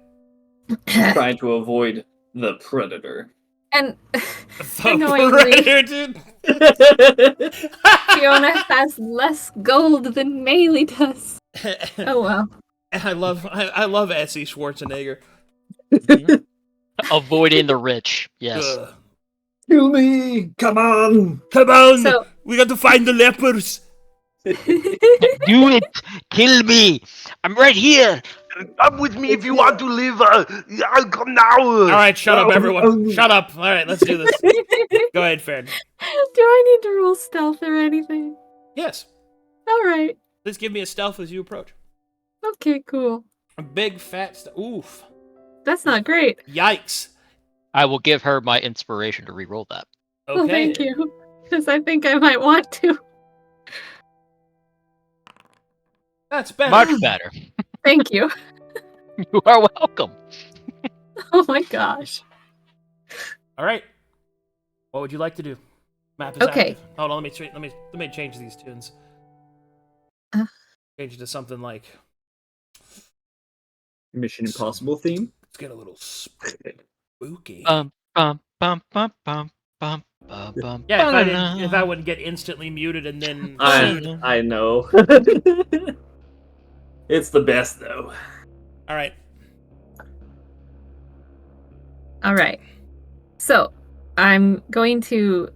Trying to avoid the predator. And The annoyingly, predator, dude. Fiona has less gold than Melee does. Oh well. I love Essy Schwarzenegger. Avoiding the rich. Yes. Ugh. Kill me! Come on! Come on! So- We got to find the lepers! Do it! Kill me! I'm right here! Come with me if you want to live. I'll come now. Alright, shut up, everyone. Shut up. Alright, let's do this. Go ahead, Farryn. Do I need to roll stealth or anything? Yes. Alright. Please give me a stealth as you approach. Okay, cool. A big fat oof. That's not great. Yikes. I will give her my inspiration to re-roll that. Okay. Well, thank you. Because I think I might want to. That's better. Much better. Thank you. You are welcome. Oh my gosh. Alright. What would you like to do? Map is Okay. active. Hold on, let me change these tunes. Change it to something like Mission Impossible theme. let's get a little spooky. Bum bum bum bum bum bum bum bum. Yeah, if I wouldn't get instantly muted and then I know. It's the best though. Alright. Alright. So, I'm going to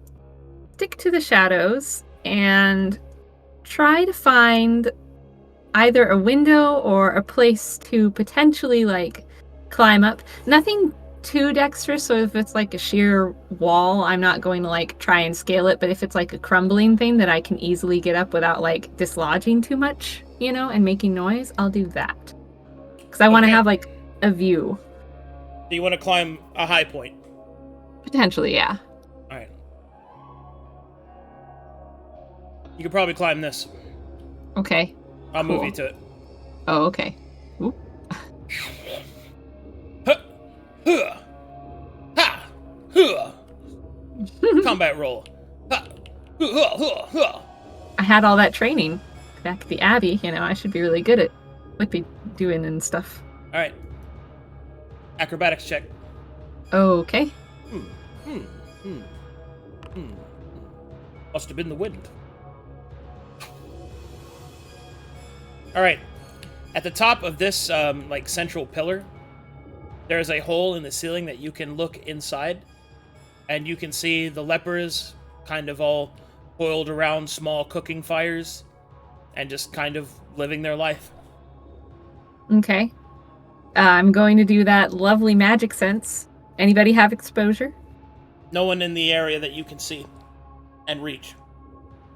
stick to the shadows and try to find either a window or a place to potentially, like, climb up. Nothing too dexterous, so if it's like a sheer wall, I'm not going to, like, try and scale it, but if it's like a crumbling thing that I can easily get up without, like, dislodging too much, you know, and making noise, I'll do that. Because I want to Okay. have, like, a view. Do you want to climb a high point? Potentially, yeah. All right. You could probably climb this. Okay. I'll move Cool. you to it. Oh, okay. Oop. Huh, huh, ha, huh. Combat roll. Ha, huh, huh, huh. I had all that training back at the Abbey. You know, I should be really good at whippy doing and stuff. All right. Acrobatics check. Okay. Must have been the wind. All right. At the top of this, like, central pillar, there's a hole in the ceiling that you can look inside, and you can see the lepers kind of all coiled around small cooking fires and just kind of living their life. Okay. I'm going to do that lovely magic sense. Anybody have exposure? No one in the area that you can see and reach.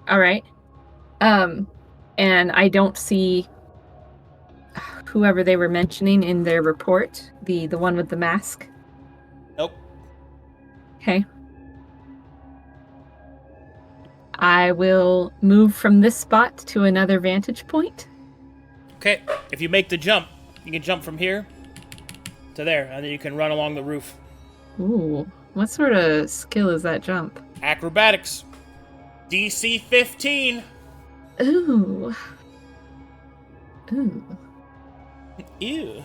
All right. And I don't see whoever they were mentioning in their report, the one with the mask. Nope. Okay. I will move from this spot to another vantage point. Okay, if you make the jump, you can jump from here to there, and then you can run along the roof. Ooh, what sort of skill is that jump? Acrobatics. DC 15. Ooh. Ooh. Ew.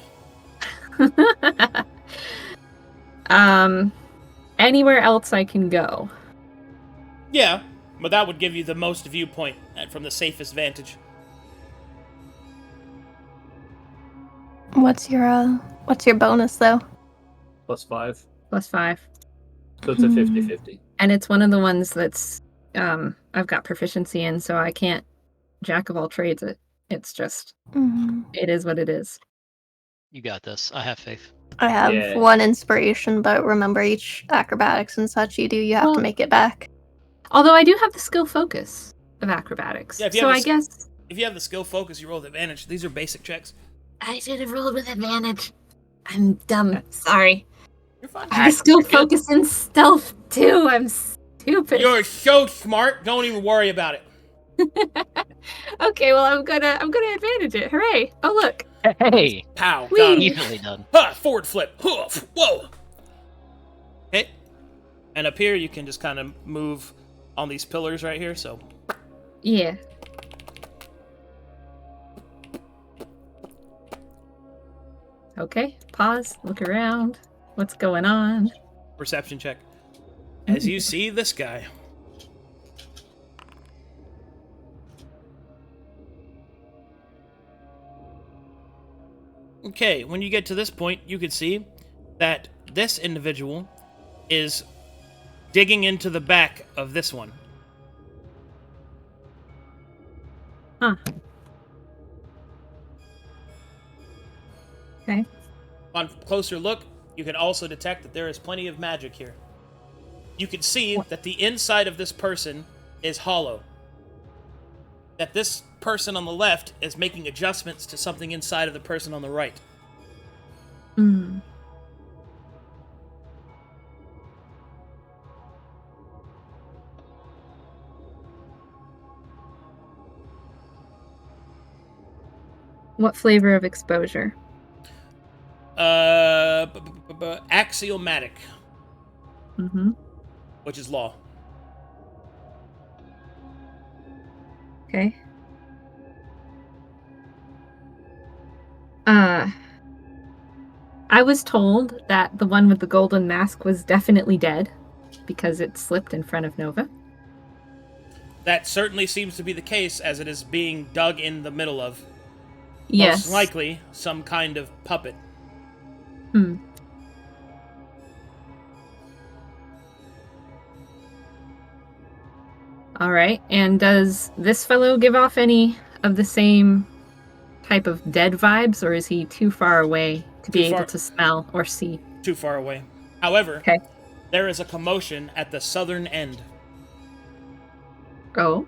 Anywhere else I can go? Yeah, but that would give you the most viewpoint from the safest vantage. What's your bonus though? +5. +5. So it's a 50-50. And it's one of the ones that's I've got proficiency in, so I can't jack of all trades it. It's just it is what it is. You got this. I have faith. I have 1 inspiration, but remember each acrobatics and such you have to make it back. Although I do have the skill focus of acrobatics. Yeah, so I guess if you have the skill focus, you roll with advantage. These are basic checks. I should have rolled with advantage. I'm dumb. Sorry. You're fine. I have skill focus in stealth too. I'm stupid. You're so smart. Don't even worry about it. Okay, well I'm gonna advantage it. Hooray! Oh look. Hey! Pow. Whee! Got him. Easily done. Ha! Forward flip. Hoof. Whoa. Okay. And up here, you can just kind of move on these pillars right here. So. Yeah. Okay. Pause. Look around. What's going on? Perception check. As you see this guy. Okay, when you get to this point, you can see that this individual is digging into the back of this one. Huh. Okay. On closer look, you can also detect that there is plenty of magic here. You can see that the inside of this person is hollow. That this person on the left is making adjustments to something inside of the person on the right. What flavor of exposure? Axiomatic. Which is law. Okay. I was told that the one with the golden mask was definitely dead because it slipped in front of Nova. That certainly seems to be the case, as it is being dug in the middle of. Yes. Most likely some kind of puppet. All right. And does this fellow give off any of the same type of dead vibes, or is he too far away to be able to smell or see? Too far away. However, there is a commotion at the southern end. Oh.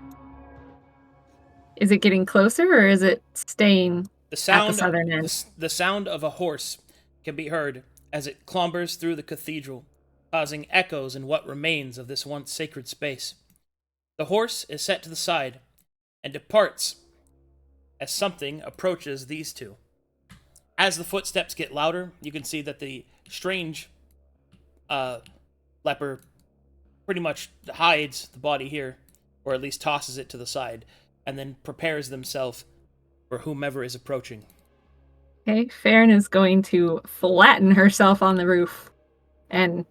Is it getting closer, or is it staying at the southern end? The sound of a horse can be heard as it clambers through the cathedral, causing echoes in what remains of this once sacred space. The horse is set to the side and departs as something approaches these two. As the footsteps get louder, you can see that the strange leper pretty much hides the body here, or at least tosses it to the side, and then prepares themselves for whomever is approaching. Okay, Farryn is going to flatten herself on the roof and,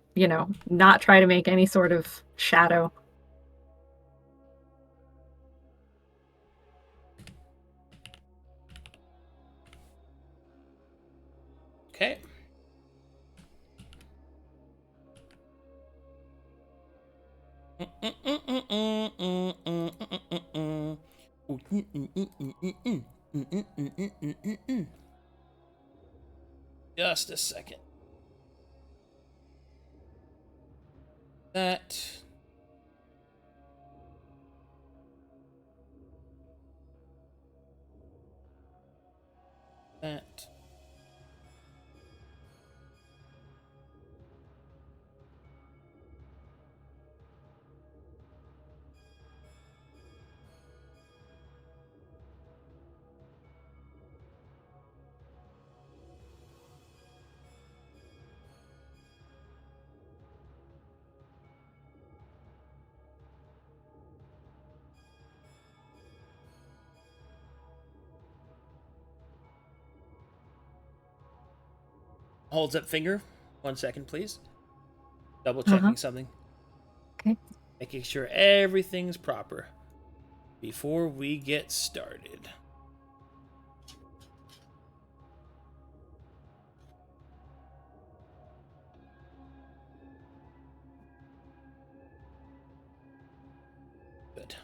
not try to make any sort of shadow. Okay. Just a second. That holds up finger. 1 second, please. Double checking something. Okay. Making sure everything's proper before we get started. Good.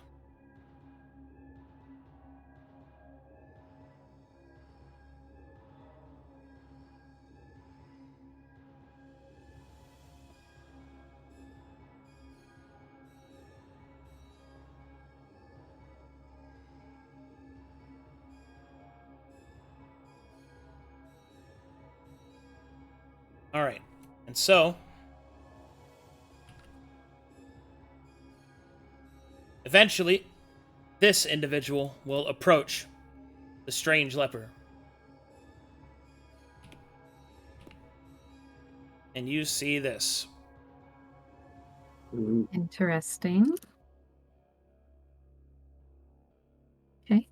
All right. And so, eventually, this individual will approach the strange leper. And you see this. Interesting. Okay.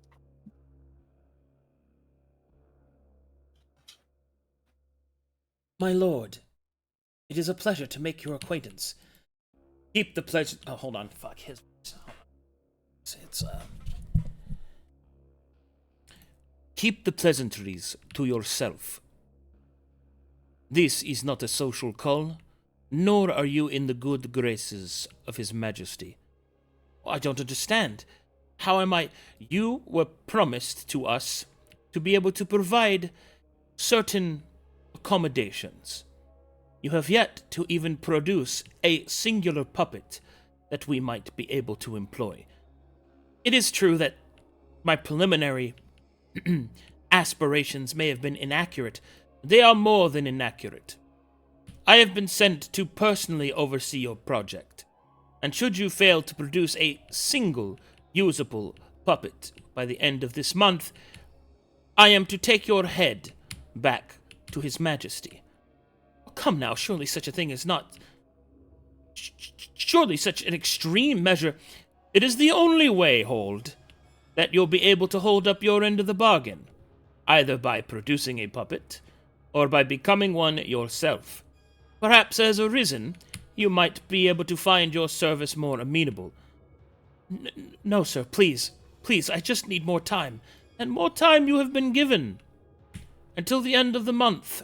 My lord, it is a pleasure to make your acquaintance. Keep the pleasure... Oh, hold on. Fuck. Keep the pleasantries to yourself. This is not a social call, nor are you in the good graces of His Majesty. I don't understand. How am I... You were promised to us to be able to provide certain accommodations. You have yet to even produce a singular puppet that we might be able to employ. It is true that my preliminary aspirations may have been inaccurate. They are more than inaccurate. I have been sent to personally oversee your project, and should you fail to produce a single usable puppet by the end of this month, I am to take your head back to His Majesty. Come now, surely such a thing is not... Surely such an extreme measure... It is the only way, Hold, that you'll be able to hold up your end of the bargain, either by producing a puppet, or by becoming one yourself. Perhaps as a risen, you might be able to find your service more amenable. No, sir, please, I just need more time, and more time you have been given. Until the end of the month.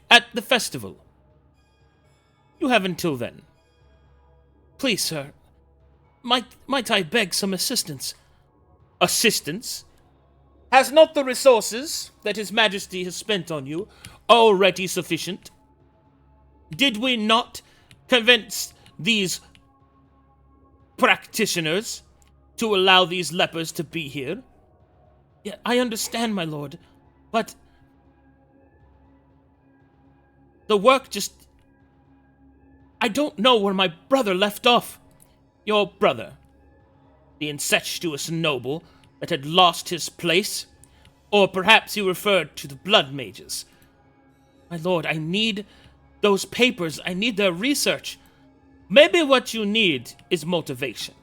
At the festival. You have until then. Please, sir, might I beg some assistance? Assistance? Has not the resources that His Majesty has spent on you already sufficient? Did we not convince these practitioners to allow these lepers to be here? Yeah, I understand, my lord, but The work just... I don't know where my brother left off. Your brother. The incestuous noble that had lost his place. Or perhaps he referred to the blood mages. My lord, I need those papers. I need their research. Maybe what you need is motivation.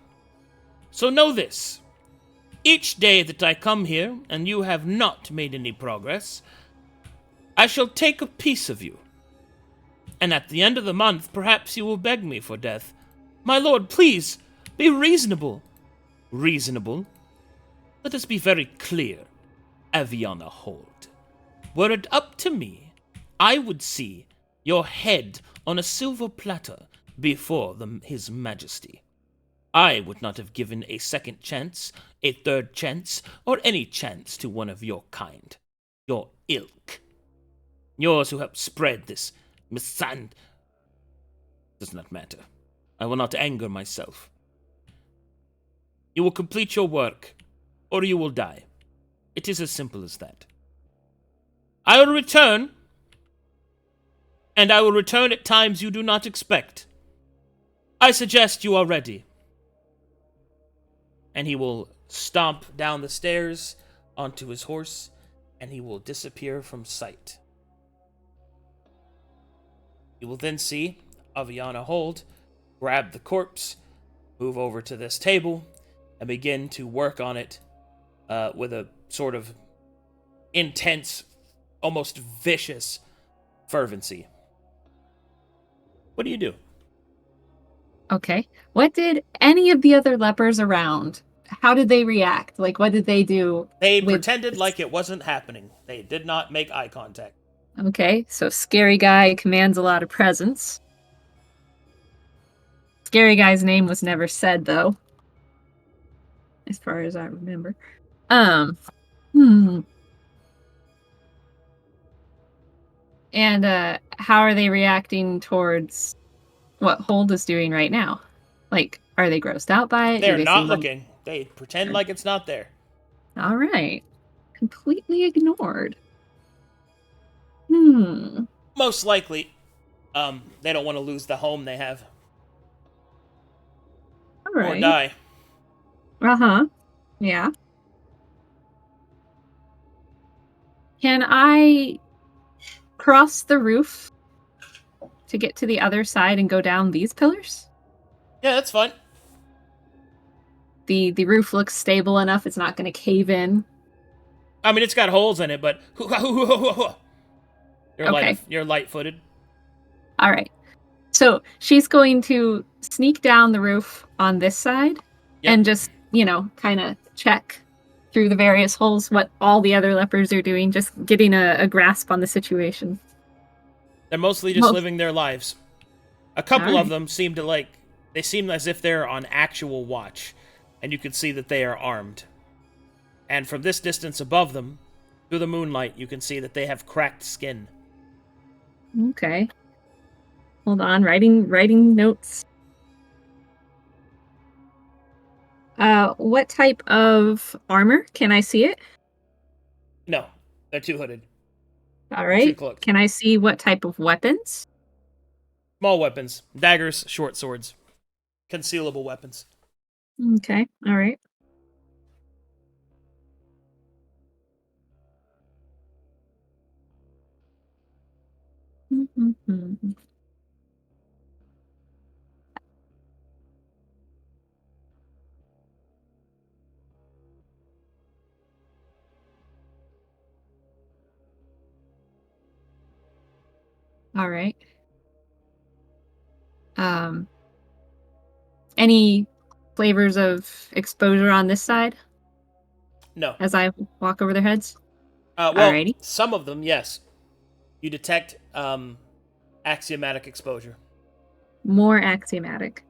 So know this. Each day that I come here, and you have not made any progress, I shall take a piece of you. And at the end of the month, perhaps you will beg me for death. My lord, please, be reasonable. Reasonable? Let us be very clear, Aviana Hold. Were it up to me, I would see your head on a silver platter before His Majesty. I would not have given a second chance, a third chance, or any chance to one of your kind. Your ilk. Yours who have spread this misand... Does not matter. I will not anger myself. You will complete your work, or you will die. It is as simple as that. I will return, and I will return at times you do not expect. I suggest you are ready. And he will stomp down the stairs onto his horse, and he will disappear from sight. You will then see Aviana Hold grab the corpse, move over to this table, and begin to work on it with a sort of intense, almost vicious fervency. What do you do? Okay. What did any of the other lepers around, how did they react? Like, what did they do? They pretended like it wasn't happening. They did not make eye contact. Okay, so Scary Guy commands a lot of presence. Scary Guy's name was never said, though. As far as I remember. And, how are they reacting towards what Hold is doing right now? Like, are they grossed out by it? They're not looking. They pretend like it's not there. All right. Completely ignored. Most likely, they don't want to lose the home they have. All right. Or die. Uh-huh. Yeah. Can I cross the roof to get to the other side and go down these pillars? Yeah, that's fine. The roof looks stable enough, it's not going to cave in. I mean, it's got holes in it, but you're light-footed. All right. So she's going to sneak down the roof on this side and just, kind of check through the various holes what all the other lepers are doing, just getting a grasp on the situation. They're mostly just living their lives. A couple of them seem as if they're on actual watch, and you can see that they are armed. And from this distance above them, through the moonlight, you can see that they have cracked skin. Okay. Hold on, writing notes. What type of armor? Can I see it? No, they're two-hooded. All right. Two-cloaked. Can I see what type of weapons? Small weapons. Daggers, short swords. Concealable weapons. Okay, all right. All right. Any flavors of exposure on this side? No. As I walk over their heads? Alrighty. Some of them, yes. You detect axiomatic exposure. More axiomatic.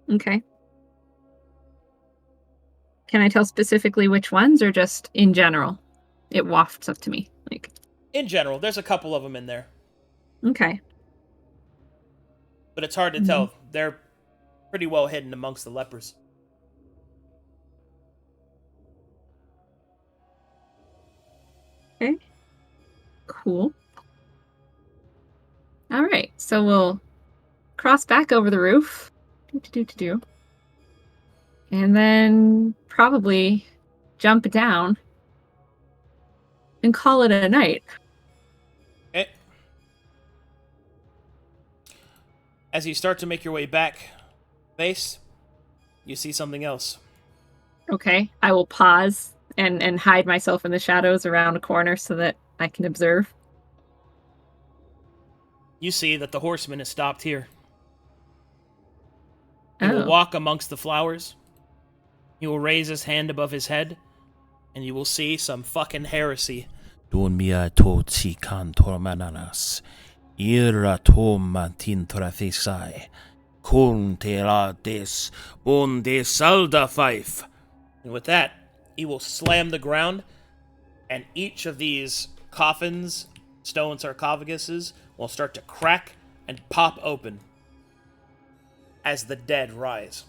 Okay. Can I tell specifically which ones, or just in general? It wafts up to me. In general, there's a couple of them in there. Okay. But it's hard to tell. They're pretty well hidden amongst the lepers. Okay. Cool. All right, so we'll cross back over the roof. Do. And then probably jump down and call it a night. Okay. As you start to make your way back, base, you see something else. Okay, I will pause and hide myself in the shadows around a corner so that I can observe. You see that the horseman is stopped here. He Oh. will walk amongst the flowers. He will raise his hand above his head, and you will see some fucking heresy. Don mia totsi cantor mananas. Ira tom mantin torafisai. Con te la des on de salda fife. And with that, he will slam the ground, and each of these coffins, stone sarcophaguses, will start to crack and pop open as the dead rise.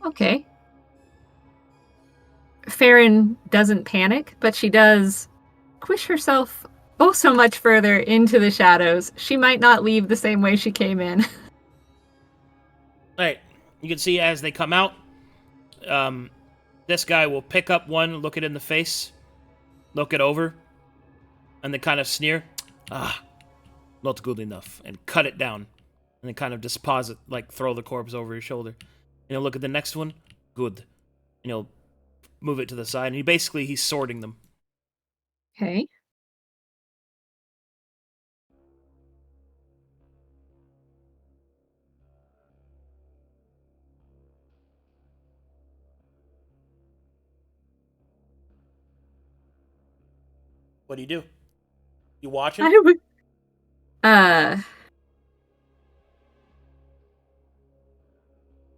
Okay. Farryn doesn't panic, but she does push herself so much further into the shadows. She might not leave the same way she came in. Right. You can see as they come out, this guy will pick up one, look it in the face, look it over, and then kind of sneer, not good enough, and cut it down, and then kind of deposit, like throw the corpse over his shoulder. And he'll look at the next one, good, and he'll move it to the side, and he's sorting them. Okay. What do? You watching? I would.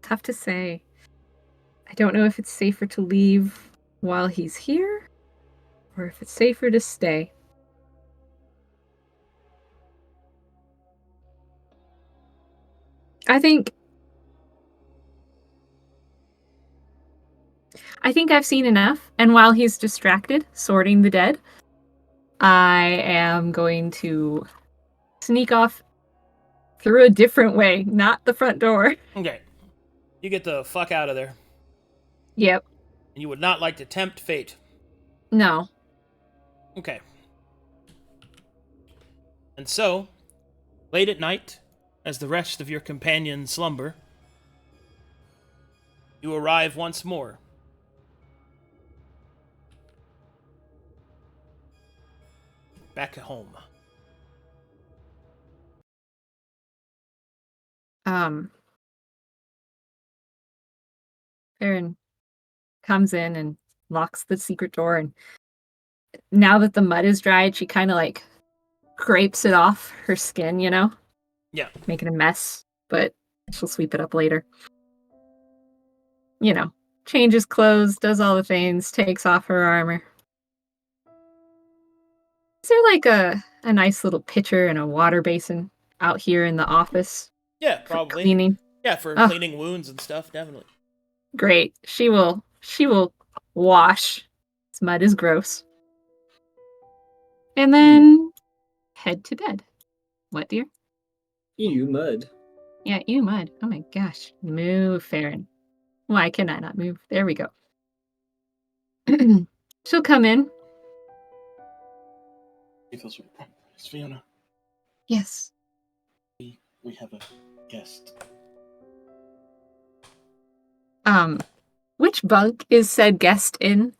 Tough to say. I don't know if it's safer to leave while he's here, or if it's safer to stay. I think I've seen enough, and while he's distracted sorting the dead, I am going to sneak off through a different way, not the front door. Okay. You get the fuck out of there. Yep. And you would not like to tempt fate. No. Okay. And so, late at night, as the rest of your companions slumber, you arrive once more. Back at home. Farryn comes in and locks the secret door, and now that the mud is dried, she kind of like scrapes it off her skin, Yeah. Making a mess, but she'll sweep it up later. Changes clothes, does all the things, takes off her armor. Is there like a nice little pitcher and a water basin out here in the office? Yeah, probably. Cleaning. Yeah, for cleaning wounds and stuff, definitely. Great. She will wash. This mud is gross. And then head to bed. What, dear? Ew, mud. Yeah, ew, mud. Oh my gosh. Move, Farryn. Why can I not move? There we go. She'll come in. It's Fiona. Yes. We have a guest. Which bunk is said guest in?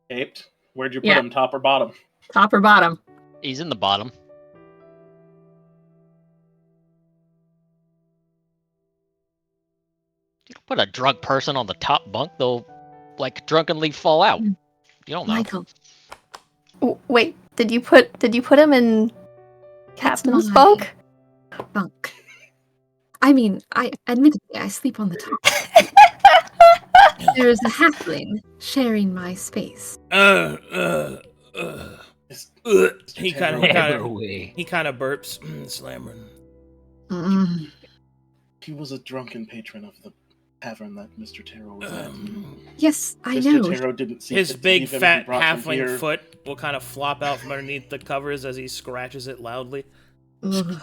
Aped. Where'd you put him, top or bottom? Top or bottom? He's in the bottom. You don't put a drunk person on the top bunk, they'll like drunkenly fall out. You don't know. Michael. Wait, did you put him in Captain's my bunk? Bunk. I mean, admittedly I sleep on the top. There is a halfling sharing my space. He kind of burps, slamming. He was a drunken patron of the tavern that Mr. Taro was at. Yes, I Mr. know. Taro didn't see His fit to big leave him. He fat brought him halfling here. foot will kind of flop out from underneath the covers as he scratches it loudly. Ugh.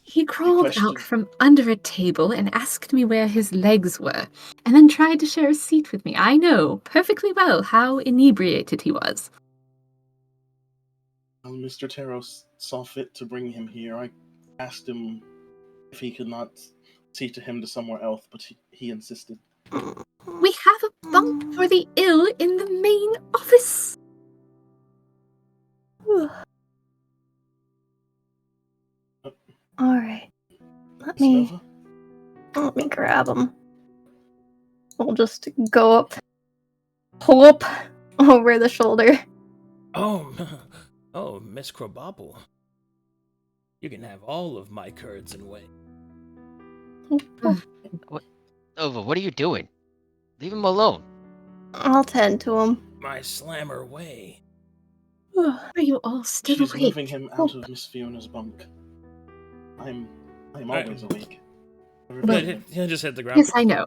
He crawled question- out from under a table and asked me where his legs were, and then tried to share a seat with me. I know perfectly well how inebriated he was. Well, Mr. Taro saw fit to bring him here. I asked him if he could not see to him to somewhere else, but he insisted. We have a bunk for the ill in the main office. Alright. Let Nova? me grab him. We'll just go up, pull up over the shoulder. Oh, Miss Crobopple. You can have all of my curds and whey. Nova, what are you doing? Leave him alone. I'll tend to him. My slammer whey. Are you all still She's awake? moving him out of Miss Fiona's bunk. I'm always awake. But he'll just hit the ground. Yes, I know.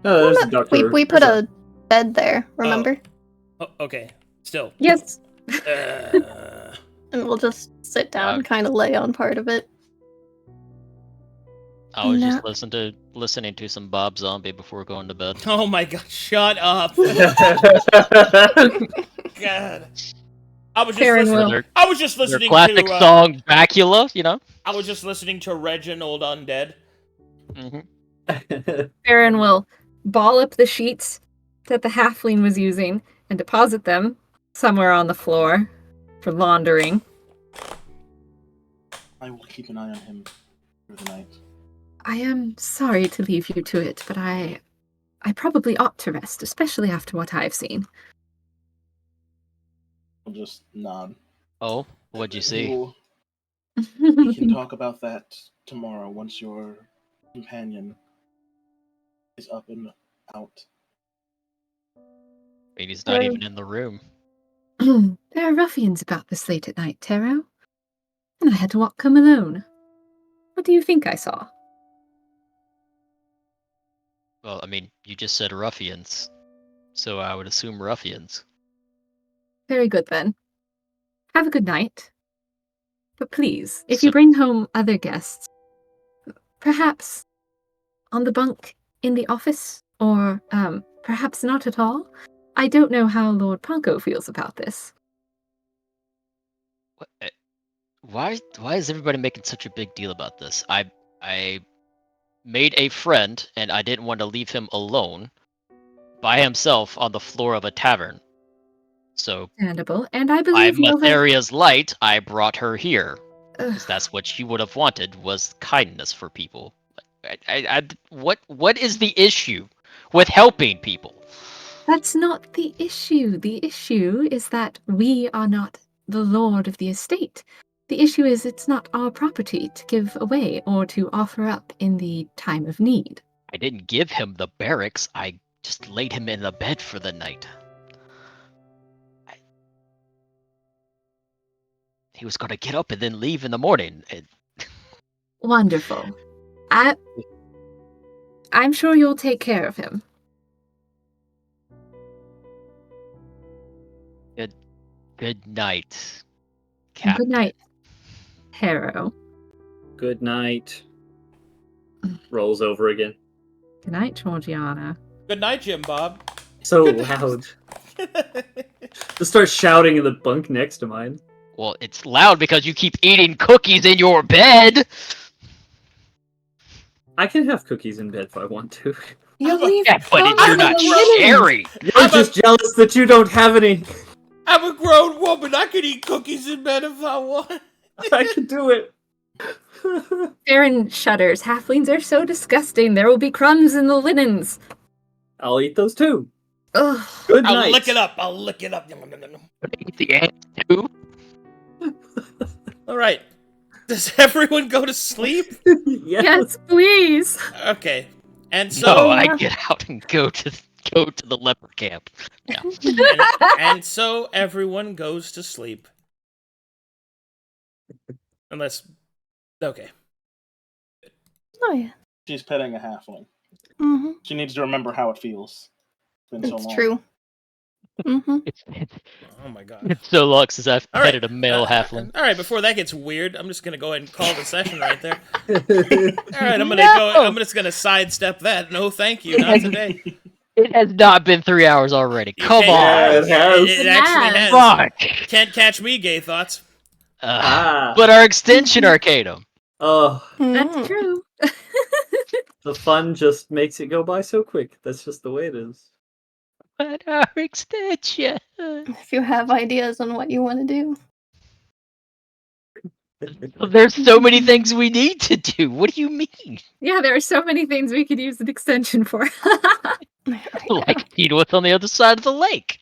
Oh, there's the doctor. We put a bed there, remember? Oh, okay. Still. Yes. And we'll just sit down, kind of lay on part of it. I was No. just listening to some Bob Zombie before going to bed. Oh my god, shut up. God. I was just Their listening classic to song Bacula, you know? I was just listening to Reginald Undead. Farryn will ball up the sheets that the halfling was using and deposit them somewhere on the floor for laundering. I will keep an eye on him through the night. I am sorry to leave you to it, but I probably ought to rest, especially after what I've seen. I'll just nod. Oh, what'd you see? We can talk about that tomorrow once your companion is up and out. I mean, he's not even in the room. There are ruffians about this late at night, Taro. And I had to walk home alone. What do you think I saw? Well, I mean, you just said ruffians, so I would assume ruffians. Very good, then. Have a good night. But please, if you bring home other guests, perhaps on the bunk in the office, or perhaps not at all. I don't know how Lord Ponko feels about this. Why is everybody making such a big deal about this? I made a friend, and I didn't want to leave him alone by himself on the floor of a tavern. So, Understandable, and I believe I'm Mytheria's light. I brought her here because that's what she would have wanted, was kindness for people. What is the issue with helping people? That's not the issue. The issue is that we are not the lord of the estate. The issue is it's not our property to give away or to offer up in the time of need. I didn't give him the barracks. I just laid him in the bed for the night. He was going to get up and then leave in the morning. Wonderful. I'm sure you'll take care of him. Good night, Captain. Good night, Harrow. Good night. Rolls over again. Good night, Georgiana. Good night, Jim Bob. So loud. Just start shouting in the bunk next to mine. Well, it's loud because you keep eating cookies in your bed. I can have cookies in bed if I want to. You leave Yeah, but you're not sharing. You're just jealous that you don't have any. I'm a grown woman. I can eat cookies in bed if I want. I can do it. Farryn shudders. Halflings are so disgusting. There will be crumbs in the linens. I'll eat those too. Ugh. Good I'll night. lick it up. I'll lick it up. Eat the ants too. All right. Does everyone go to sleep? Yes, please. Okay. And so No, I get out and go to the leper camp. Yeah. and so everyone goes to sleep. Unless okay. Oh yeah. She's petting a halfling. Mm-hmm. She needs to remember how it feels. It's been so It's long. true. Mm-hmm. Oh my god. It's so long since I've All right. petted a male halfling. All right, before that gets weird, I'm just gonna go ahead and call the session right there. Oh, All right, I'm just gonna sidestep that. No, thank you, not today. It has not been 3 hours already. Come Yeah, on. it has. It actually has. Fuck. Can't catch me, gay thoughts. But our extension Arcadum. Oh, That's true. the fun just makes it go by so quick. That's just the way it is. But our extension. If you have ideas on what you want to do. There's so many things we need to do. What do you mean? Yeah, there are so many things we could use an extension for. Like, you know what's on the other side of the lake?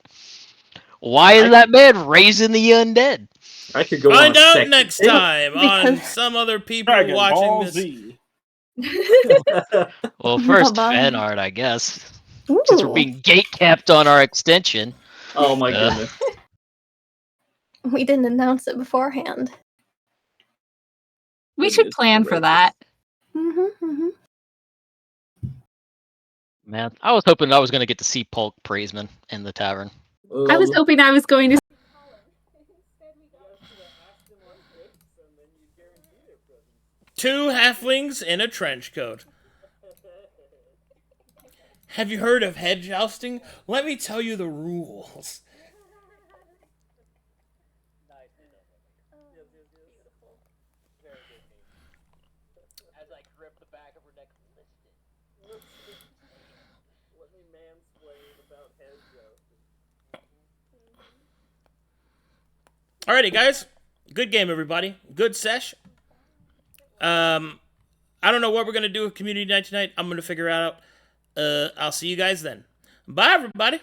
Why is that man raising the undead? I could go Find on a out second. next time on Because- some other people Dragon watching Ball this. Z. Well, first Bye-bye. fan art, I guess. Since we're Ooh, being gatekept on our extension. Oh my goodness. we didn't announce it beforehand. We should plan for that. Mm-hmm, mm-hmm. Man, I was hoping I was going to get to see Polk Praisman in the tavern. I was hoping I was going to. 2 halflings in a trench coat. Have you heard of head jousting? Let me tell you the rules. Alrighty, guys. Good game, everybody. Good sesh. I don't know what we're gonna do with community night tonight. I'm gonna figure it out. I'll see you guys then. Bye, everybody.